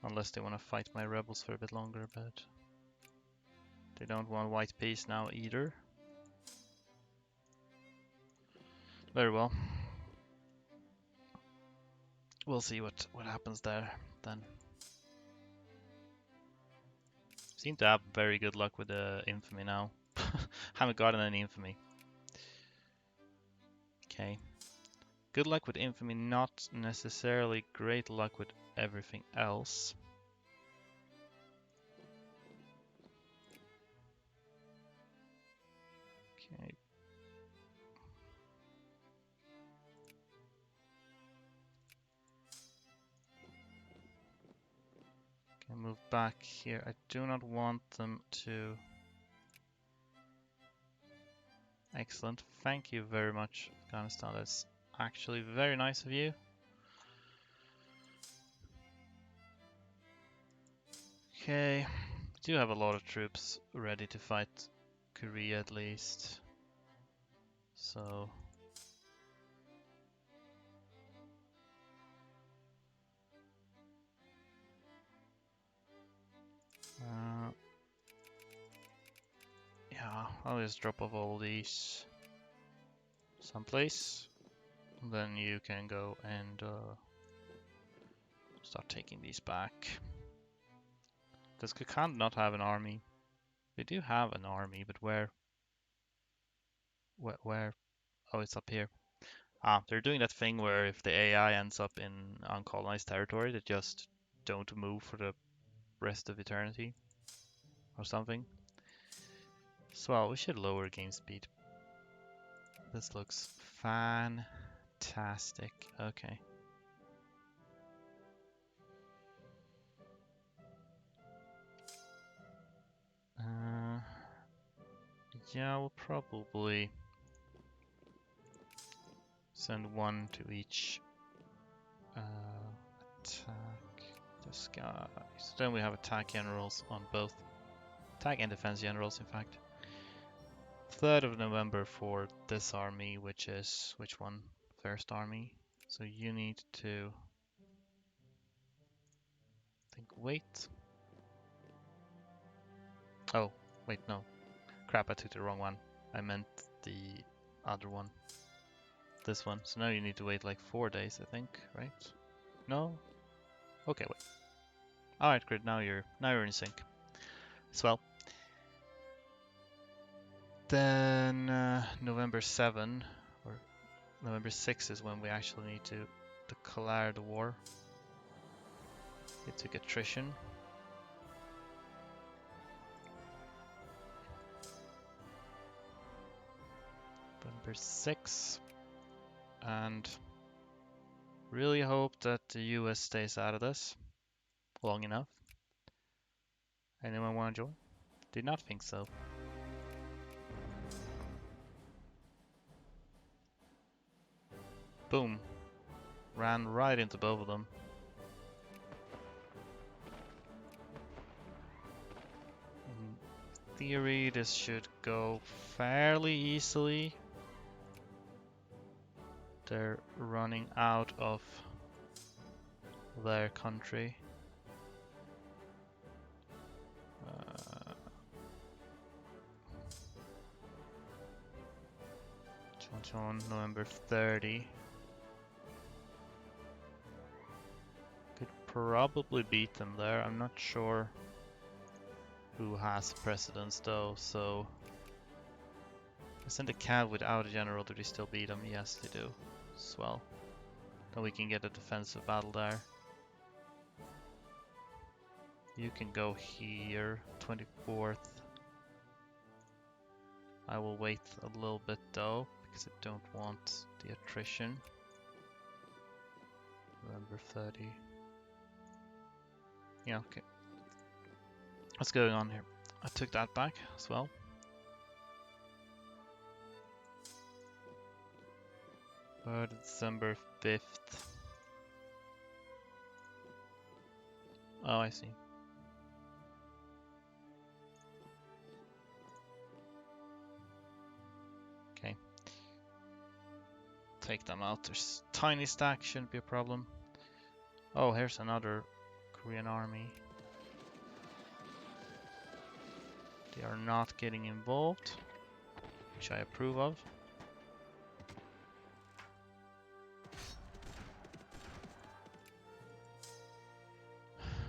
Unless they want to fight my rebels for a bit longer, but they don't want white peace now either. Very well. We'll see what happens there then. Seem to have very good luck with the infamy now. Haven't gotten any infamy. Okay. Good luck with infamy, not necessarily great luck with everything else. Okay. Okay, move back here. I do not want them to... Excellent. Thank you very much, Afghanistan. That's actually very nice of you. Okay. We do have a lot of troops ready to fight Korea at least. So yeah, I'll just drop off all these someplace. Then you can go and start taking these back. Does Kakand not have an army? They do have an army, but where? Where? Oh, it's up here. Ah, they're doing that thing where if the AI ends up in uncolonized territory, they just don't move for the rest of eternity or something. So well, we should lower game speed. This looks fantastic. Okay. Yeah, we'll probably send one to each attack this guy. So then we have attack generals on both. Attack and defense generals, in fact. 3rd of November for this army, which is which one? First army. So you need to wait. Oh, wait, no. Crap, I took the wrong one. I meant the other one. This one. So now you need to wait like 4 days, I think, right? No? Okay, wait. Alright, great, now you're in sync. Swell. Then November 7 or November 6 is when we actually need to declare the war. It took attrition. November 6. And really hope that the US stays out of this long enough. Anyone want to join? Did not think so. Boom. Ran right into both of them. In theory, this should go fairly easily. They're running out of their country. On November 30. Could probably beat them there. I'm not sure who has precedence though, so I send a cav without a general. Do they still beat them? Yes, they do. Swell. Then we can get a defensive battle there. You can go here, 24th. I will wait a little bit though, because I don't want the attrition. November 30. Yeah, okay. What's going on here? I took that back as well. December 5th. Oh, I see. Okay. Take them out. There's tiny stack, shouldn't be a problem. Oh, here's another Korean army. They are not getting involved, which I approve of.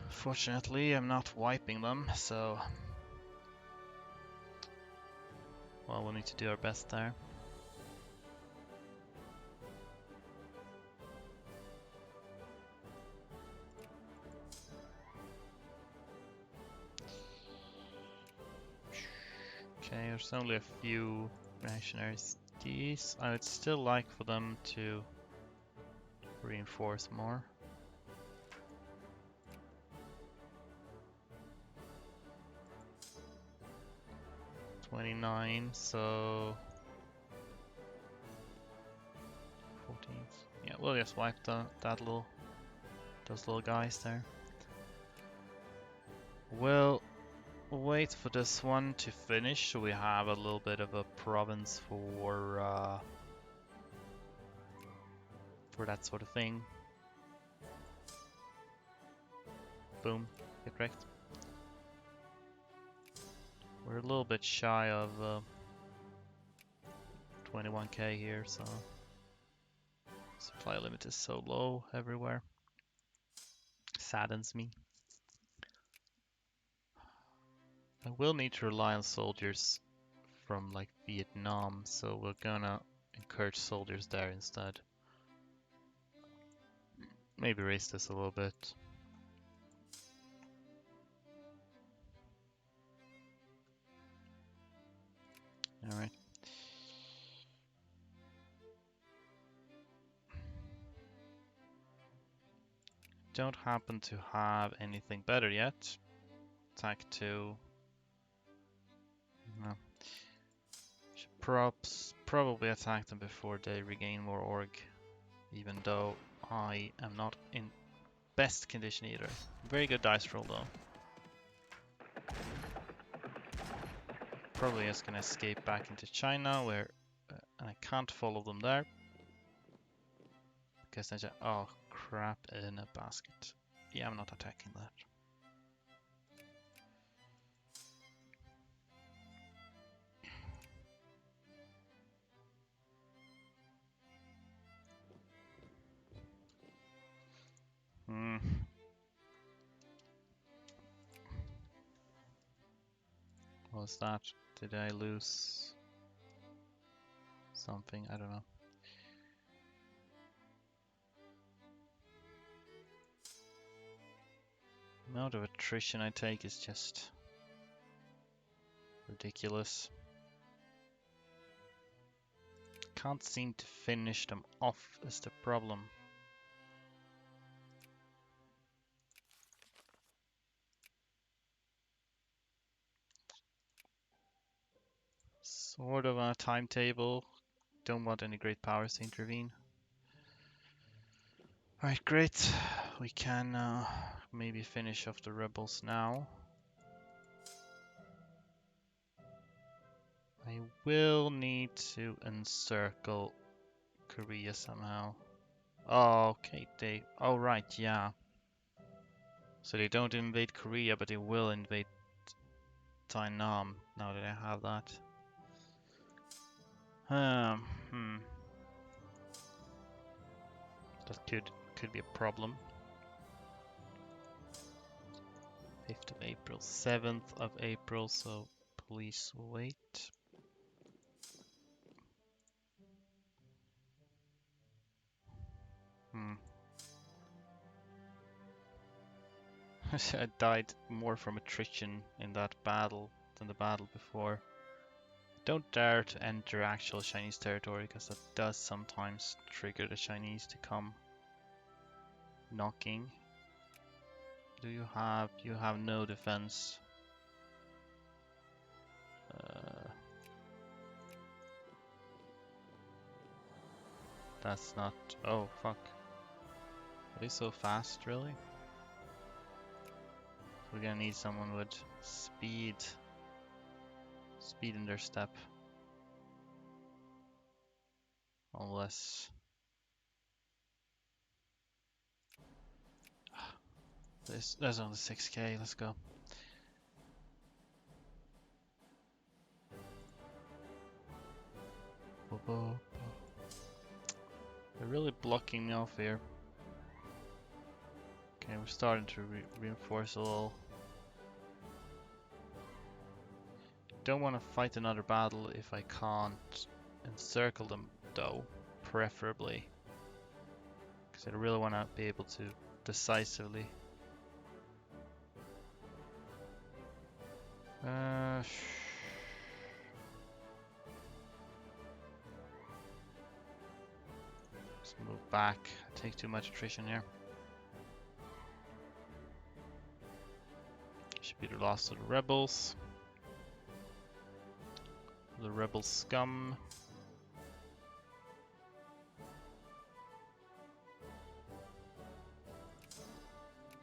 Fortunately, I'm not wiping them, so well, we'll need to do our best there. Okay, there's only a few reactionaries. These, I would still like for them to reinforce more. $29, so 14th. Yeah, we'll just wipe those little guys there. Well, wait for this one to finish so we have a little bit of a province for that sort of thing. Boom, get wrecked. We're a little bit shy of 21k here, so supply limit is so low everywhere. Saddens me. I will need to rely on soldiers from like Vietnam, so we're gonna encourage soldiers there instead. Maybe raise this a little bit. Alright. Don't happen to have anything better yet. Attack 2. No. Should probably attack them before they regain more org. Even though I am not in best condition either. Very good dice roll though. Probably just gonna escape back into China where and I can't follow them there. Because then oh crap in a basket. Yeah, I'm not attacking that. What was that? Did I lose something? I don't know. The amount of attrition I take is just ridiculous. Can't seem to finish them off is the problem. Sort of on a timetable. Don't want any great powers to intervene. Alright, great. We can maybe finish off the rebels now. I will need to encircle Korea somehow. Oh, okay, oh right, yeah. So they don't invade Korea, but they will invade Tainan, now that I have that. That could be a problem. 5th of April, 7th of April, so please wait. I died more from attrition in that battle than the battle before. Don't dare to enter actual Chinese territory, because that does sometimes trigger the Chinese to come knocking. Do you have no defense? That's not, oh fuck. Are they so fast, really? We're gonna need someone with speed in their step. Unless there's only 6k, let's go. They're really blocking me off here. Okay, we're starting to reinforce a little. Don't want to fight another battle if I can't encircle them, though, preferably. Because I really want to be able to decisively. Let's move back. I take too much attrition here. Should be the loss of the rebels. The rebel scum.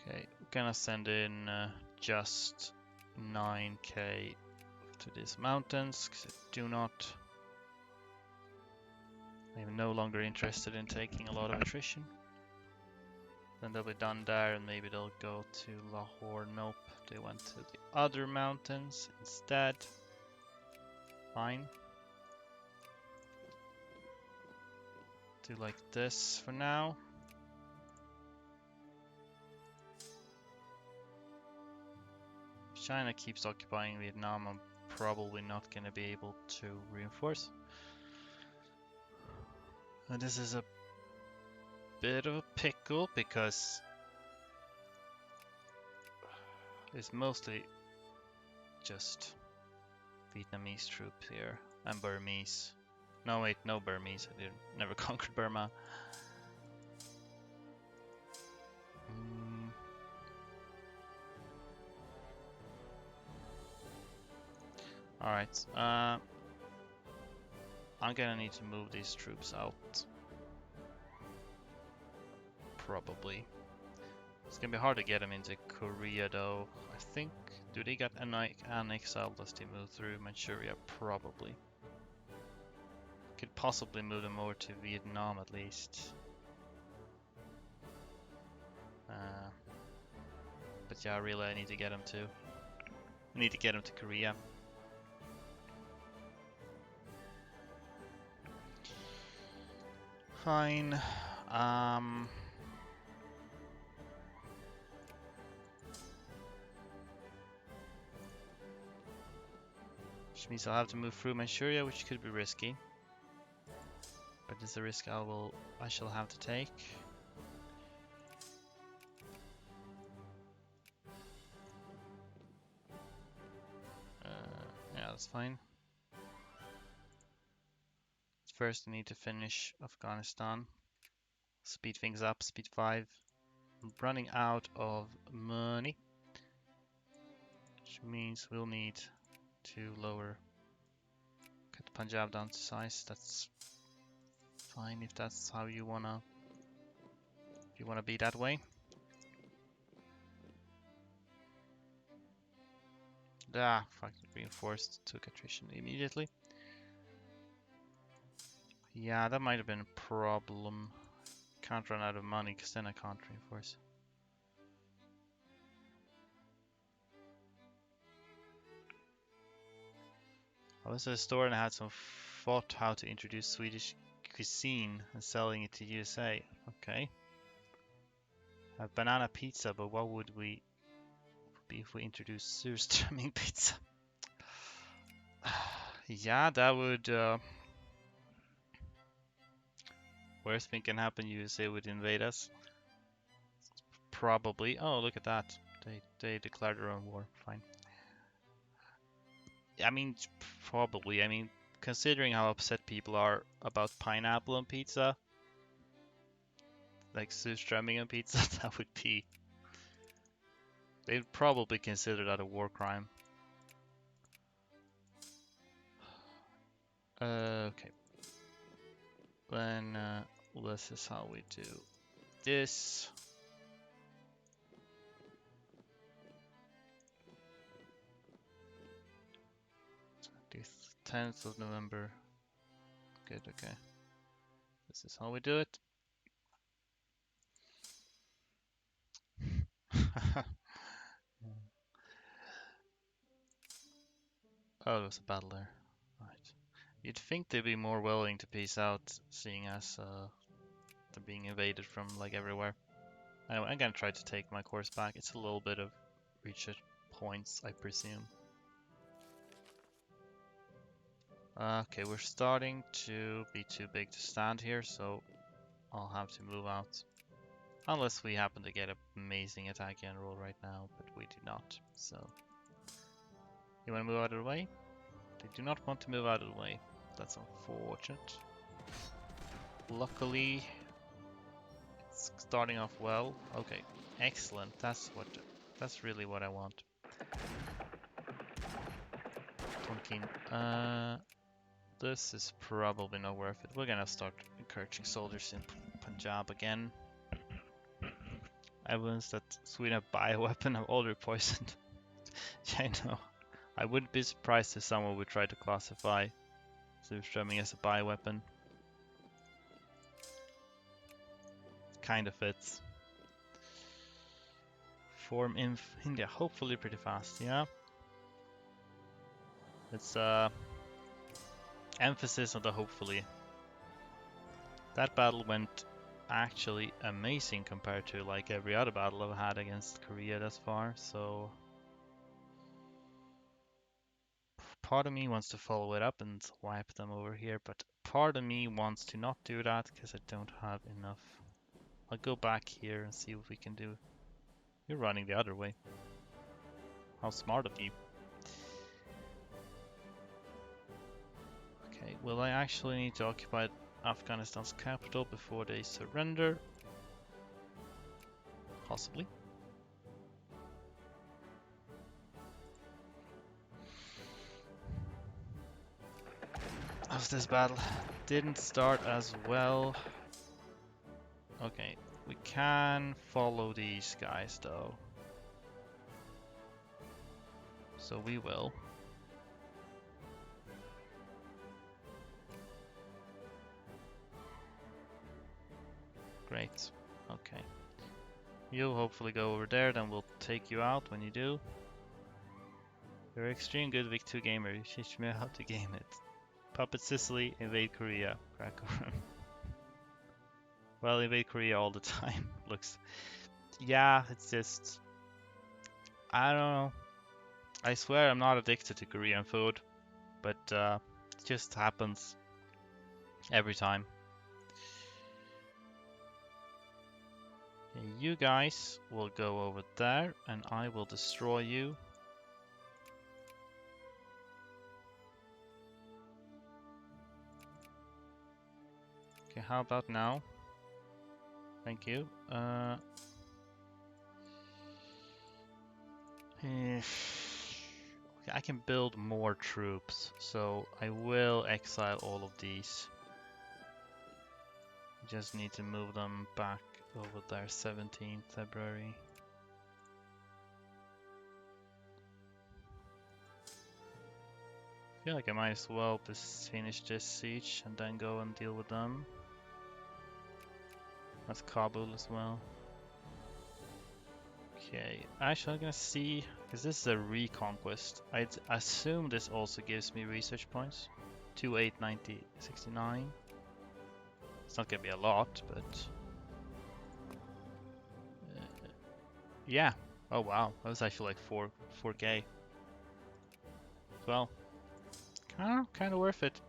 Okay, gonna send in just 9k to these mountains, because I'm no longer interested in taking a lot of attrition. Then they'll be done there, and maybe they'll go to Lahore. Nope, they went to the other mountains instead. Fine. Do like this for now. If China keeps occupying Vietnam, I'm probably not going to be able to reinforce. And this is a bit of a pickle because it's mostly just Vietnamese troops here and Burmese. No, wait, no Burmese. I never conquered Burma. Alright, I'm gonna need to move these troops out. Probably. It's gonna be hard to get them into Korea though. I think, do they get annexed out as they move through Manchuria? Probably. Could possibly move them over to Vietnam at least. But yeah, really I need to get them to. I need to get them to Korea. Fine. Which means I'll have to move through Manchuria, which could be risky. But it's a risk I shall have to take. Yeah, that's fine. First I need to finish Afghanistan. Speed things up, speed 5. I'm running out of money. Which means we'll need to cut Punjab down to size. That's fine if that's how you wanna be that way. Fuck, reinforced, took attrition immediately. Yeah, that might have been a problem. Can't run out of money because then I can't reinforce. I was at a store and I had some thought how to introduce Swedish cuisine and selling it to USA. Okay. A banana pizza, but what would we be if we introduced surströmming pizza? Yeah, that would. Worst thing can happen, USA would invade us. Probably. Oh, look at that. They declared their own war. Fine. I mean, probably. I mean, considering how upset people are about pineapple on pizza, like surströmming on pizza, that would be. They'd probably consider that a war crime. Okay. Then this is how we do this. The 10th of November. Good, okay. This is how we do it. Oh, there's a battle there. Right. You'd think they'd be more willing to peace out, seeing as they're being invaded from like everywhere. Anyway, I'm gonna try to take my course back. It's a little bit of reach at points, I presume. Okay, we're starting to be too big to stand here, so I'll have to move out. Unless we happen to get an amazing attack general right now, but we do not, so. You want to move out of the way? They do not want to move out of the way. That's unfortunate. Luckily, it's starting off well. Okay, excellent. That's really what I want. Tonkin. This is probably not worth it. We're gonna start encouraging soldiers in Punjab again. Evidence that Sweden have bioweapon have already poisoned I know. I wouldn't be surprised if someone would try to classify surströmming as a bioweapon. Kind of fits. Form in India, hopefully pretty fast, yeah. It's emphasis on the hopefully. That battle went actually amazing compared to like every other battle I've had against Korea thus far, so part of me wants to follow it up and wipe them over here, but part of me wants to not do that because I don't have enough. I'll go back here and see what we can do. You're running the other way. How smart of you. Okay, will I actually need to occupy Afghanistan's capital before they surrender? Possibly. How's this battle? Didn't start as well. Okay, we can follow these guys though. So we will. Great. Okay. You'll hopefully go over there, then we'll take you out when you do. You're extreme good Vic 2 gamer, you teach me how to game it. Puppet Sicily, invade Korea. Crack on. Well, invade Korea all the time. Looks. Yeah, it's just. I don't know. I swear I'm not addicted to Korean food, but it just happens every time. Okay, you guys will go over there, and I will destroy you. Okay, how about now? Thank you. I can build more troops, so I will exile all of these. Just need to move them back over there, 17th February. I feel like I might as well just finish this siege and then go and deal with them. That's Kabul as well. Okay, actually I'm gonna see, because this is a reconquest. I'd assume this also gives me research points. 2890, 69. It's not gonna be a lot, but yeah. Oh wow, that was actually like 4K. Well, kind of worth it.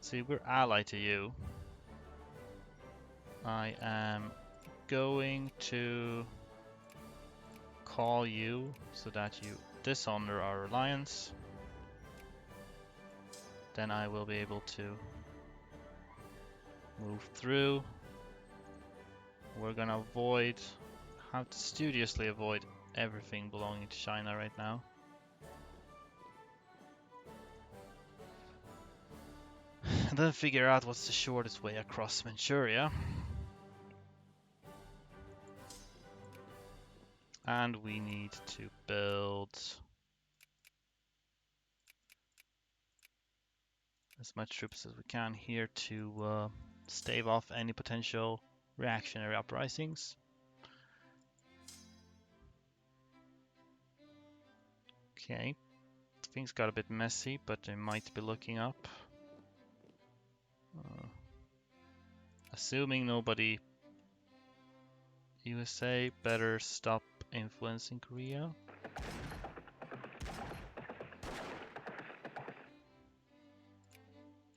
See, we're allied to you. I am going to call you so that you dishonor our alliance. Then I will be able to move through. We're gonna have to studiously avoid everything belonging to China right now. And then figure out what's the shortest way across Manchuria. And we need to build as much troops as we can here to stave off any potential reactionary uprisings. Okay, things got a bit messy, but they might be looking up. Assuming nobody USA better stop influencing Korea.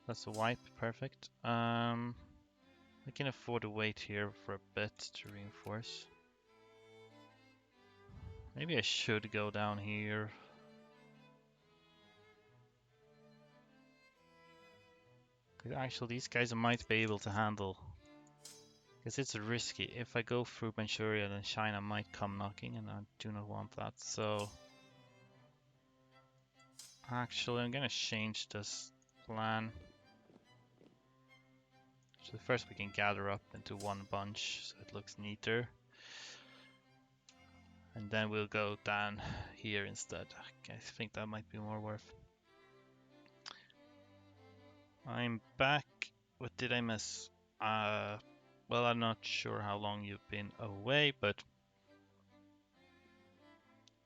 That's a wipe, perfect. I can afford to wait here for a bit to reinforce. Maybe I should go down here. Actually, these guys might be able to handle. Because it's risky. If I go through Manchuria, then China might come knocking, and I do not want that. So, actually, I'm gonna change this plan. So first we can gather up into one bunch, so it looks neater. And then we'll go down here instead. I think that might be more worth. I'm back. What did I miss? Well, I'm not sure how long you've been away, but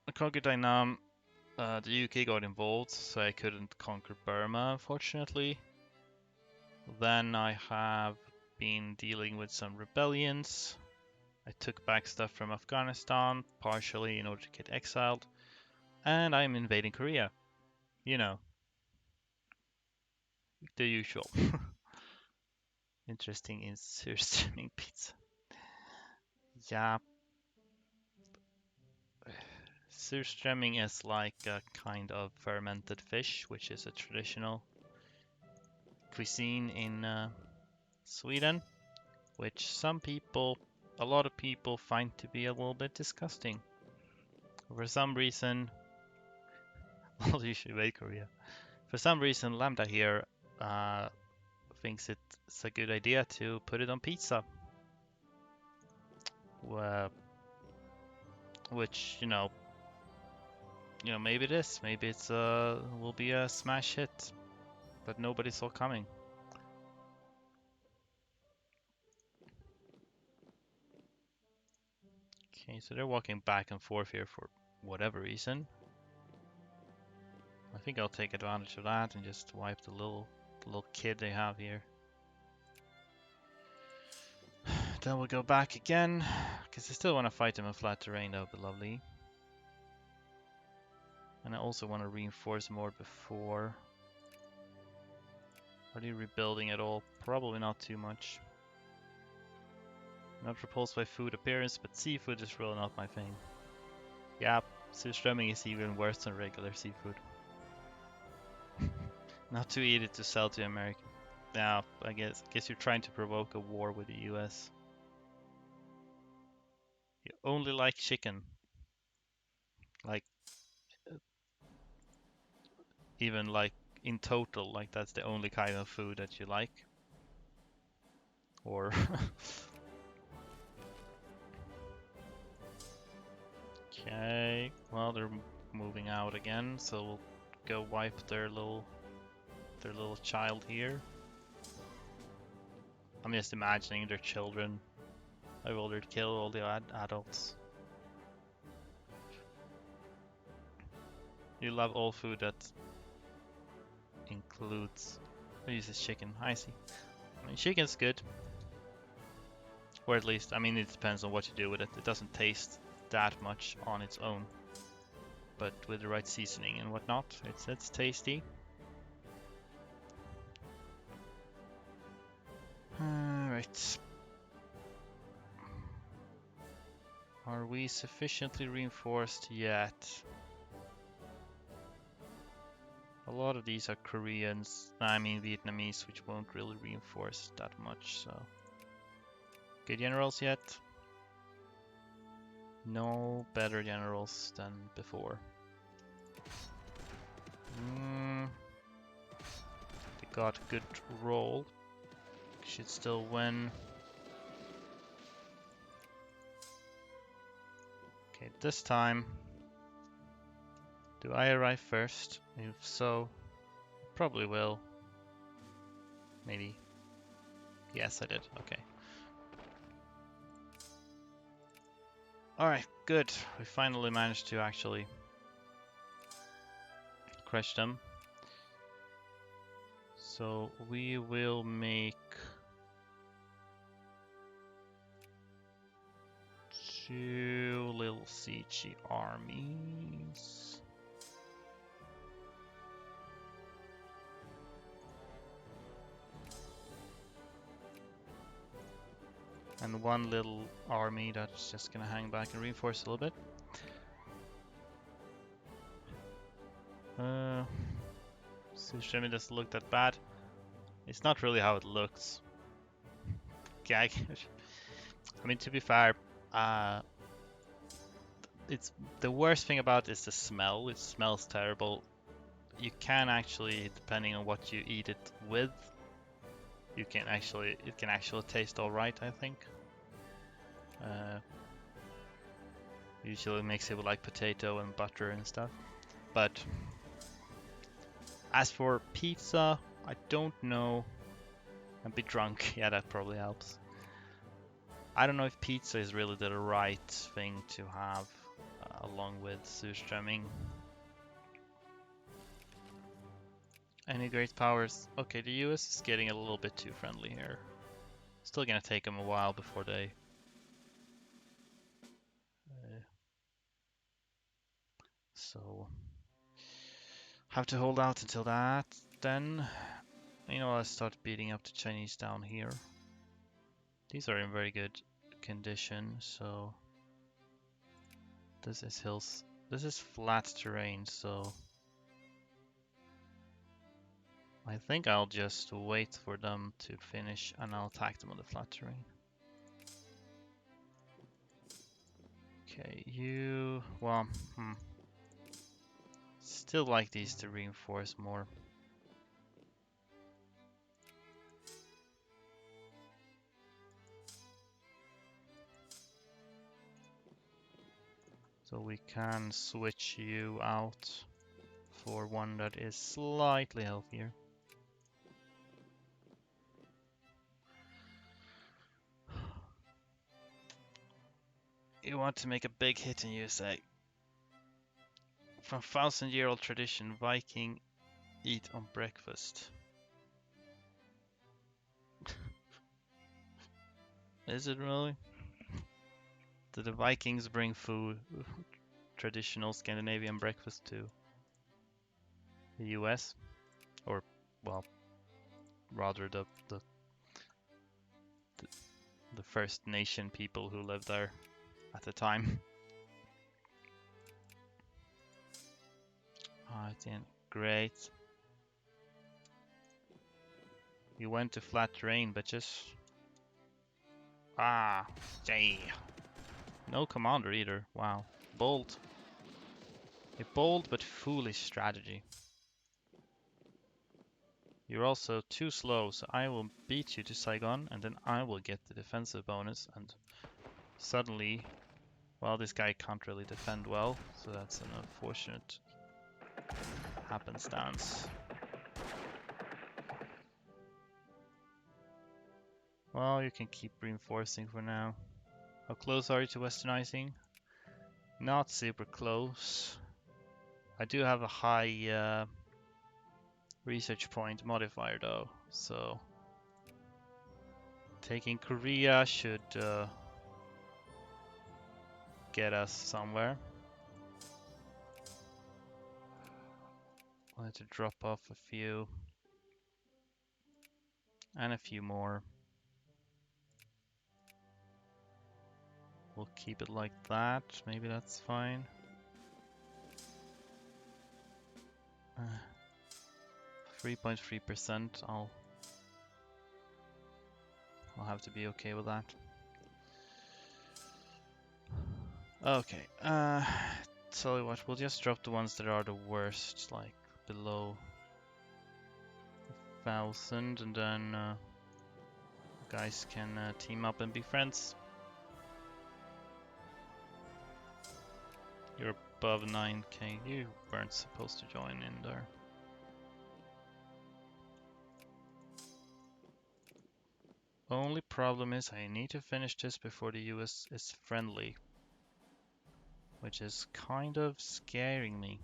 I conquered Dainam. The UK got involved, so I couldn't conquer Burma, unfortunately. Then I have been dealing with some rebellions. I took back stuff from Afghanistan, partially in order to get exiled. And I'm invading Korea. You know, the usual. Interesting in streaming pizza. Yeah. Surströmming is like a kind of fermented fish, which is a traditional cuisine in Sweden, which a lot of people find to be a little bit disgusting. For some reason, well, you should wait, Korea. For some reason, Lambda here thinks it's a good idea to put it on pizza. Which, maybe it is. Maybe it's will be a smash hit, but nobody saw coming. Okay, so they're walking back and forth here for whatever reason. I think I'll take advantage of that and just wipe the little kid they have here. Then we'll go back again, because I still want to fight them in flat terrain. That would be lovely. And I also want to reinforce more before. Are they rebuilding at all? Probably not too much. Not repulsed by food appearance, but seafood is really not my thing. Yeah, surströmming is even worse than regular seafood. Not to eat it to sell to America. Now, I guess you're trying to provoke a war with the US. You only like chicken. Like, even like in total, like that's the only kind of food that you like. Or okay, well they're moving out again, so we'll go wipe their little child here. I'm just imagining their children. I will kill all the adults. You love all food that includes uses chicken. I see. I mean, chicken's good, or at least, I mean, it depends on what you do with it. It doesn't taste that much on its own, but with the right seasoning and whatnot, it's tasty. Right. Are we sufficiently reinforced yet? A lot of these are Koreans, I mean Vietnamese, which won't really reinforce that much, so. Good generals yet? No better generals than before. They got good roll. Should still win. Okay, this time, do I arrive first? If so, probably will. Maybe. Yes, I did. Okay. Alright, good. We finally managed to actually crush them. So we will make 2 little siegey armies. And 1 little army that's just gonna hang back and reinforce a little bit. Sushimi doesn't look that bad. It's not really how it looks. Okay, I mean, to be fair, it's the worst thing about it is the smell. It smells terrible. You can actually, depending on what you eat it with, it can actually taste all right, I think. Usually mix it with like potato and butter and stuff. But as for pizza, I don't know. I'm a bit drunk. Yeah, that probably helps. I don't know if pizza is really the right thing to have along with surströmming. Any great powers? Okay, the US is getting a little bit too friendly here. Still gonna take them a while before they... so... have to hold out until that, then... You know, I'll start beating up the Chinese down here. These are in very good condition, so... This is hills. This is flat terrain, so... I think I'll just wait for them to finish and I'll attack them on the flat terrain. Okay, you... well, Still like these to reinforce more. So we can switch you out for one that is slightly healthier. You want to make a big hit in USA. From 1,000-year-old tradition, Viking eat on breakfast. Is it really? Did the Vikings bring food, traditional Scandinavian breakfast to the US? Or, well, rather the First Nation people who lived there at the time. Alright then, great. You went to flat terrain, but just... ah, yay. No commander either, wow. Bold. A bold but foolish strategy. You're also too slow, so I will beat you to Saigon, and then I will get the defensive bonus, and suddenly, well, this guy can't really defend well, so that's an unfortunate happenstance. Well, you can keep reinforcing for now. How close are you to westernizing? Not super close. I do have a high research point modifier though, so taking Korea should get us somewhere. I'll have to drop off a few and a few more. We'll keep it like that, maybe that's fine. 3.3%, I'll have to be okay with that. Okay, tell you what, we'll just drop the ones that are the worst, like below 1,000, and then guys can team up and be friends. You're above 9k, you weren't supposed to join in there. Only problem is I need to finish this before the US is friendly, which is kind of scaring me.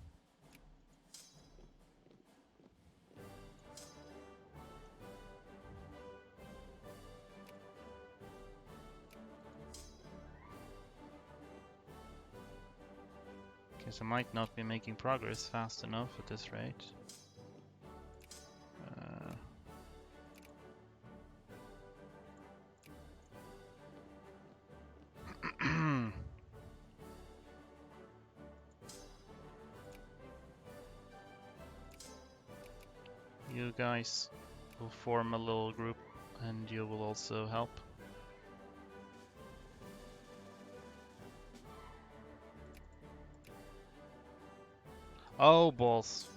Because I might not be making progress fast enough at this rate. You guys will form a little group and you will also help. Oh, balls.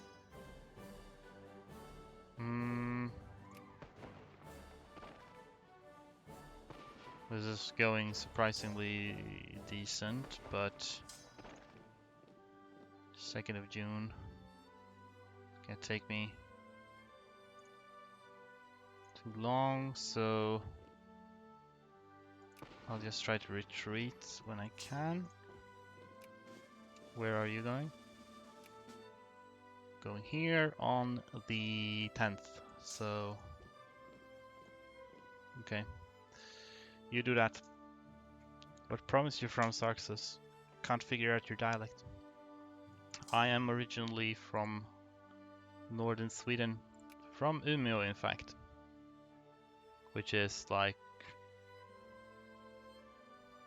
This is going surprisingly decent, but 2nd of June it's gonna take me too long, so I'll just try to retreat when I can. Where are you going? Going here on the 10th, so okay. You do that. But promise you're from Sarxus. Can't figure out your dialect. I am originally from northern Sweden. From Umeå, in fact. Which is like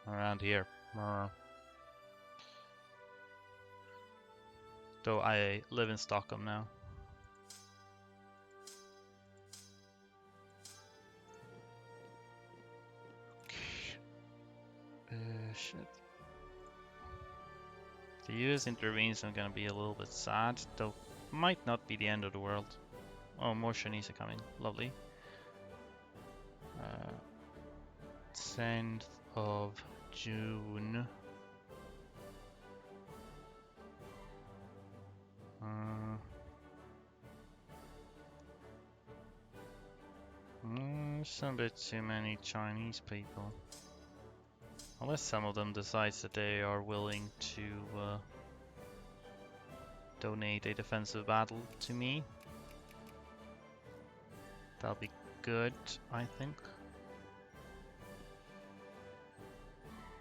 around here. Though I live in Stockholm now. Shit. If the US intervenes, I'm gonna be a little bit sad, though might not be the end of the world. Oh, more Chinese are coming. Lovely. 10th of June. Some bit too many Chinese people. Unless some of them decides that they are willing to donate a defensive battle to me. That'll be good, I think.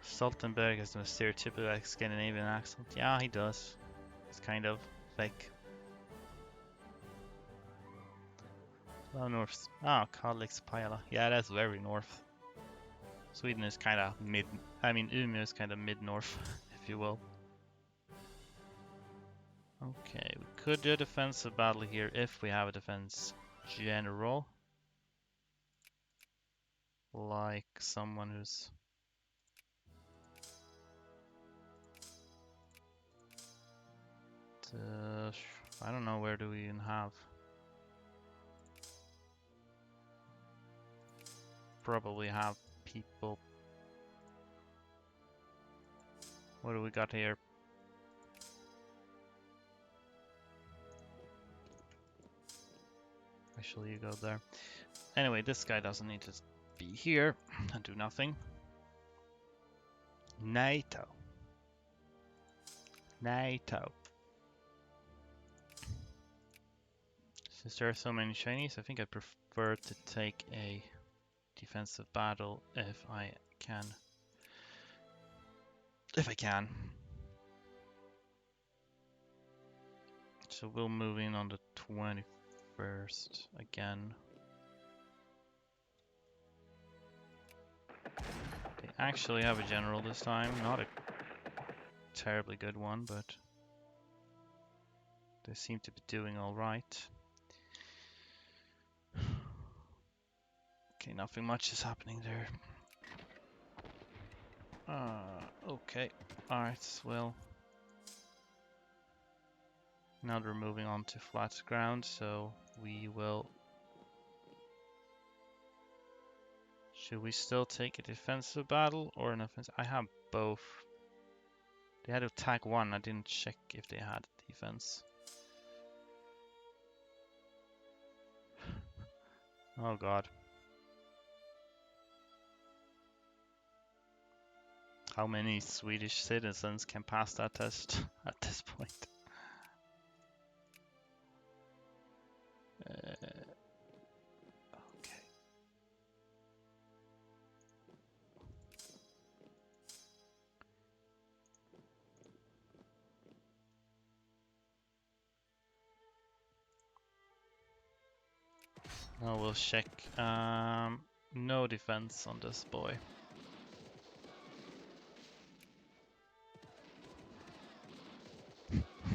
Stoltenberg has a stereotypical Scandinavian accent. Yeah, he does. It's kind of fake. Well, north. Ah, Kalix Pajala. Yeah, that's very north. Sweden is kind of mid. I mean, Umeå is kind of mid-north, if you will. Okay, we could do a defensive battle here if we have a defense general. Like someone who's... I don't know, where do we even have? Probably have people. What do we got here? Actually, you go there. Anyway, this guy doesn't need to be here and do nothing. NATO. NATO. Since there are so many Chinese, I think I prefer to take a defensive battle if I can. If I can. So we'll move in on the 21st again. They actually have a general this time, not a terribly good one, but they seem to be doing all right. Okay, nothing much is happening there. Okay, alright, well. Now they're moving on to flat ground, so we will... Should we still take a defensive battle or an offensive? I have both. They had attack 1, I didn't check if they had defense. Oh god. How many Swedish citizens can pass that test at this point? Okay. Now we'll check. No defense on this boy.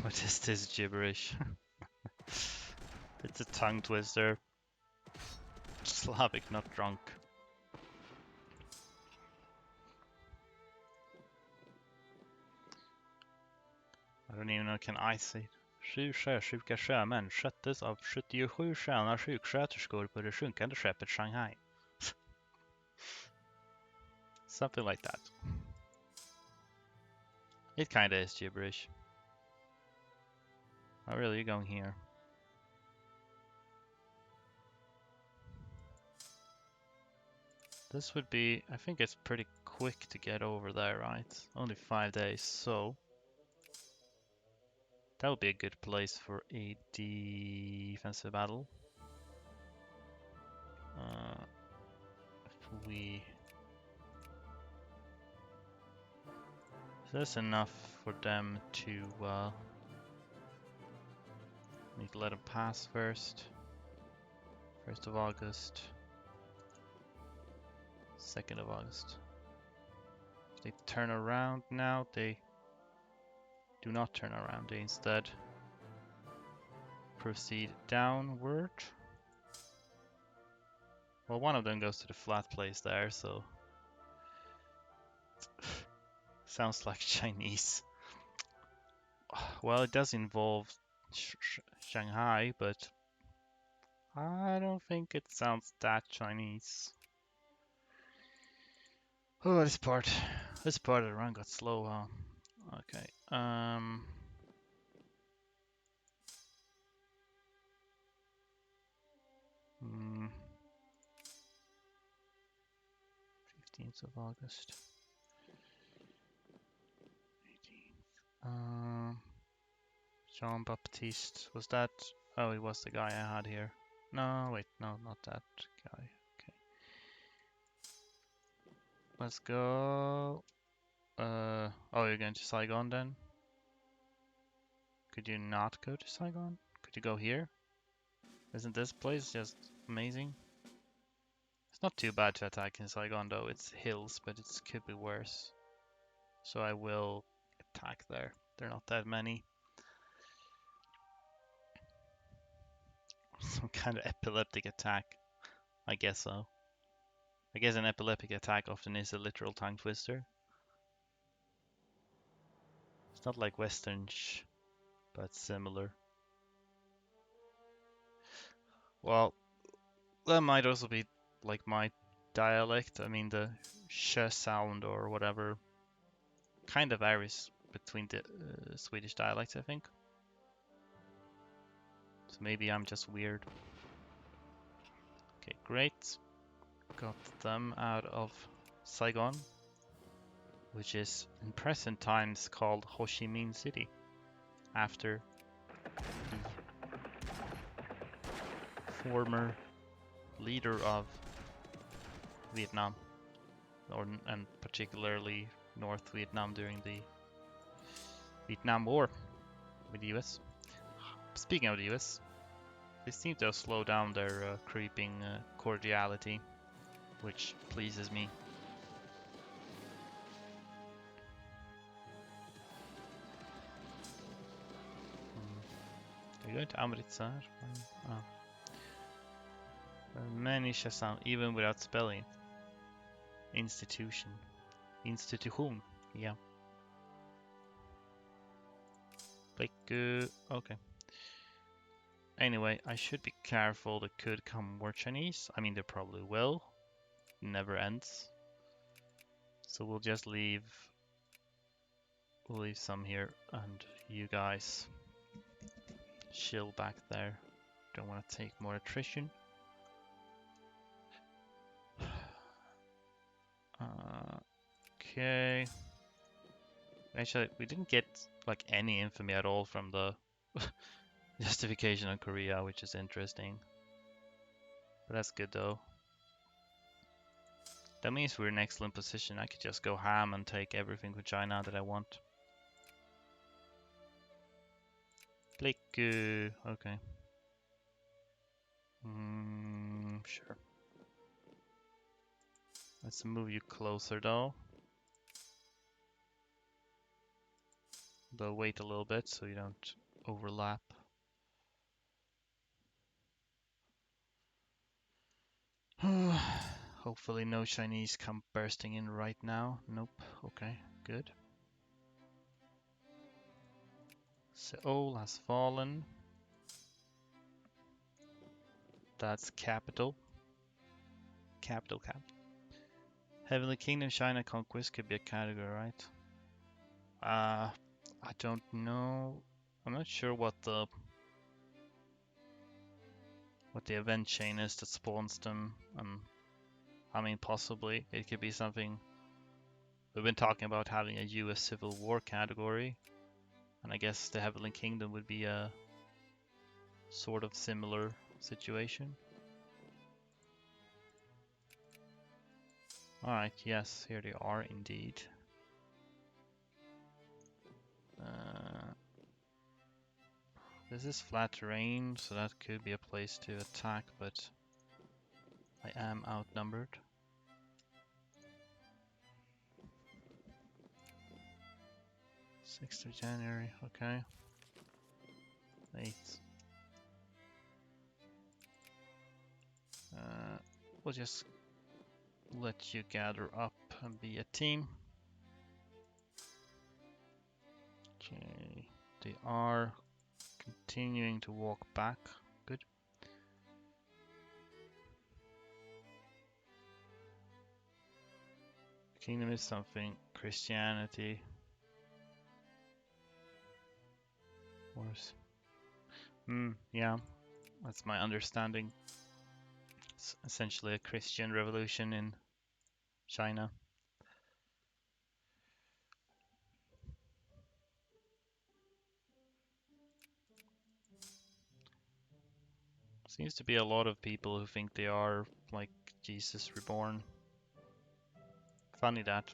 What is this gibberish? It's a tongue twister. Slavic, not drunk. I don't even know, can I say it? 7 sjösjuka sjömän sköttes av 77 sköna sjuksköterskor på det sjunkande skeppet Shanghai. Something like that. It kinda is gibberish. Oh really, you're going here. This would be, I think it's pretty quick to get over there, right? Only 5 days, so that would be a good place for a defensive battle. If we... Is this enough for them to... need to let them pass first. 1st of August. 2nd of August. If they turn around now, they do not turn around. They instead proceed downward. Well, one of them goes to the flat place there, so sounds like Chinese. Well, it does involve Shanghai, but I don't think it sounds that Chinese. Oh, this part of the run got slow, huh? Okay. 15th of August. 18th. Jean-Baptiste, was that? Oh, he was the guy I had here. No, wait, no, not that guy. Okay. Let's go. Oh, you're going to Saigon then? Could you not go to Saigon? Could you go here? Isn't this place just amazing? It's not too bad to attack in Saigon though, it's hills, but it could be worse. So I will attack there. There are not that many. Some kind of epileptic attack. I guess so. I guess an epileptic attack often is a literal tongue twister. It's not like Western but similar. Well, that might also be like my dialect. I mean, the sh sound or whatever kind of varies between the Swedish dialects, I think. So maybe I'm just weird. Okay, great. Got them out of Saigon, which is in present times called Ho Chi Minh City, after the former leader of Vietnam, and particularly North Vietnam during the Vietnam War with the US. Speaking of the US, they seem to have slowed down their creeping cordiality, which pleases me. Are you going to Amritsar? Oh. Many sound, even without spelling it. Institution. Institution. Yeah. Like, okay. Anyway, I should be careful. There could come more Chinese. I mean, there probably will. Never ends. So we'll just leave. We'll leave some here, and you guys chill back there. Don't want to take more attrition. Okay. Actually, we didn't get like any infamy at all from the justification on Korea, which is interesting. But that's good though. That means we're in excellent position. I could just go ham and take everything with China that I want. Click. Okay. Sure. Let's move you closer though. Though wait a little bit so you don't overlap. Hopefully no Chinese come bursting in right now. Nope. Okay, good. Seoul has fallen. That's capital. Capital. Heavenly Kingdom China conquest could be a category, right? I don't know. I'm not sure what the event chain is that spawns them. I mean, possibly it could be something. We've been talking about having a U.S. Civil War category, and I guess the Heavenly Kingdom would be a sort of similar situation. Alright, yes, here they are indeed. This is flat terrain, so that could be a place to attack, but I am outnumbered. 6th of January, okay. 8th. We'll just let you gather up and be a team. Okay, they are continuing to walk back. Good. Kingdom is something. Christianity. Wars. Yeah, that's my understanding. It's essentially a Christian revolution in China. Seems to be a lot of people who think they are like Jesus reborn. Funny that.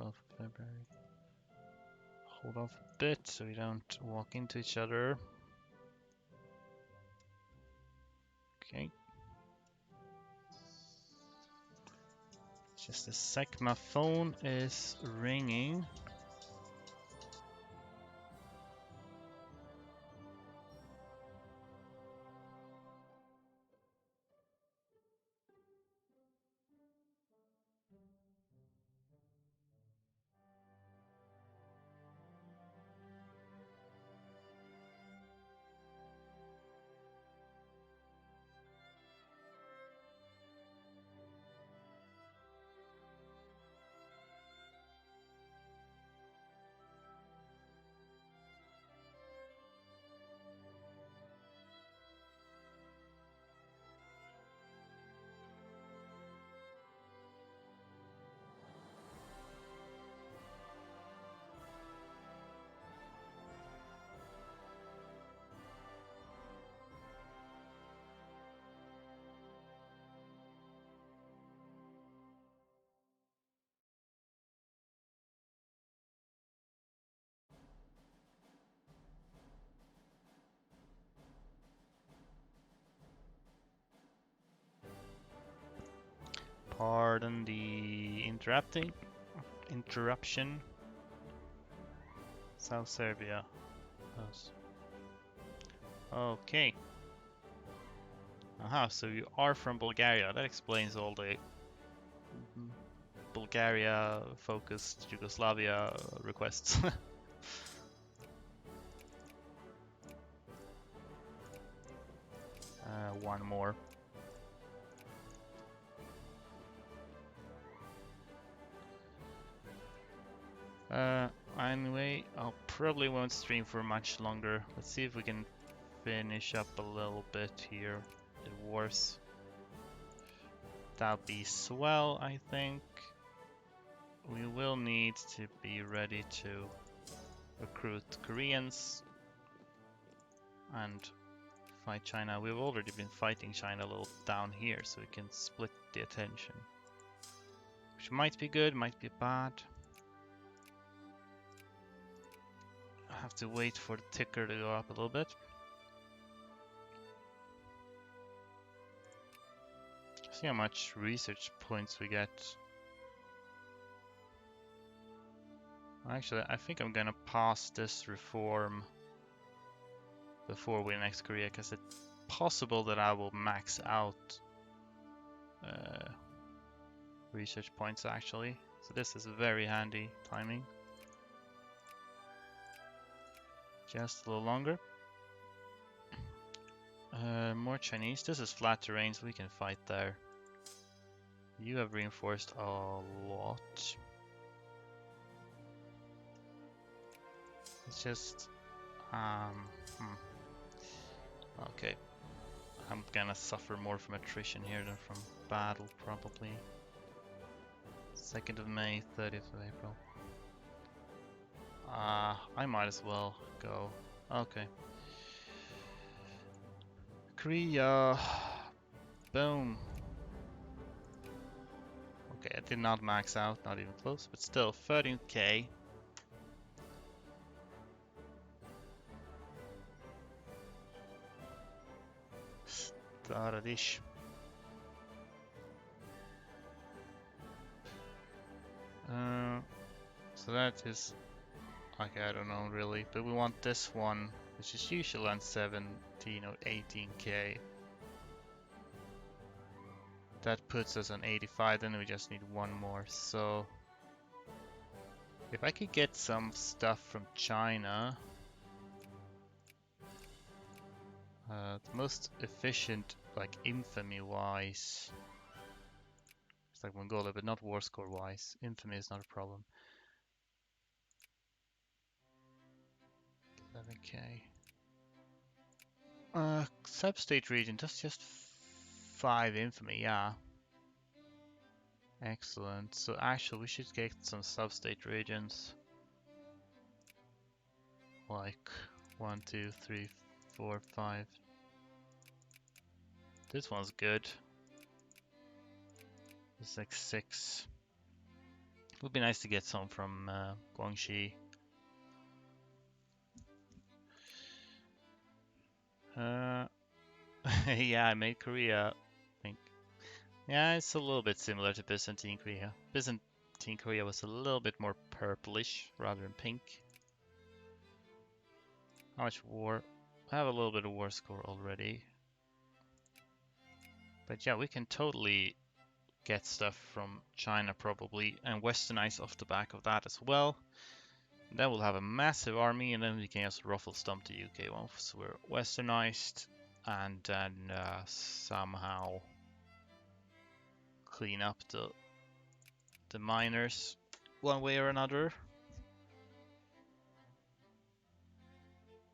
12th of February. Hold off a bit so we don't walk into each other. Okay. Just a sec, my phone is ringing. Pardon the interruption. South Serbia. Yes. Okay. Aha, so you are from Bulgaria. That explains all the Bulgaria-focused Yugoslavia requests. One more. Anyway, I'll probably won't stream for much longer. Let's see if we can finish up a little bit here. The wars. That'll be swell, I think. We will need to be ready to recruit Koreans and fight China. We've already been fighting China a little down here, so we can split the attention. Which might be good, might be bad. I have to wait for the ticker to go up a little bit. See how much research points we get. Actually, I think I'm gonna pass this reform before we next Korea, because it's possible that I will max out research points actually. So this is very handy timing. Just a little longer. More Chinese. This is flat terrain, so we can fight there. You have reinforced a lot. It's just... Okay. I'm gonna suffer more from attrition here than from battle, probably. 2nd of May, 30th of April. I might as well go. Okay. Korea. Boom. Okay, I did not max out, not even close, but still 13k. Staradish. So that is, okay, I don't know really, but we want this one, which is usually around 17 or 18k. That puts us on 85, then we just need one more. So if I could get some stuff from China, the most efficient, like infamy wise, it's like Mongolia, but not war score wise. Infamy is not a problem. 11k. Sub-state region, that's just 5 infamy, yeah. Excellent. So actually we should get some sub-state regions. Like 1, 2, 3, 4, 5. This one's good. It's like 6. It would be nice to get some from Guangxi. Yeah, I made Korea, I think. Yeah, it's a little bit similar to Byzantine Korea. Byzantine Korea was a little bit more purplish rather than pink. How much war? I have a little bit of war score already. But yeah, we can totally get stuff from China probably and westernize off the back of that as well. Then we'll have a massive army and then we can just ruffle stomp the UK once we're westernized and then somehow clean up the miners one way or another.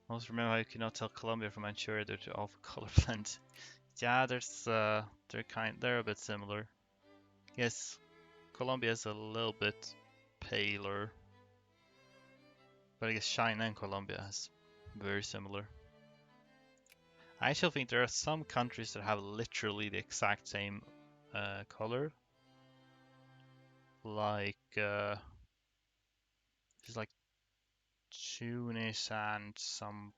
Also remember how you cannot tell Colombia from Manchuria due to awful color blend. Yeah, they're a bit similar. Yes, Colombia is a little bit paler, but I guess China and Colombia is very similar. I actually think there are some countries that have literally the exact same color, like just like Tunis and some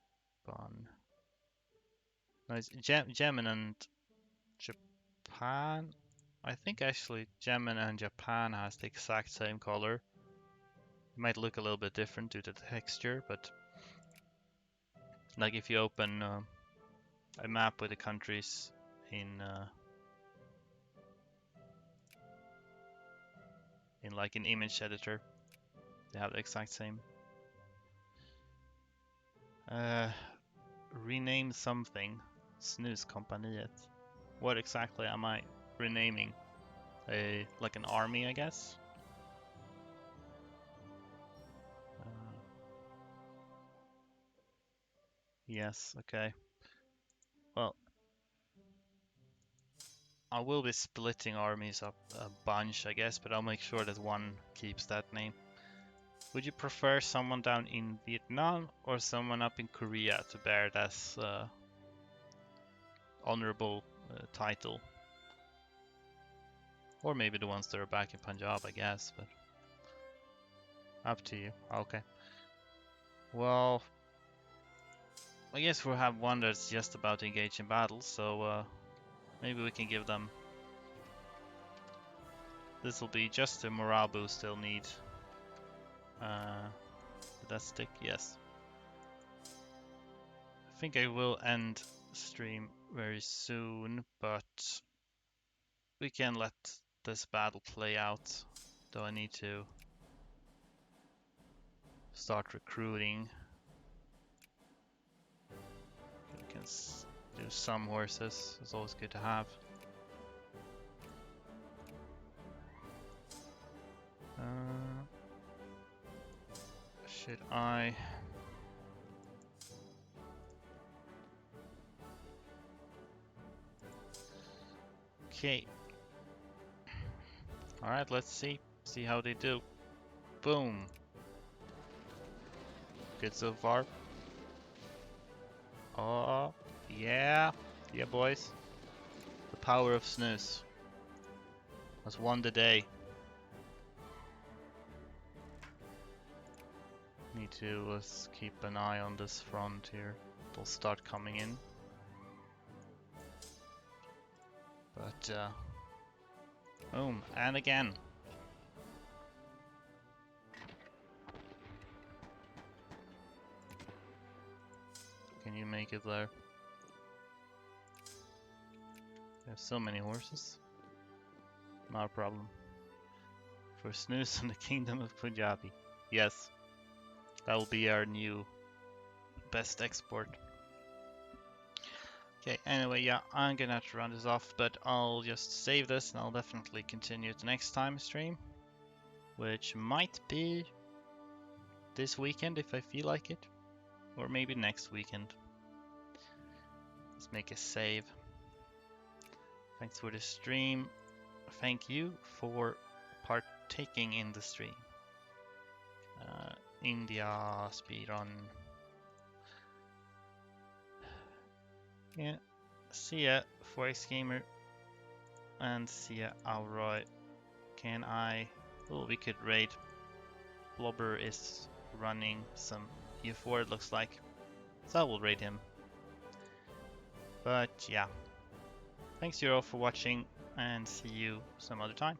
bun. No, it's Yemen and Japan. I think actually Yemen and Japan has the exact same color. It might look a little bit different due to the texture, but like if you open a map with the countries in like an image editor, they have the exact same. Rename something. Snuskompaniet. What exactly am I renaming? Like an army, I guess. Yes. Okay. Well, I will be splitting armies up a bunch, I guess, but I'll make sure that one keeps that name. Would you prefer someone down in Vietnam or someone up in Korea to bear that honorable title? Or maybe the ones that are back in Punjab, I guess, but up to you. Okay. Well, I guess we'll have one that's just about to engage in battle, so maybe we can give them... This will be just a morale boost they'll need. Did that stick? Yes. I think I will end stream very soon, but we can let this battle play out. Though I need to start recruiting. We can do some horses. It's always good to have. Should I? Okay. Alright, let's see how they do. Boom. Good so far. Oh, yeah. Yeah, boys. The power of snooze has won the day. Need to let's keep an eye on this front here. They'll start coming in. But, boom, and again. Can you make it there? There's so many horses. Not a problem. For snooze in the Kingdom of Punjabi. Yes. That will be our new best export. Okay, anyway, yeah, I'm gonna have to run this off, but I'll just save this and I'll definitely continue it next time stream. Which might be this weekend if I feel like it. Or maybe next weekend. Let's make a save. Thanks for the stream. Thank you for partaking in the stream. India speedrun. Yeah. See ya, Forex Gamer. And see ya, Alroy. Can I? Oh, we could raid. Blobber is running some E4, it looks like. So I will raid him. But yeah. Thanks you all for watching and see you some other time.